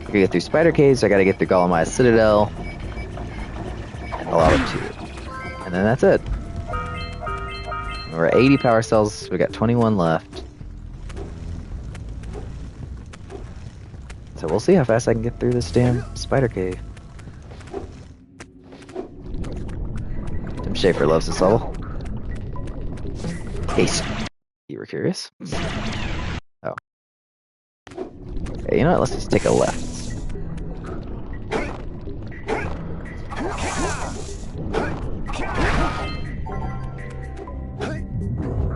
gotta get through Spider Caves. I gotta get through Golemai's Citadel. And a lot of 2. And then that's it. We're at 80 power cells. We got 21 left. So we'll see how fast I can get through this damn Spider Cave. Tim Schafer loves this level. Haste. You were curious? Oh. Okay, you know what? Let's just take a left.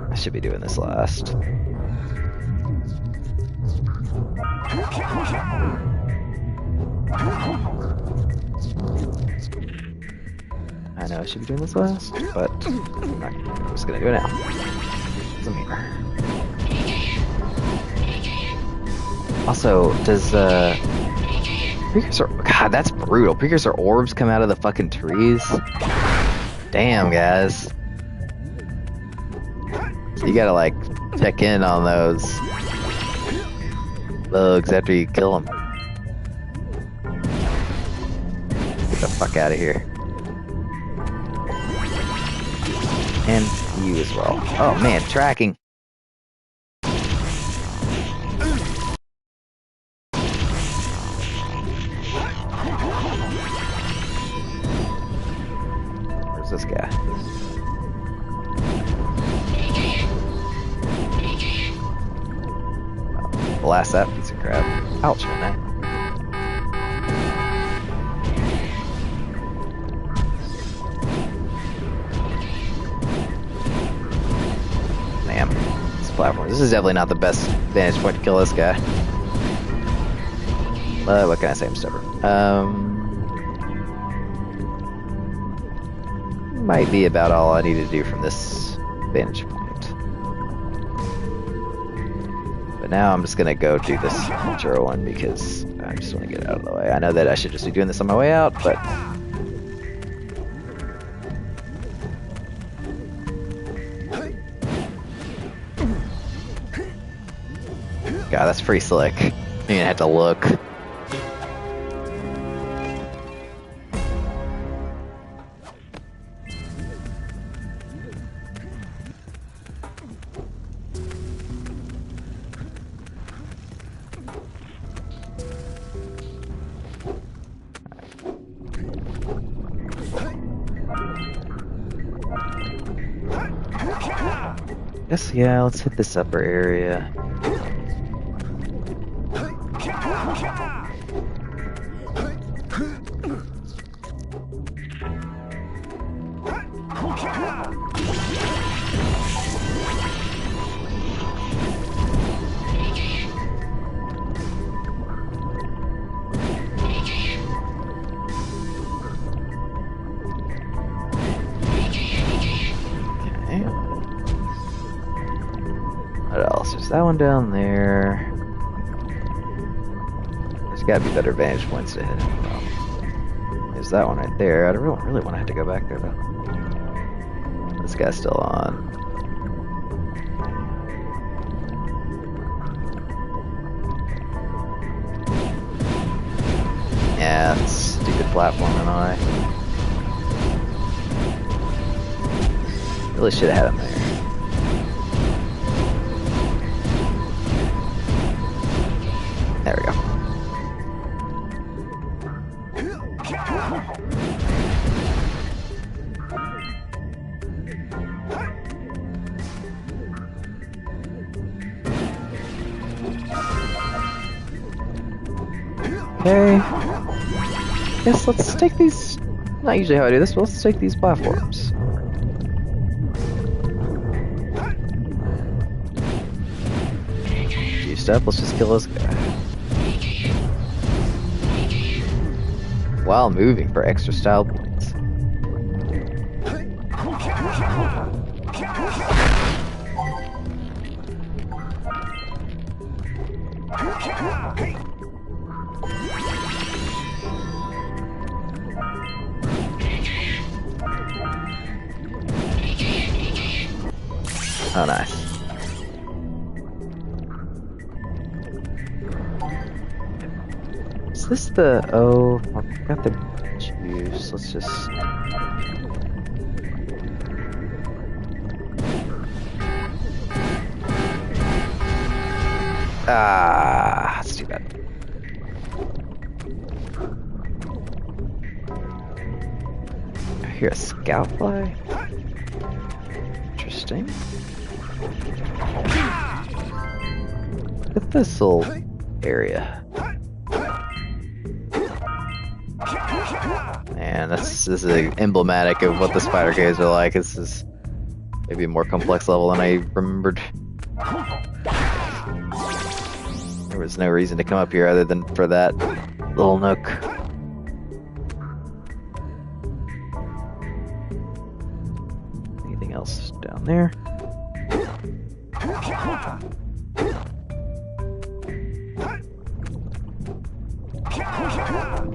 I should be doing this last. I know I should be doing this last, but I'm just gonna do it now. Come here. Also, does precursor? God, that's brutal. Precursor orbs come out of the fucking trees. Damn, guys. So you gotta like check in on those bugs after you kill them. Get the fuck out of here. And you as well. Oh man, tracking. Where's this guy? Blast that piece of crap. Ouch, man. Damn. This platform. This is definitely not the best vantage point to kill this guy. What can I say? I'm stubborn. Might be about all I need to do from this vantage point. But now I'm just gonna go do this intro one because I just want to get it out of the way. I know that I should just be doing this on my way out, but God, that's pretty slick. You're gonna have to look. Guess, yeah, let's hit this upper area. That one down there. There's gotta be better vantage points to hit him. Well, there's that one right there. I don't really want to have to go back there though. This guy's still on. Yeah, that's stupid platforming I. Really should have had him there. There we go. Okay. Yes, let's take these. Not usually how I do this, but let's take these platforms. Few step, let's just kill this guy. While moving for extra style points. Oh, nice. Is this the... Oh, I forgot the juice. Let's just... Ah, that's too bad. I hear a scout fly. Interesting. Look at this little area. Man, this is emblematic of what the spider caves are like. This is maybe a more complex level than I remembered. There was no reason to come up here other than for that little nook. Anything else down there?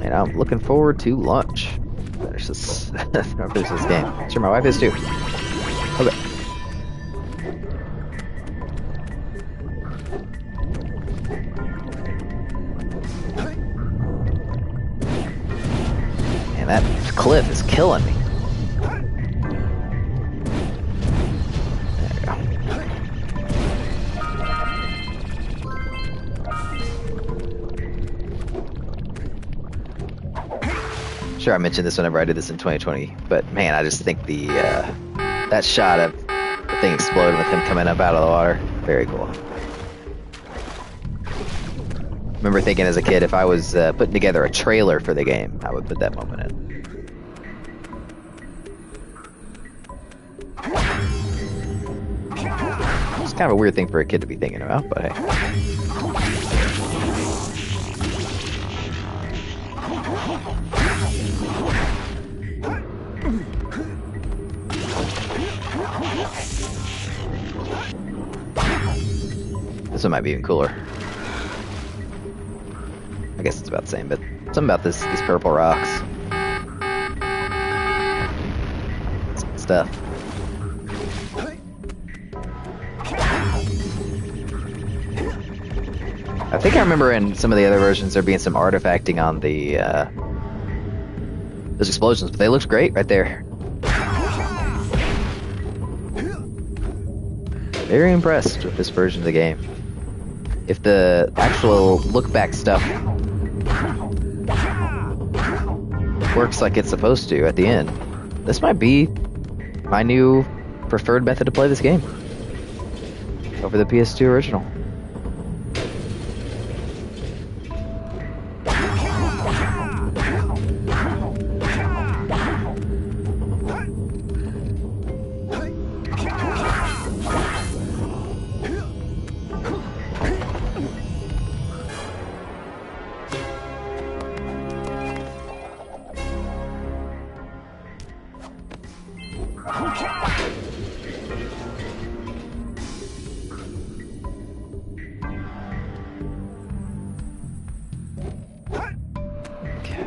And I'm looking forward to lunch. Finish this game. Sure, my wife is too. Okay. Man, that cliff is killing me. There we go. Sure, I mentioned this whenever I did this in 2020, but man, I just think the that shot of the thing exploding with him coming up out of the water, very cool. I remember thinking as a kid, if I was putting together a trailer for the game, I would put that moment in. It's kind of a weird thing for a kid to be thinking about, but hey. This one might be even cooler. I guess it's about the same, but something about these purple rocks. It's good stuff. I think I remember in some of the other versions there being some artifacting on the those explosions, but they looked great right there. Very impressed with this version of the game. If the actual look-back stuff works like it's supposed to at the end, this might be my new preferred method to play this game over the PS2 original.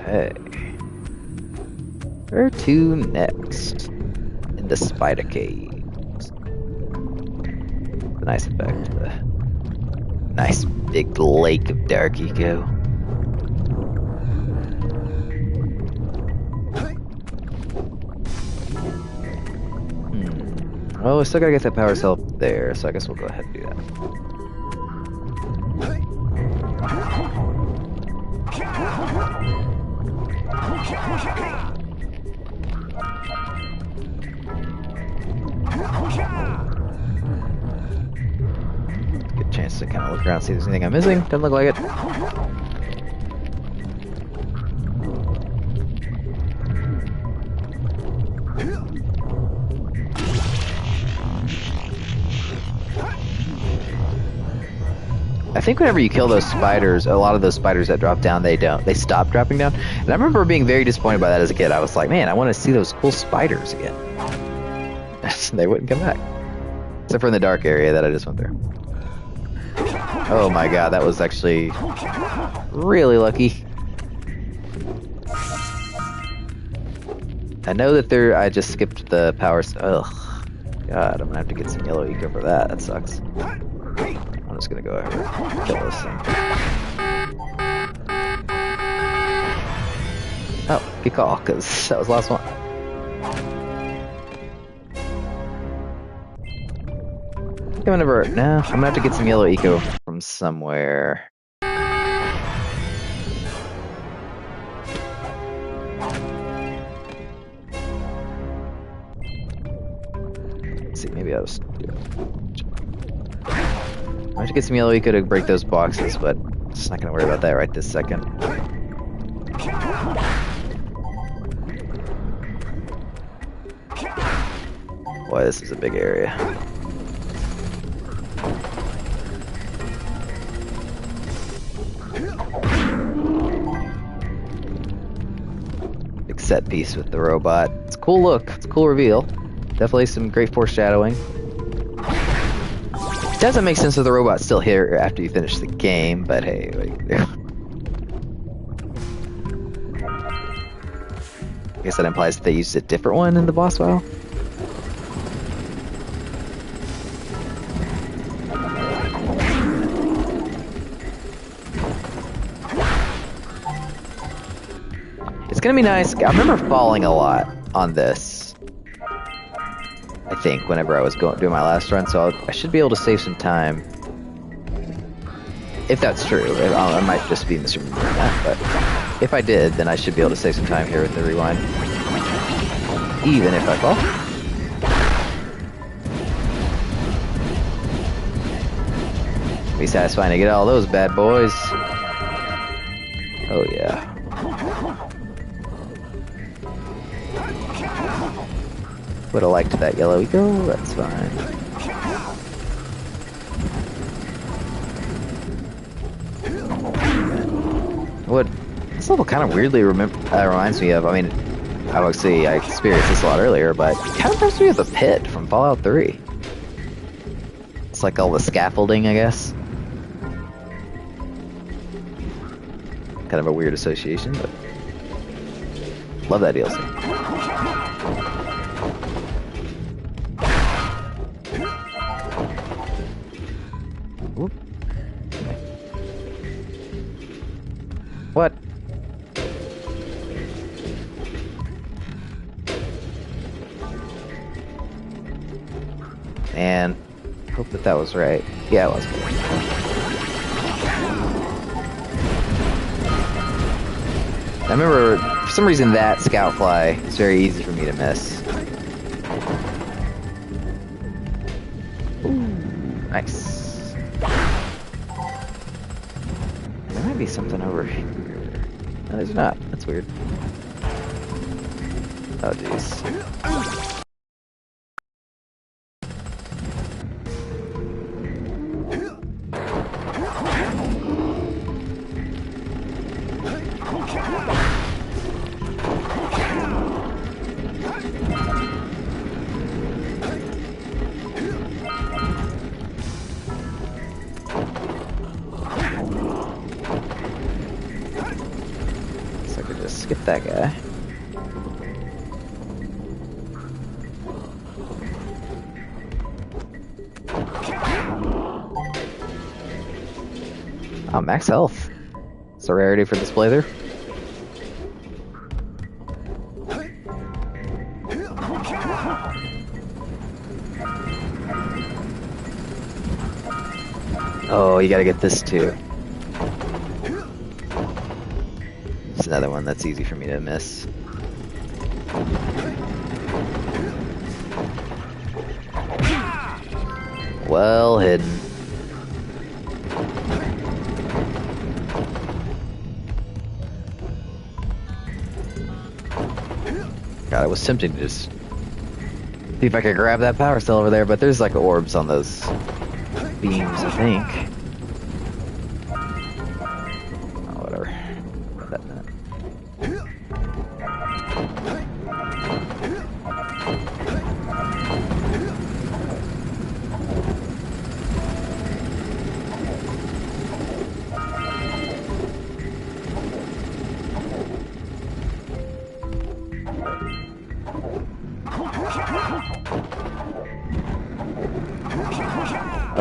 Okay. Where to next? In the spider caves. The nice effect. The nice big lake of dark eco. Oh, I still gotta get that power cell there, so I guess we'll go ahead and do that. Good chance to kind of look around, see if there's anything I'm missing. Doesn't look like it. I think whenever you kill those spiders, a lot of those spiders that drop down, they stop dropping down. And I remember being very disappointed by that as a kid. I was like, man, I want to see those cool spiders again. They wouldn't come back. Except for in the dark area that I just went through. Oh my god, that was actually really lucky. I know that I just skipped the power. Ugh. God, I'm gonna have to get some yellow eco for that. That sucks. I'm just gonna go ahead and kill this thing. Oh, good call, because that was the last one. I'm gonna have to get some yellow eco from somewhere. Let's see, maybe I'll just do it. I have to get some yellow eco to break those boxes, but I'm just not gonna worry about that right this second. Boy, this is a big area. Big set piece with the robot. It's a cool look. It's a cool reveal. Definitely some great foreshadowing. It doesn't make sense with the robot still here after you finish the game, but hey, what do you do? I guess that implies that they used a different one in the boss battle. It's gonna be nice. I remember falling a lot on this, I think, whenever I was doing my last run, so I should be able to save some time. If that's true. I might just be misremembering that, but if I did, then I should be able to save some time here with the rewind. Even if I fall. Be satisfying to get all those bad boys. Oh yeah. Would have liked that yellow eco, that's fine. What this level kind of weirdly reminds me of, I mean, obviously I experienced this a lot earlier, but it kind of reminds me of the pit from Fallout 3. It's like all the scaffolding, I guess. Kind of a weird association, but love that DLC. Whoop. What? And hope that was right. Yeah, it was. I remember, for some reason, that scout fly is very easy for me to miss. Ooh, nice. There might be something over here. No, there's not. That's weird. Oh, jeez. Skip that guy. Oh, max health. It's a rarity for this playthrough. Oh, you gotta get this too. It's another one that's easy for me to miss. Well hidden. God, it was tempting to just see if I could grab that power cell over there, but there's like orbs on those beams, I think. Oh, whatever. That minute.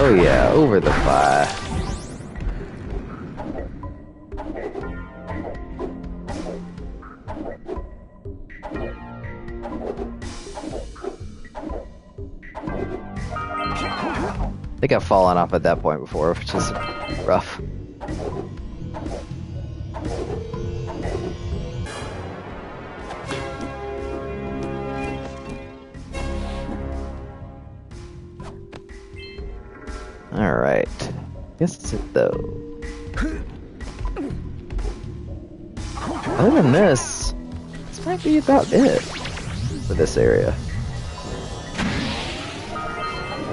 Oh yeah, over the fire. I think I've fallen off at that point before, which is rough. Alright. Guess that's it though. Other than this might be about it for this area.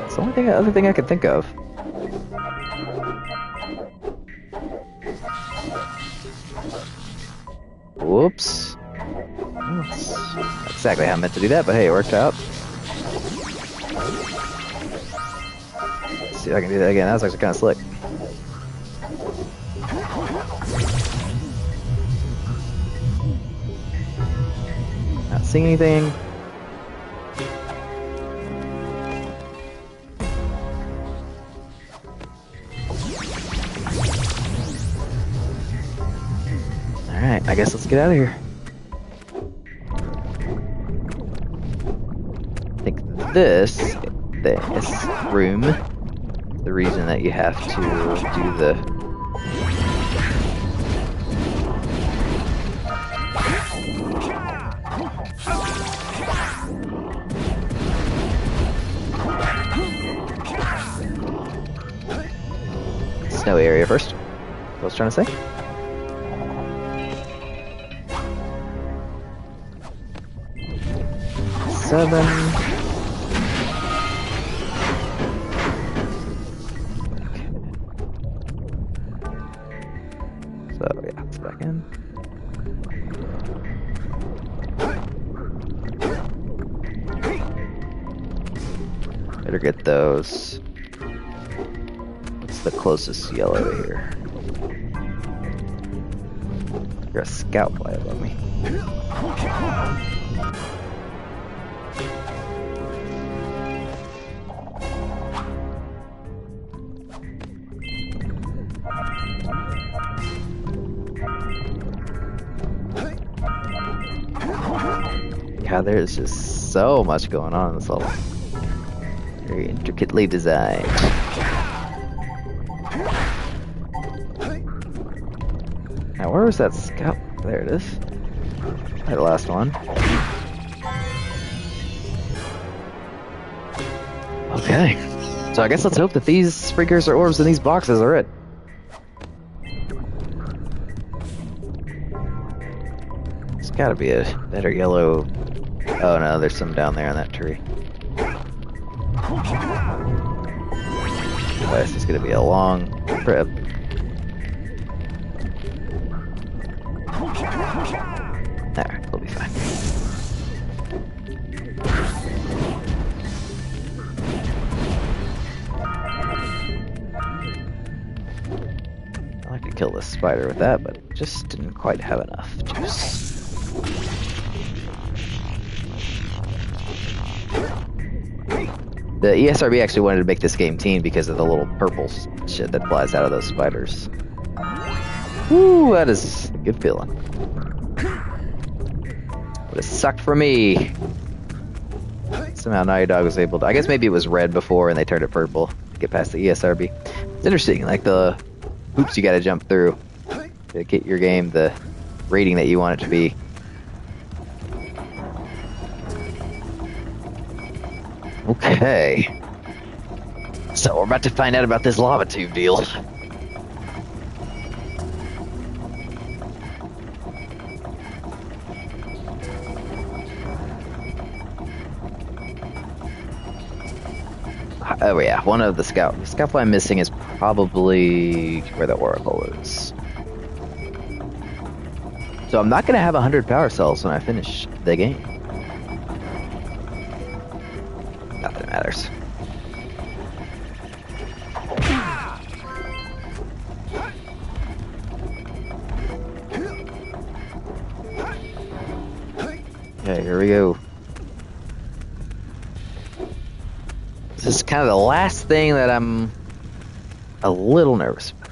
It's the only other thing I could think of. Whoops. That's not exactly how I meant to do that, but hey, it worked out. Let's see if I can do that again. That was actually kind of slick. Not seeing anything. Alright, I guess let's get out of here. I think this room, the reason that you have to do the snow area first. What I was trying to say. Seven. So yeah, it's back in. Better get those. What's the closest yellow here? You're a scout fly above me. God, there's just so much going on in this level. Very intricately designed. Now, where was that scout? There it is. The last one. Okay. So I guess let's hope that these precursor orbs in these boxes are it. There's gotta be a better yellow. Oh no, there's some down there on that tree. Boy, this is gonna be a long trip. There, we'll be fine. I could kill this spider with that, but just didn't quite have enough juice. The ESRB actually wanted to make this game teen because of the little purple shit that flies out of those spiders. Woo, that is a good feeling. Would have sucked for me. Somehow Naughty Dog was able to... I guess maybe it was red before and they turned it purple to get past the ESRB. It's interesting, like the hoops you gotta jump through to get your game the rating that you want it to be. Okay. So we're about to find out about this lava tube deal. Oh yeah, one of the scout I'm missing is probably where the oracle is. So I'm not gonna have 100 power cells when I finish the game. Not that it matters. Okay, here we go. This is kind of the last thing that I'm a little nervous about.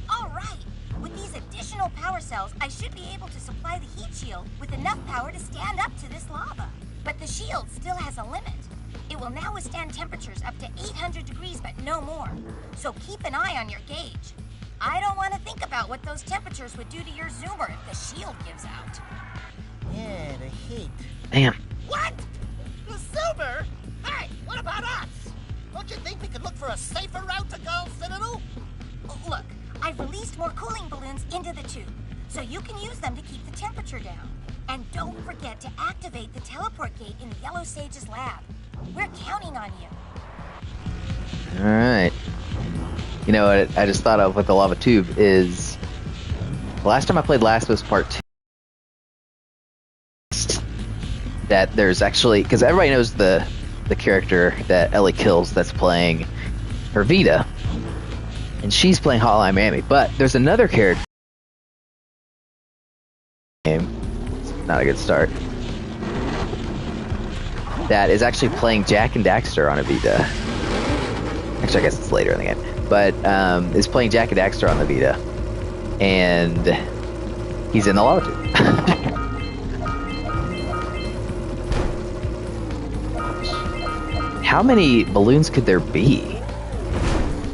Alright! With these additional power cells, I should be able to supply the heat shield with enough power to stand up to this lava. But the shield still has a limit. It will now withstand temperatures up to 800 degrees, but no more. So keep an eye on your gauge. I don't want to think about what those temperatures would do to your zoomer if the shield gives out. Yeah, the heat. Damn. What? The Silver? Hey, what about us? Don't you think we could look for a safer route to Gull Citadel? Look, I've released more cooling balloons into the tube, so you can use them to keep the temperature down. And don't forget to activate the teleport gate in the Yellow Sage's lab. We're counting on you. Alright. You know what I just thought of with the lava tube is... The last time I played Last of Us Part 2... That there's actually... Because everybody knows the character that Ellie kills that's playing her Vita. And she's playing Hotline Miami. But there's another character... Not a good start. That is actually playing Jak and Daxter on a Vita. Actually, I guess it's later in the game. But is playing Jak and Daxter on the Vita. And he's in the lava tube. How many balloons could there be?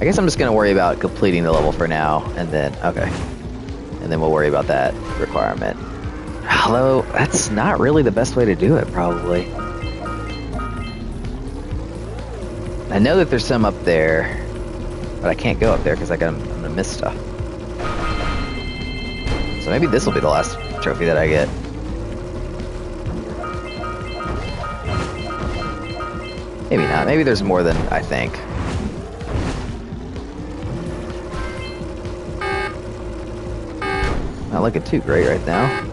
I guess I'm just going to worry about completing the level for now. And then, okay. And then we'll worry about that requirement. Although, that's not really the best way to do it, probably. I know that there's some up there, but I can't go up there because I'm gonna miss stuff. So maybe this will be the last trophy that I get. Maybe not. Maybe there's more than I think. Not looking too great right now.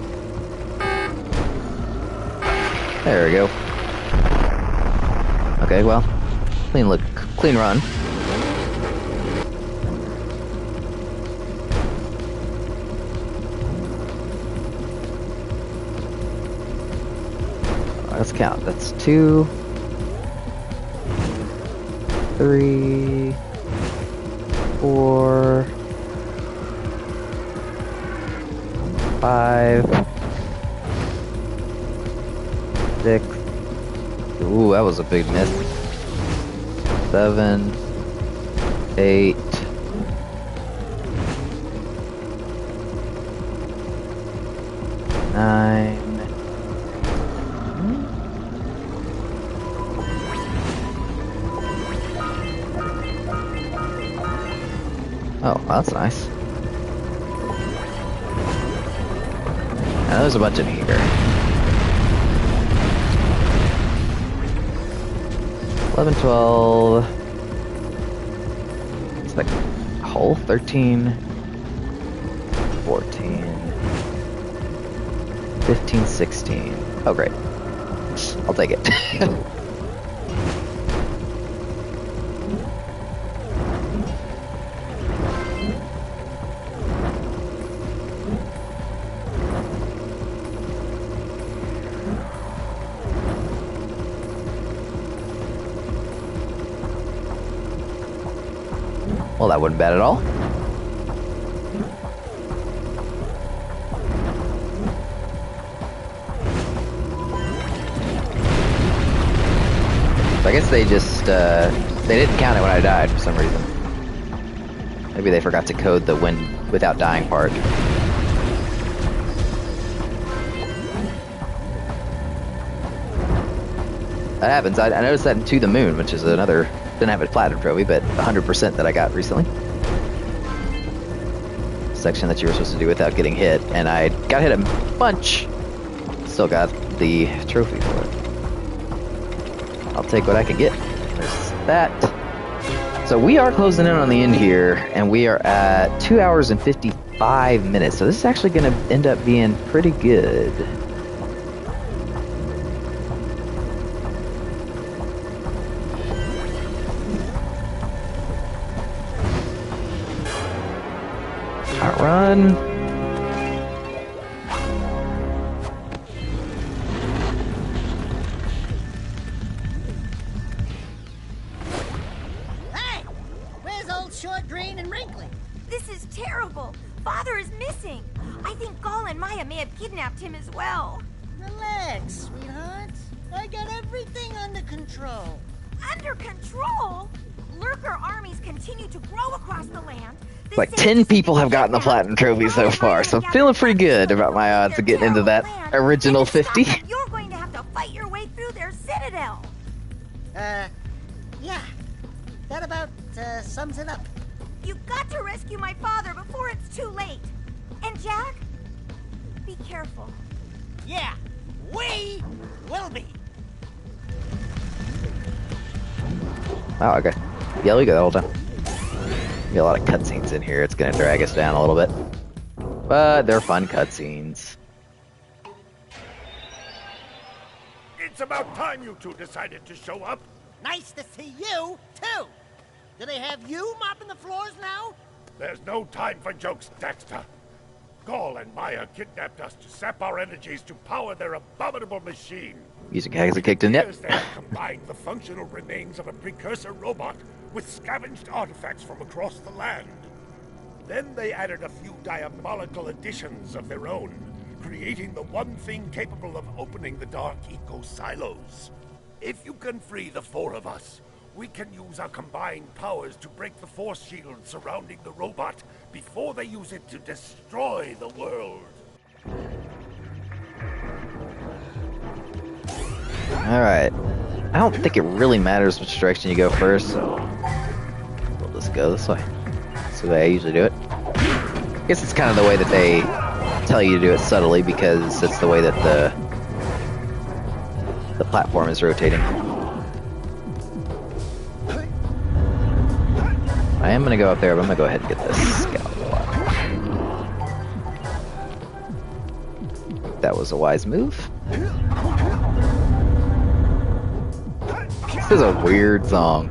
There we go. Okay, well, clean run. Let's count. That's 2, 3, 4, 5, 6. Ooh, that was a big miss. 7, 8. 9. Oh, well, that's nice. Now, there's a bunch in here. 11, 12. It's like a hole. 13, 14, 15, 16. Oh, great. I'll take it. Well, that wasn't bad at all. So I guess they just, they didn't count it when I died for some reason. Maybe they forgot to code the win without dying part. That happens. I noticed that in To the Moon, which is another, didn't have a platinum trophy, but 100% that I got recently. Section that you were supposed to do without getting hit, and I got hit a bunch. Still got the trophy for it. I'll take what I can get. There's that. So we are closing in on the end here, and we are at 2 hours and 55 minutes. So this is actually going to end up being pretty good. Run. Gol and Maya may have kidnapped him as well. Relax, sweetheart. I got everything under control. Under control? Lurker armies continue to grow across the land. Like 10 people have gotten the platinum trophy so far, so I'm feeling pretty good about my odds of getting into that original 50. You're going to have to fight your way through their citadel. Yeah. That about sums it up. You've got to rescue my father before it's too late. And Jack, be careful. Yeah, we will be. Oh, okay. Yeah, we go the whole time. Be a lot of cutscenes in here. It's gonna drag us down a little bit, but they're fun cutscenes. It's about time you two decided to show up. Nice to see you, too. Do they have you mopping the floors now? There's no time for jokes, Daxter. Gol and Maya kidnapped us to sap our energies to power their abominable machine. Music hasn't kicked in yet. They have combined the functional remains of a precursor robot with scavenged artifacts from across the land. Then they added a few diabolical additions of their own, creating the one thing capable of opening the Dark Eco silos. If you can free the four of us, we can use our combined powers to break the force shield surrounding the robot before they use it to destroy the world. Alright. I don't think it really matters which direction you go first, so we'll just go this way. That's the way I usually do it. I guess it's kind of the way that they tell you to do it subtly, because it's the way that the platform is rotating. I am gonna go up there, but I'm gonna go ahead and get this scout block. That was a wise move. This is a weird song.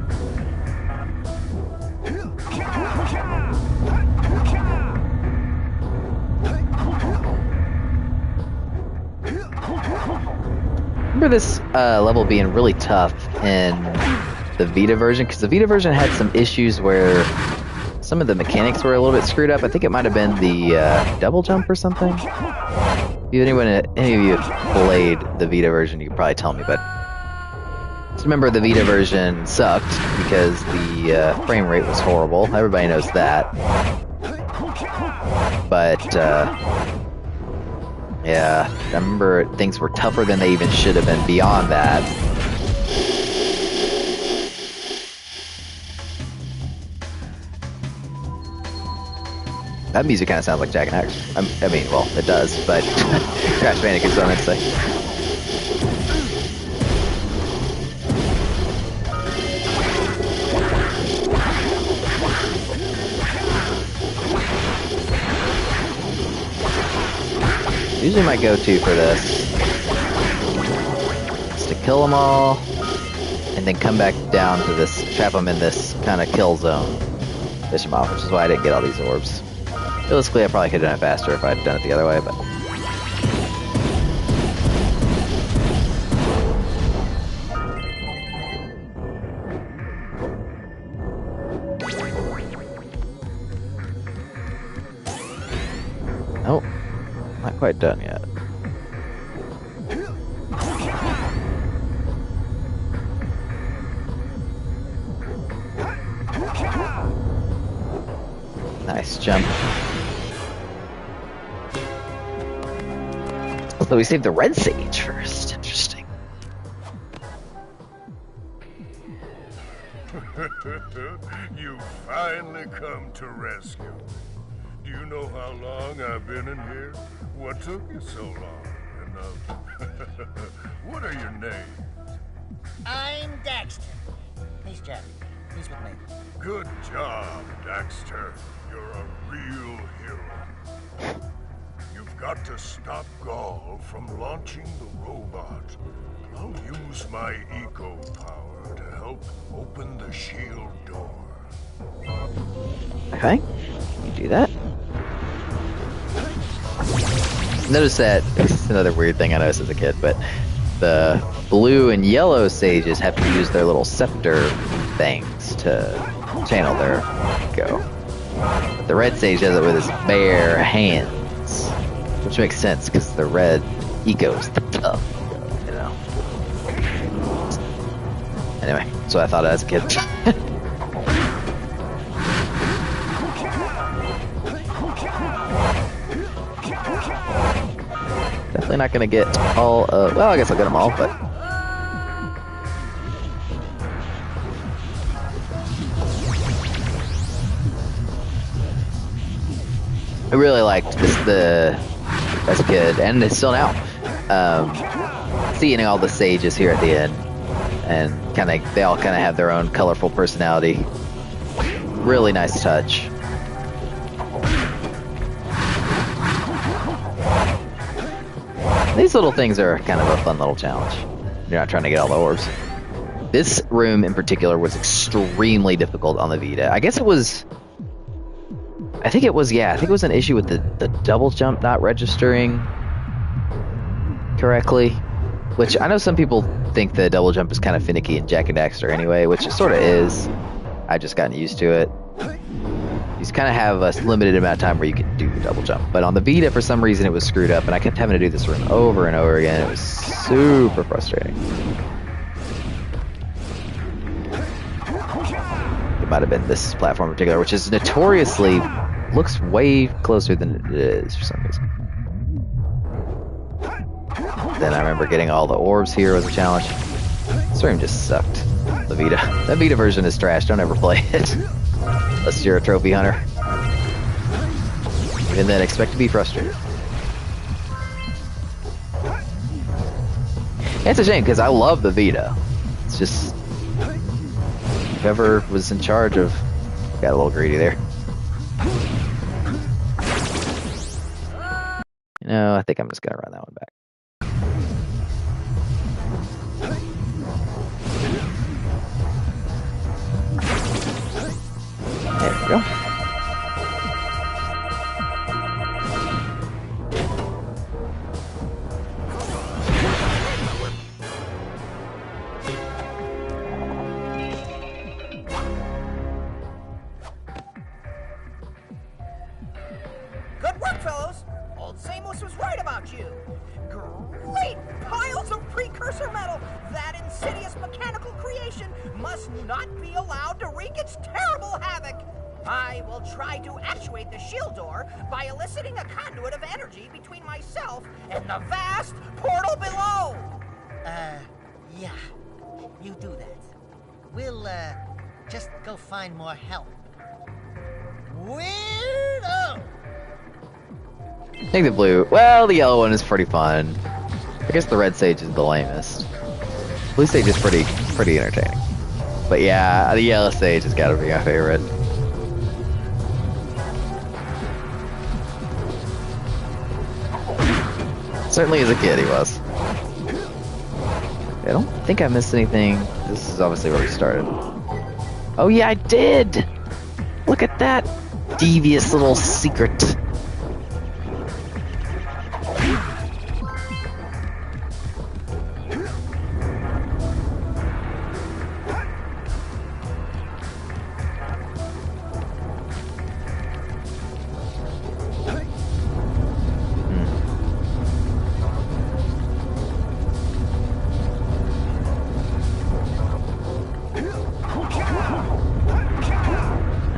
Remember this level being really tough in the Vita version, because the Vita version had some issues where some of the mechanics were a little bit screwed up. I think it might have been the double jump or something. If any of you have played the Vita version, you could probably tell me, but just remember the Vita version sucked because the frame rate was horrible. Everybody knows that. But yeah, I remember things were tougher than they even should have been beyond that. That music kind of sounds like Jak and Daxter. I mean, well, it does, but Crash Bandicoot's what I meant to say. Usually my go-to for this is to kill them all, and then come back down to this, trap them in this kind of kill zone, fish them off, which is why I didn't get all these orbs. Realistically, I probably could have done it faster if I'd done it the other way, but... Nope. Not quite done yet. Nice jump. So we saved the red sage first. Interesting. You finally come to rescue. Do you know how long I've been in here? What took you so long? And what are your names? I'm Daxter. He's Jack. He's with me. Good job, Daxter. You're a real hero. You've got to stop Gol from launching the robot. I'll use my eco power to help open the shield door. Okay, you do that. Notice that, this is another weird thing I noticed as a kid, but the blue and yellow sages have to use their little scepter things to channel their go. But the red sage does it with his bare hands. Which makes sense, because the red eco's the tough eco, you know. Anyway, so I thought as a kid. Definitely not gonna get all of, well, I guess I'll get them all, but I really liked this as a kid, and it's still now. Seeing all the sages here at the end, and they all kind of have their own colorful personality. Really nice touch. These little things are kind of a fun little challenge. You're not trying to get all the orbs. This room in particular was extremely difficult on the Vita. I think it was an issue with the double jump not registering correctly. Which I know some people think the double jump is kind of finicky in Jak and Daxter anyway, which it sort of is. I've just gotten used to it. You kind of have a limited amount of time where you can do the double jump. But on the Vita, for some reason, it was screwed up, and I kept having to do this room over and over again. It was super frustrating. It might have been this platform in particular, which is notoriously looks way closer than it is for some reason. Then I remember getting all the orbs here was a challenge. This room just sucked. The Vita. That Vita version is trash. Don't ever play it. Unless you're a trophy hunter. And then expect to be frustrated. It's a shame because I love the Vita. It's just whoever was in charge of got a little greedy there. You know, I think I'm just gonna run that one back. There we go. Good work, fellows. Old Samos was right about you. Great piles of precursor metal. That insidious mechanical creation must not be allowed to wreak its terrible havoc. I will try to actuate the shield door by eliciting a conduit of energy between myself and the vast portal below. Yeah. You do that. We'll, just go find more help. Weirdo! I think the blue, well, the yellow one is pretty fun. I guess the red sage is the lamest. Blue sage is pretty entertaining. But yeah, the yellow sage has got to be my favorite. Certainly as a kid he was. I don't think I missed anything. This is obviously where we started. Oh yeah, I did! Look at that devious little secret.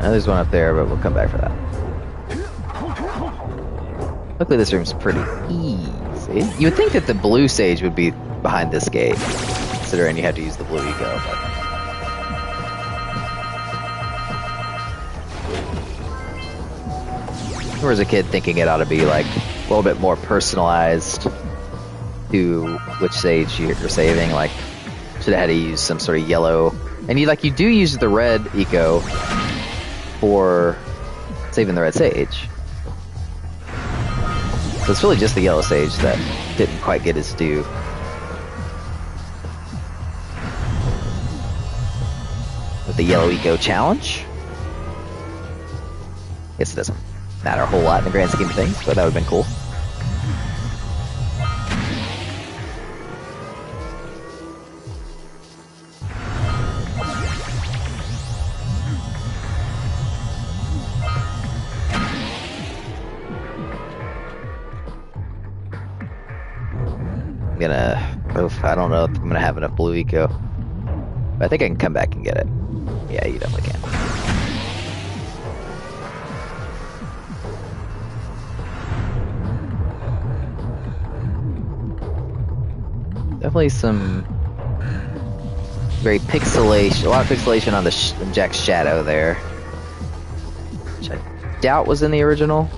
There's one up there, but we'll come back for that. Luckily this room's pretty easy. You would think that the blue sage would be behind this gate, considering you had to use the blue eco. But... I remember as a kid thinking it ought to be like a little bit more personalized to which sage you're saving. Like, should have had to use some sort of yellow, and you do use the red eco for saving the red sage. So it's really just the yellow sage that didn't quite get his due. With the yellow eco challenge. Guess it doesn't matter a whole lot in the grand scheme of things, but that would have been cool. I don't know if I'm gonna have enough blue eco. But I think I can come back and get it. Yeah, you definitely can. Definitely some very pixelation, a lot of pixelation on the Jack's shadow there, which I doubt was in the original.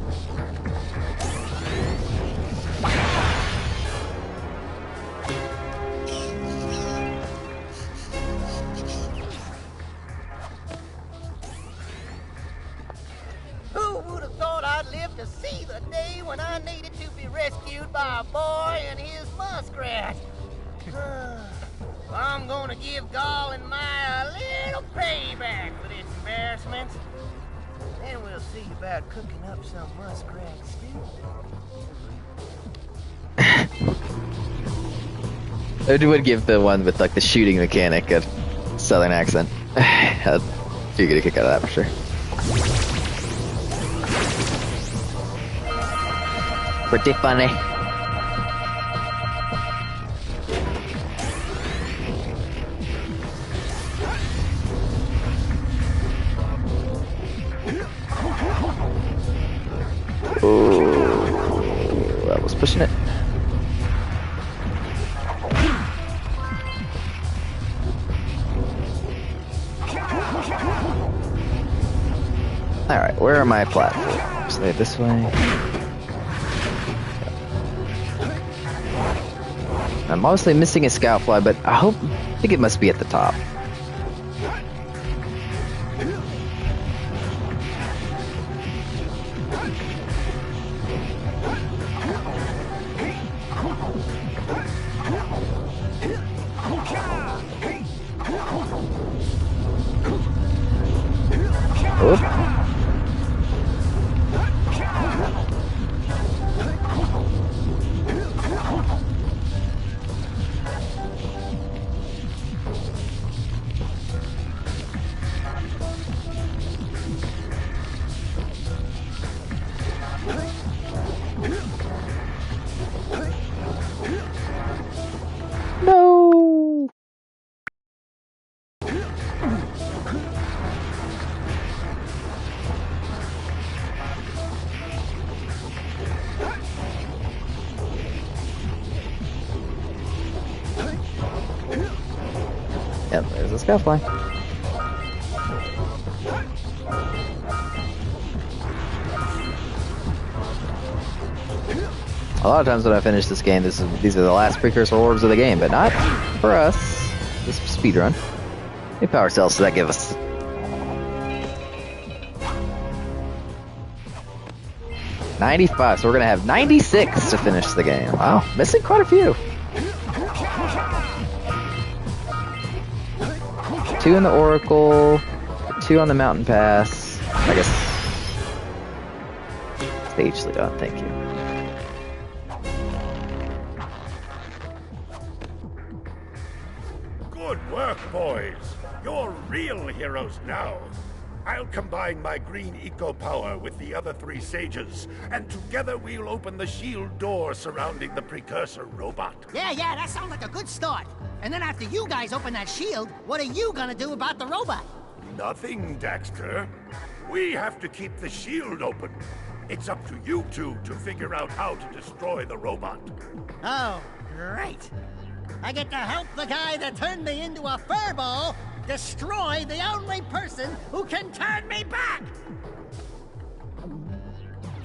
Who would have thought I'd live to see the day when I needed to be rescued by a boy and his muskrat? I'm gonna give Gall and Maya a little payback for this embarrassment. Then we'll see about cooking up some muskrat stew. I would give the one with like the shooting mechanic a southern accent. I'd figure to kick out of that for sure. Pretty funny. Oh, that was pushing it. Alright, where are my platforms? Are they this way? I'm obviously missing a scout fly, but I think it must be at the top. Oop. No. Yep, there's a scoutfly. A lot of times when I finish this game, these are the last precursor orbs of the game, but not for us. This is speedrun. How many power cells does that give us? 95, so we're gonna have 96 to finish the game. Wow, missing quite a few. 2 in the Oracle, 2 on the Mountain Pass. I guess stagely done, thank you. Good work, boys. You're real heroes now. I'll combine my green eco power with the other 3 sages, and together we'll open the shield door surrounding the precursor robot. Yeah, that sounds like a good start. And then after you guys open that shield, what are you gonna do about the robot? Nothing, Daxter. We have to keep the shield open. It's up to you two to figure out how to destroy the robot. Oh, great. I get to help the guy that turned me into a furball destroy the only person who can turn me back!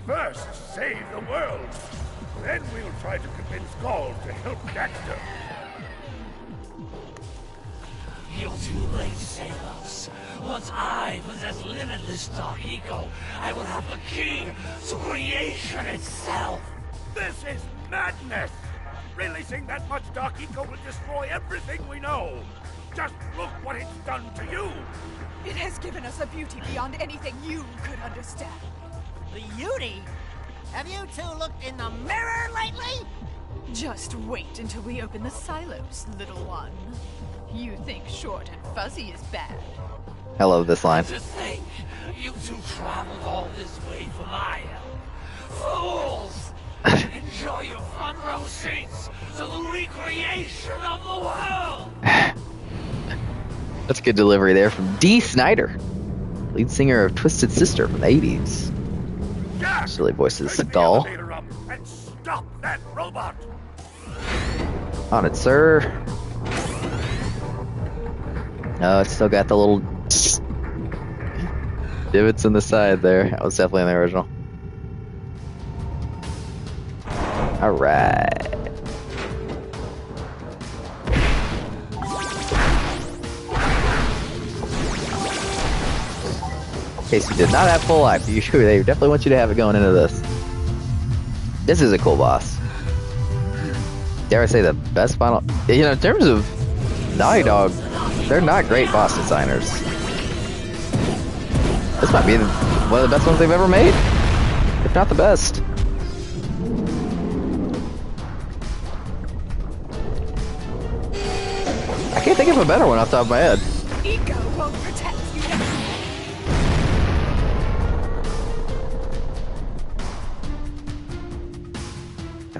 First, save the world. Then we'll try to convince Gall to help Daxter. You're too late, Salos. Once I possess limitless dark eco, I will have the key to creation itself. This is madness! Releasing that much dark eco will destroy everything we know. Just look what it's done to you. It has given us a beauty beyond anything you could understand. Beauty? Have you two looked in the mirror lately? Just wait until we open the silos, little one. You think short and fuzzy is bad. I love this line. To think you two traveled all this way for my help. Fools! Enjoy your front row proceeds to the recreation of the world. That's good delivery there from Dee Snider, lead singer of Twisted Sister from the 80s. Silly voices, Skull. And stop that robot! On it, sir. Oh, it's still got the little divots in the side there. That was definitely in the original. Alright. In case you did not have full life, they definitely want you to have it going into this. This is a cool boss. Dare I say the best final... You know, in terms of Naughty Dog, they're not great boss designers. This might be one of the best ones they've ever made. If not the best. I can't think of a better one off the top of my head. Ego won't protect you.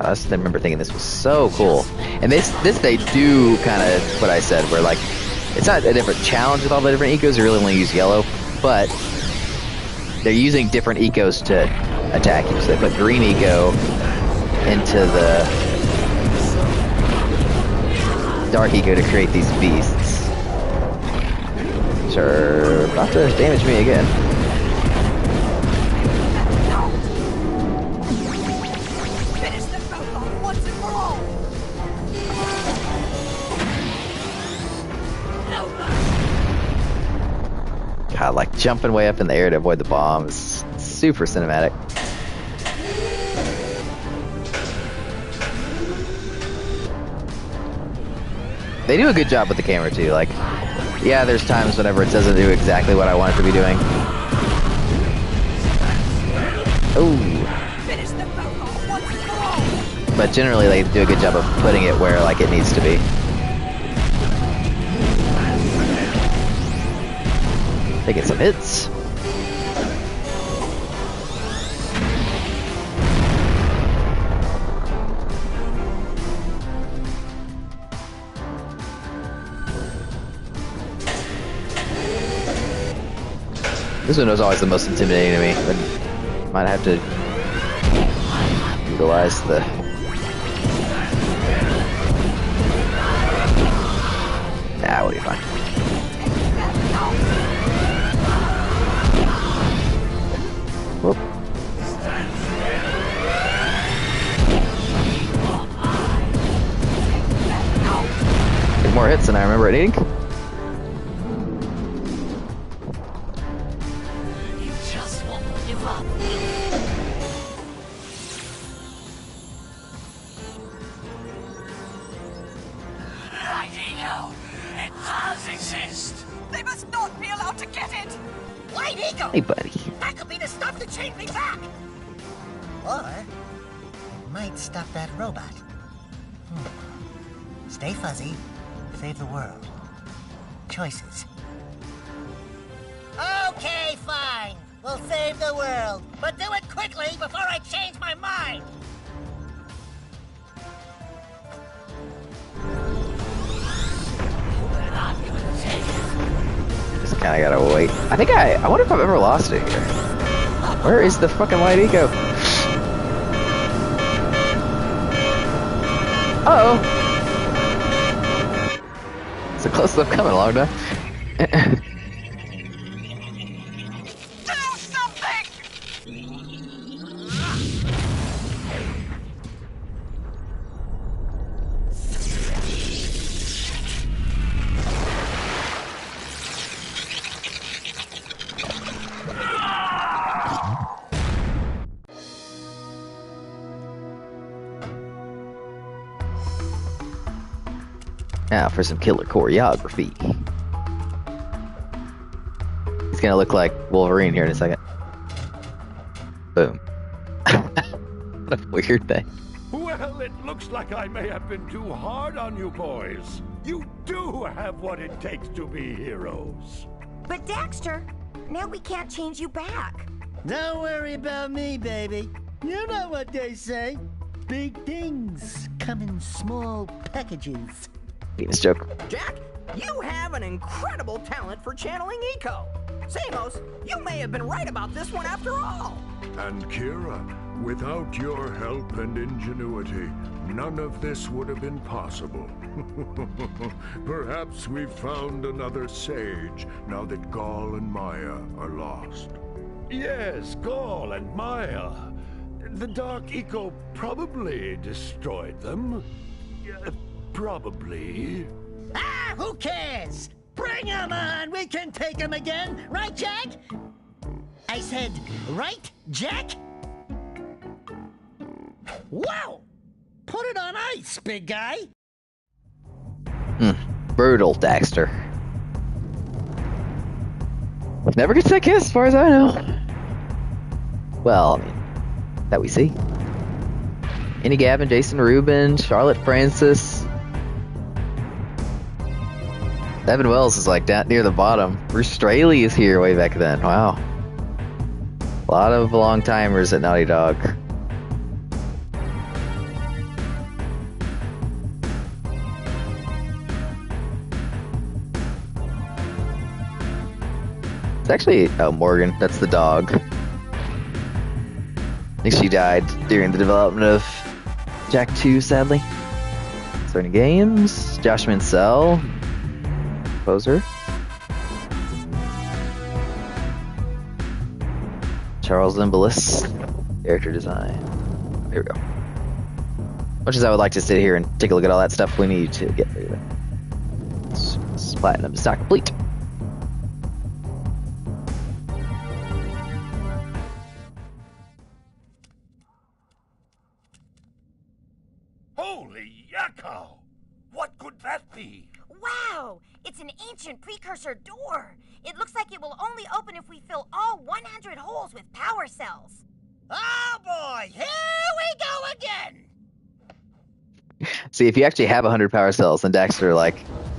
I just remember thinking this was so cool. And this they do kind of what I said, where like, it's not a different challenge with all the different ecos, you really only use yellow, but they're using different ecos to attack you. So they put green eco into the dark eco to create these beasts. Which are about to damage me again. God, like jumping way up in the air to avoid the bomb is super cinematic. They do a good job with the camera too. Like, yeah, there's times whenever it doesn't do exactly what I want it to be doing. Ooh. But generally they do a good job of putting it where like it needs to be. Taking some hits. This one was always the most intimidating to me, but might have to utilize the... Nah, we'll be fine. Whoop. Take more hits than I remember it needing. You just won't give up. Right, Ego. It does exist. They must not be allowed to get it. White Eagle! Hey, buddy. That could be the stuff to change me back! Or, it might stop that robot. Stay fuzzy, save the world. Choices. Okay, fine. We'll save the world. But do it quickly before I change my mind! Just kinda gotta wait. I think I wonder if I've ever lost it here. Where is the fucking white eco? Uh-oh. It's the closest I've come in a long time. Do something! Now for some killer choreography. He's gonna look like Wolverine here in a second. Boom. What a weird thing. Well, it looks like I may have been too hard on you boys. You do have what it takes to be heroes. But Daxter, now we can't change you back. Don't worry about me, baby. You know what they say. Big things come in small packages. Penis joke. Jack, you have an incredible talent for channeling eco. Samos, you may have been right about this one after all. And Kira, without your help and ingenuity, none of this would have been possible. Perhaps we've found another sage, now that Gaul and Maya are lost. Yes, Gaul and Maya. The Dark Eco probably destroyed them. Probably. Ah, who cares? Bring 'em on! We can take 'em again! Right, Jack? I said, right, Jack? Wow! Put it on ice, big guy! Brutal, Daxter. Never gets that kiss, as far as I know. Well, I mean, that we see. Annie Gavin, Jason Rubin, Charlotte Francis. Evan Wells is like down near the bottom. Bruce Straley is here way back then. Wow. A lot of long timers at Naughty Dog. It's actually Morgan. That's the dog. I think she died during the development of Jak 2, sadly. Sony Games, Josh Mansell, composer. Charles Zimbalist, character design. Here we go. Much as I would like to sit here and take a look at all that stuff, we need to get rid of it. This platinum is not complete. Holy Yakko! What could that be? Wow! It's an ancient precursor door. It looks like it will only open if we fill all 100 holes with power cells. Oh boy, here we go again! See, if you actually have 100 power cells, then Daxter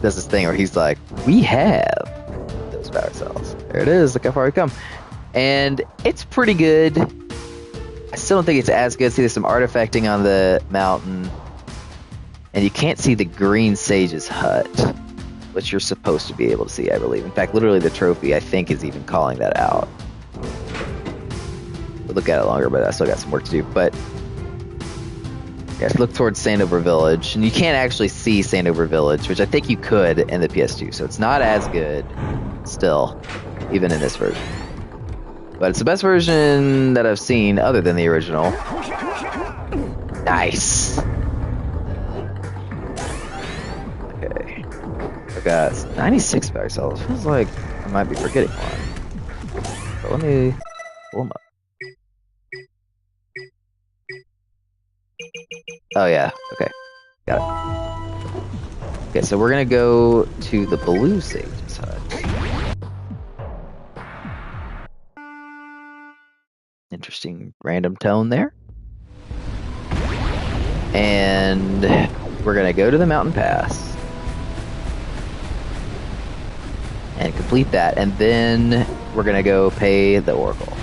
does this thing where he's like, we have those power cells. There it is, look how far we've come. And it's pretty good. I still don't think it's as good. See, there's some artifacting on the mountain. And you can't see the green sage's hut, which you're supposed to be able to see, I believe. In fact, literally the trophy, I think, is even calling that out. We'll look at it longer, but I still got some work to do. But yeah, look towards Sandover Village. And you can't actually see Sandover Village, which I think you could in the PS2. So it's not as good still, even in this version. But it's the best version that I've seen other than the original. Nice. Okay. I've got 96 power cells. Feels like I might be forgetting one. But let me pull them up. Oh yeah, okay. Got it. Okay, so we're gonna go to the blue sage's hut. Interesting random tone there. And we're gonna go to the mountain pass and complete that, and then we're gonna go pay the Oracle.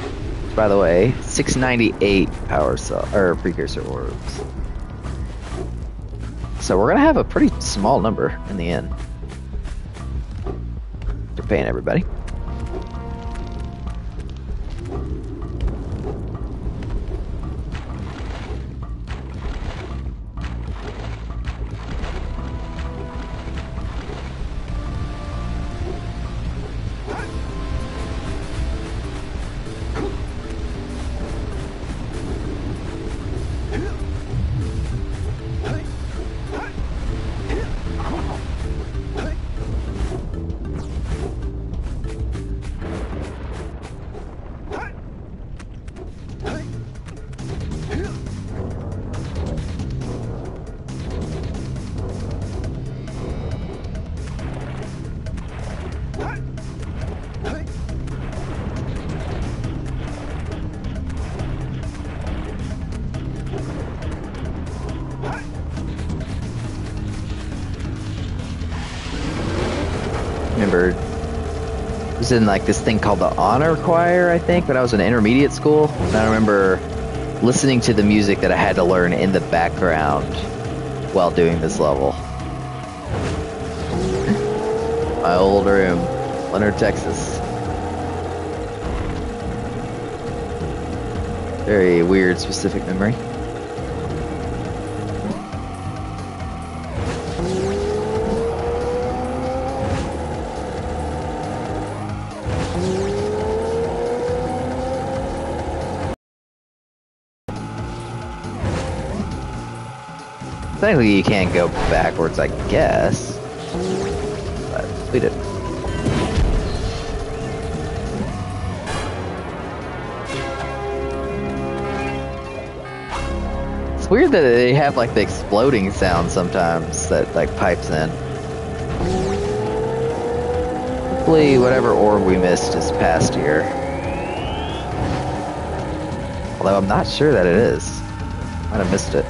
By the way, 698 power cell or precursor orbs. So we're gonna have a pretty small number in the end. They're paying everybody. Remember, it was in like this thing called the Honor Choir, I think, when I was in intermediate school. And I remember listening to the music that I had to learn in the background while doing this level. My old room, Leonard, Texas. Very weird, specific memory. Technically, you can't go backwards, I guess. But we did. It's weird that they have like the exploding sound sometimes that like pipes in. Hopefully, whatever orb we missed is past here. Although I'm not sure that it is. Might have missed it.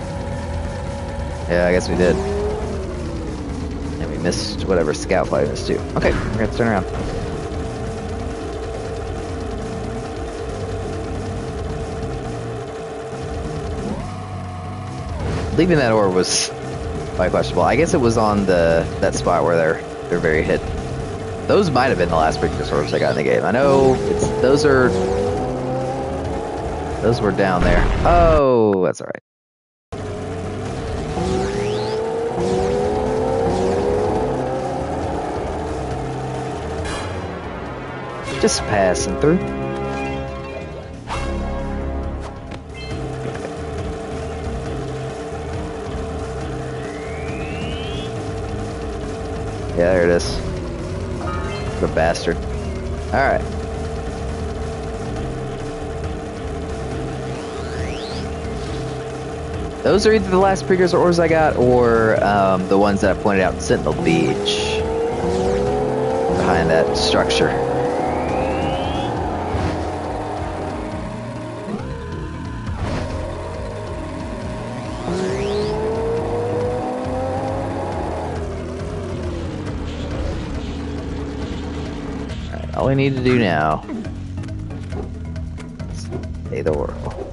Yeah, I guess we did. And we missed whatever scout flight missed too. Okay, we're gonna turn around. Leaving that orb was quite questionable. I guess it was on that spot where they're very hidden. Those might have been the last precursor orbs I got in the game. I know those were down there. Oh, that's alright. Just passing through. Yeah, there it is. The bastard. Alright. Those are either the last precursor orbs I got or the ones that I pointed out in Sentinel Beach. Behind that structure. All we need to do now is save the world.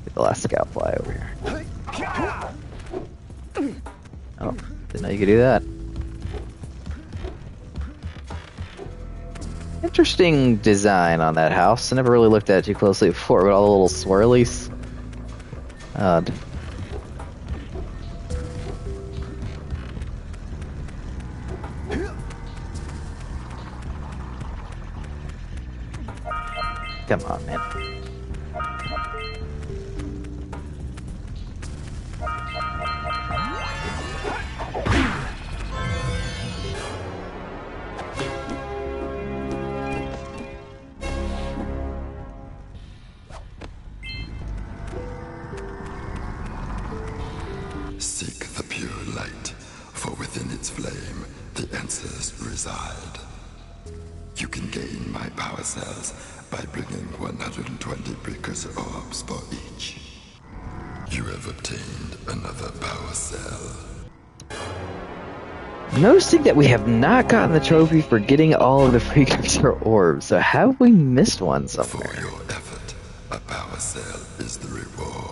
Get the last scout fly over here. Oh, didn't know you could do that. Interesting design on that house. I never really looked at it too closely before, but all the little swirlies. Odd. Come on, man. Seek the pure light, for within its flame the answers reside. You can gain my power cells by bringing 120 precursor orbs for each. You have obtained another power cell. Noticing that we have not gotten the trophy for getting all of the precursor orbs, so have we missed one somewhere? For your effort, a power cell is the reward.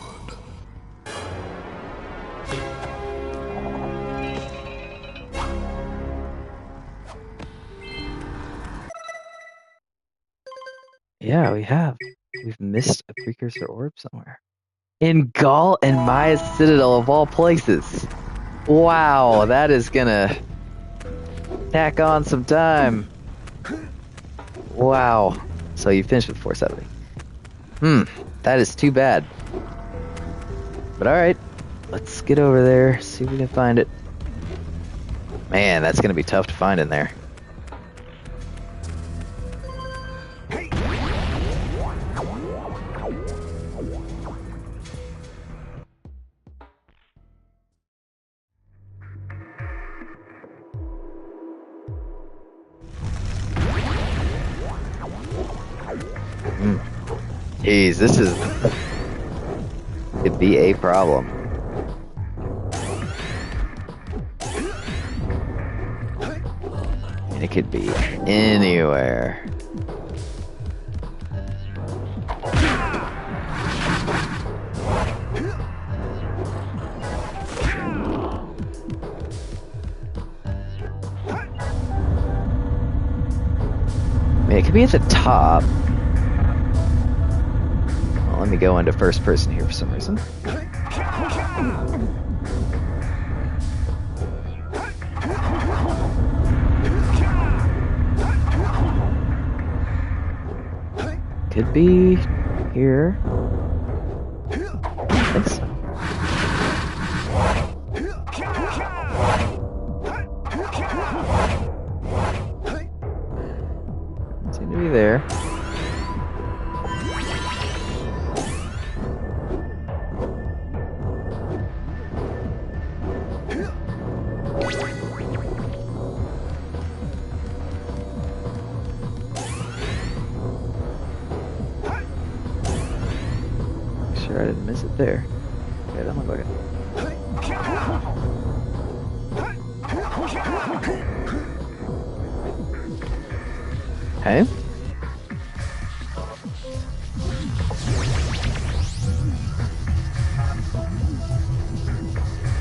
Yeah, we have. We've missed a precursor orb somewhere. In Gaul and Maya's Citadel of all places. Wow, that is gonna tack on some time. Wow. So you finished with 470. That is too bad. But alright, let's get over there, see if we can find it. Man, that's gonna be tough to find in there. Jeez, this is... could be a problem. And it could be anywhere. mean, it could be at the top. Well, let me go into first person here for some reason. Could be here. I think so. Seem to be there. Sure I didn't miss it there. Yeah, that looked like it. Okay.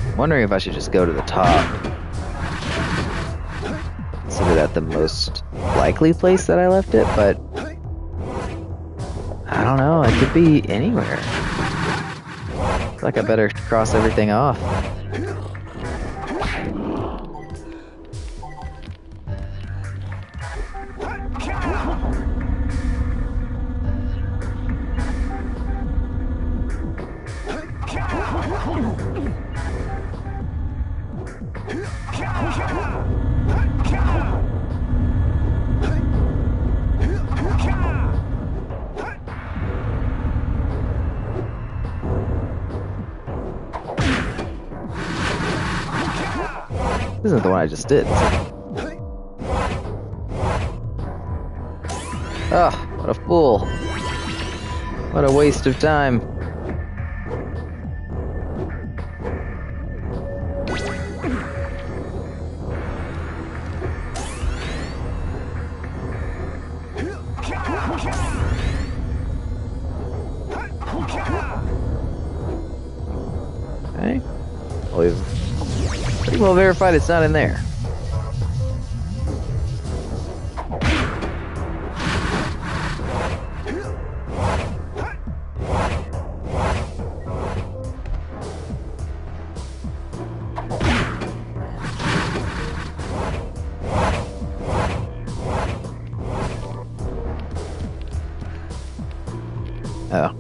I'm wondering if I should just go to the top. Consider that the most likely place that I left it, but I don't know, it could be anywhere. I feel like I better cross everything off. This isn't the one I just did. Ah, what a fool. What a waste of time. Okay. Well, we've pretty well verified it's not in there. Oh.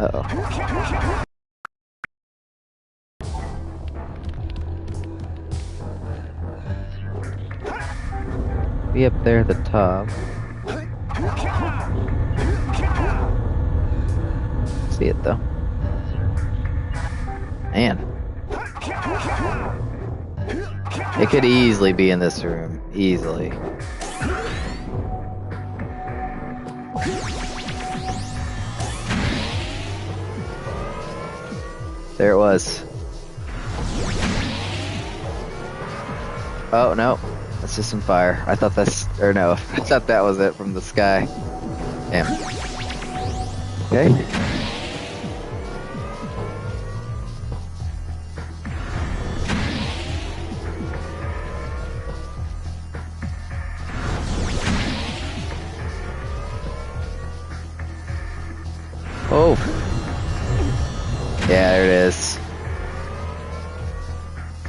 Uh-oh. Be up there at the top. See it though. Man. It could easily be in this room. Easily. There it was. Oh, no. That's just some fire. I thought that's... Or no. I thought that was it from the sky. Damn. Okay. Oh. Yeah, there it is.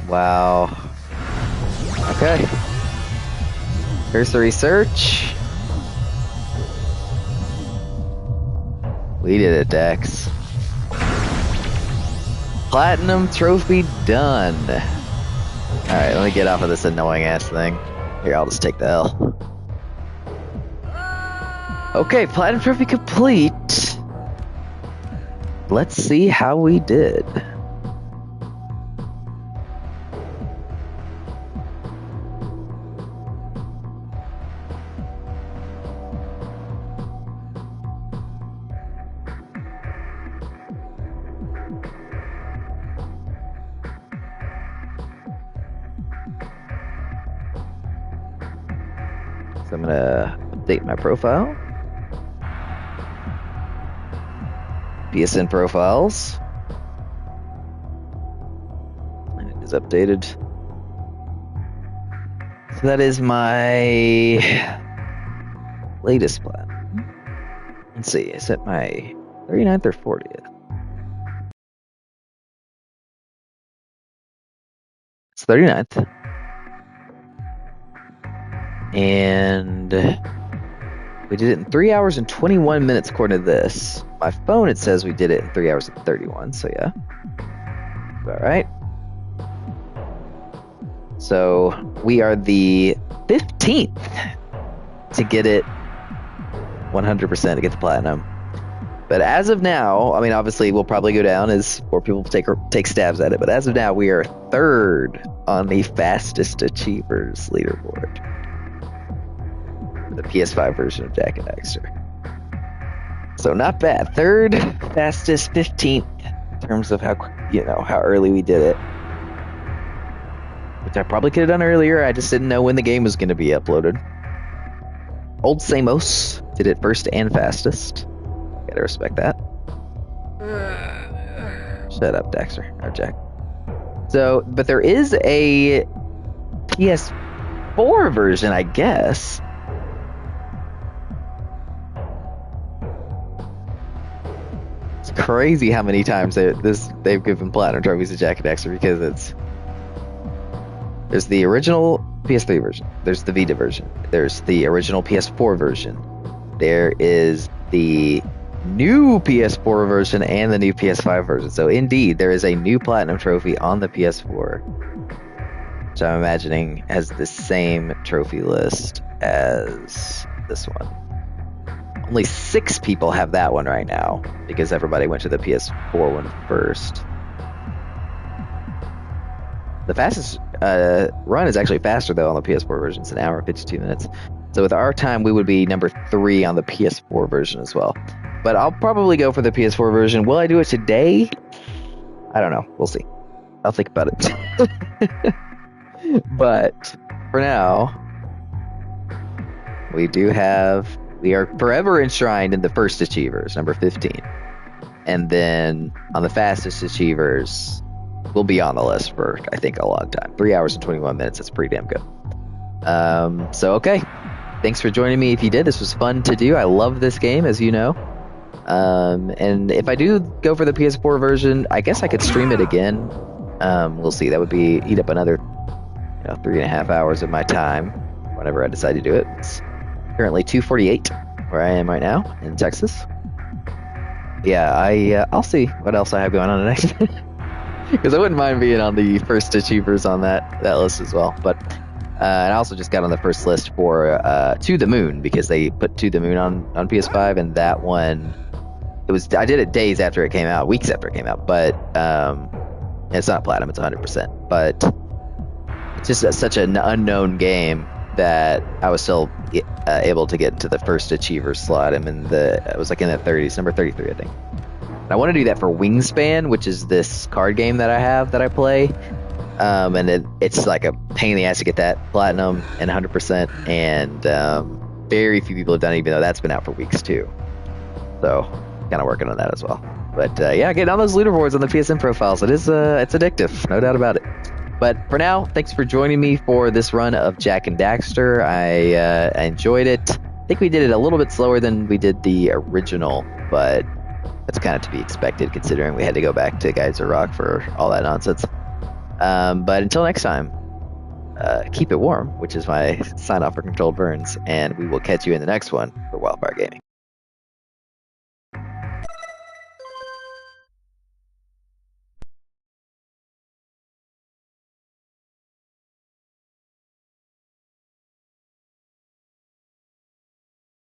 Wow. Okay. Cursory search. We did it, Dex. Platinum trophy done. Alright, let me get off of this annoying ass thing. Here, I'll just take the L. Okay, platinum trophy complete. Let's see how we did. So I'm gonna update my profile. PSN profiles. And it is updated. So that is my latest plan. Let's see, is it my 39th or 40th? It's 39th. And we did it in 3 hours and 21 minutes according to this. My phone, it says we did it in 3 hours and 31, so yeah. Alright. So we are the 15th to get it 100% to get the platinum. But as of now, I mean, obviously we'll probably go down as more people take stabs at it. But as of now, we are 3rd on the fastest achievers leaderboard. The PS5 version of Jak and Daxter. So not bad. 3rd fastest, 15th in terms of how early we did it. Which I probably could have done earlier. I just didn't know when the game was going to be uploaded. Old Samos did it first and fastest. Gotta respect that. Shut up, Daxter or Jak. So, but there is a PS4 version, I guess. It's crazy how many times they've given platinum trophies to Jak and Daxter because there's the original PS3 version, there's the Vita version, there's the original PS4 version, there is the new PS4 version and the new PS5 version. So indeed, there is a new platinum trophy on the PS4, which I'm imagining has the same trophy list as this one. Only 6 people have that one right now because everybody went to the PS4 one first. The fastest run is actually faster though on the PS4 version. It's 1 hour and 52 minutes. So with our time, we would be number 3 on the PS4 version as well. But I'll probably go for the PS4 version. Will I do it today? I don't know. We'll see. I'll think about it. But for now, we are forever enshrined in the first achievers, number 15. And then on the fastest achievers, we'll be on the list for, I think, a long time. 3 hours and 21 minutes. That's pretty damn good. So, okay. Thanks for joining me if you did. This was fun to do. I love this game, as you know. And if I do go for the PS4 version, I guess I could stream it again. We'll see. That would eat up another 3.5 hours of my time whenever I decide to do it. It's currently 2:48 where I am right now in Texas. Yeah, I'll see what else I have going on next. Because I wouldn't mind being on the first achievers on that list as well. But and I also just got on the first list for To the Moon because they put To the Moon on PS5, and that one I did it days after it came out, weeks after it came out. But it's not platinum; it's 100%. But it's just such an unknown game that I was still able to get into the first achiever slot. I was like in the 30s, number 33, I think. And I want to do that for Wingspan, which is this card game that I play. And it's like a pain in the ass to get that platinum and 100%. And very few people have done it, even though that's been out for weeks too. So kind of working on that as well. But yeah, getting on those leaderboards on the PSN profiles, it's addictive, no doubt about it. But for now, thanks for joining me for this run of Jak and Daxter. I enjoyed it. I think we did it a little bit slower than we did the original, but that's kind of to be expected considering we had to go back to Geyser Rock for all that nonsense. But until next time, keep it warm, which is my sign off for Controlled Burns, and we will catch you in the next one for Wildfire Gaming.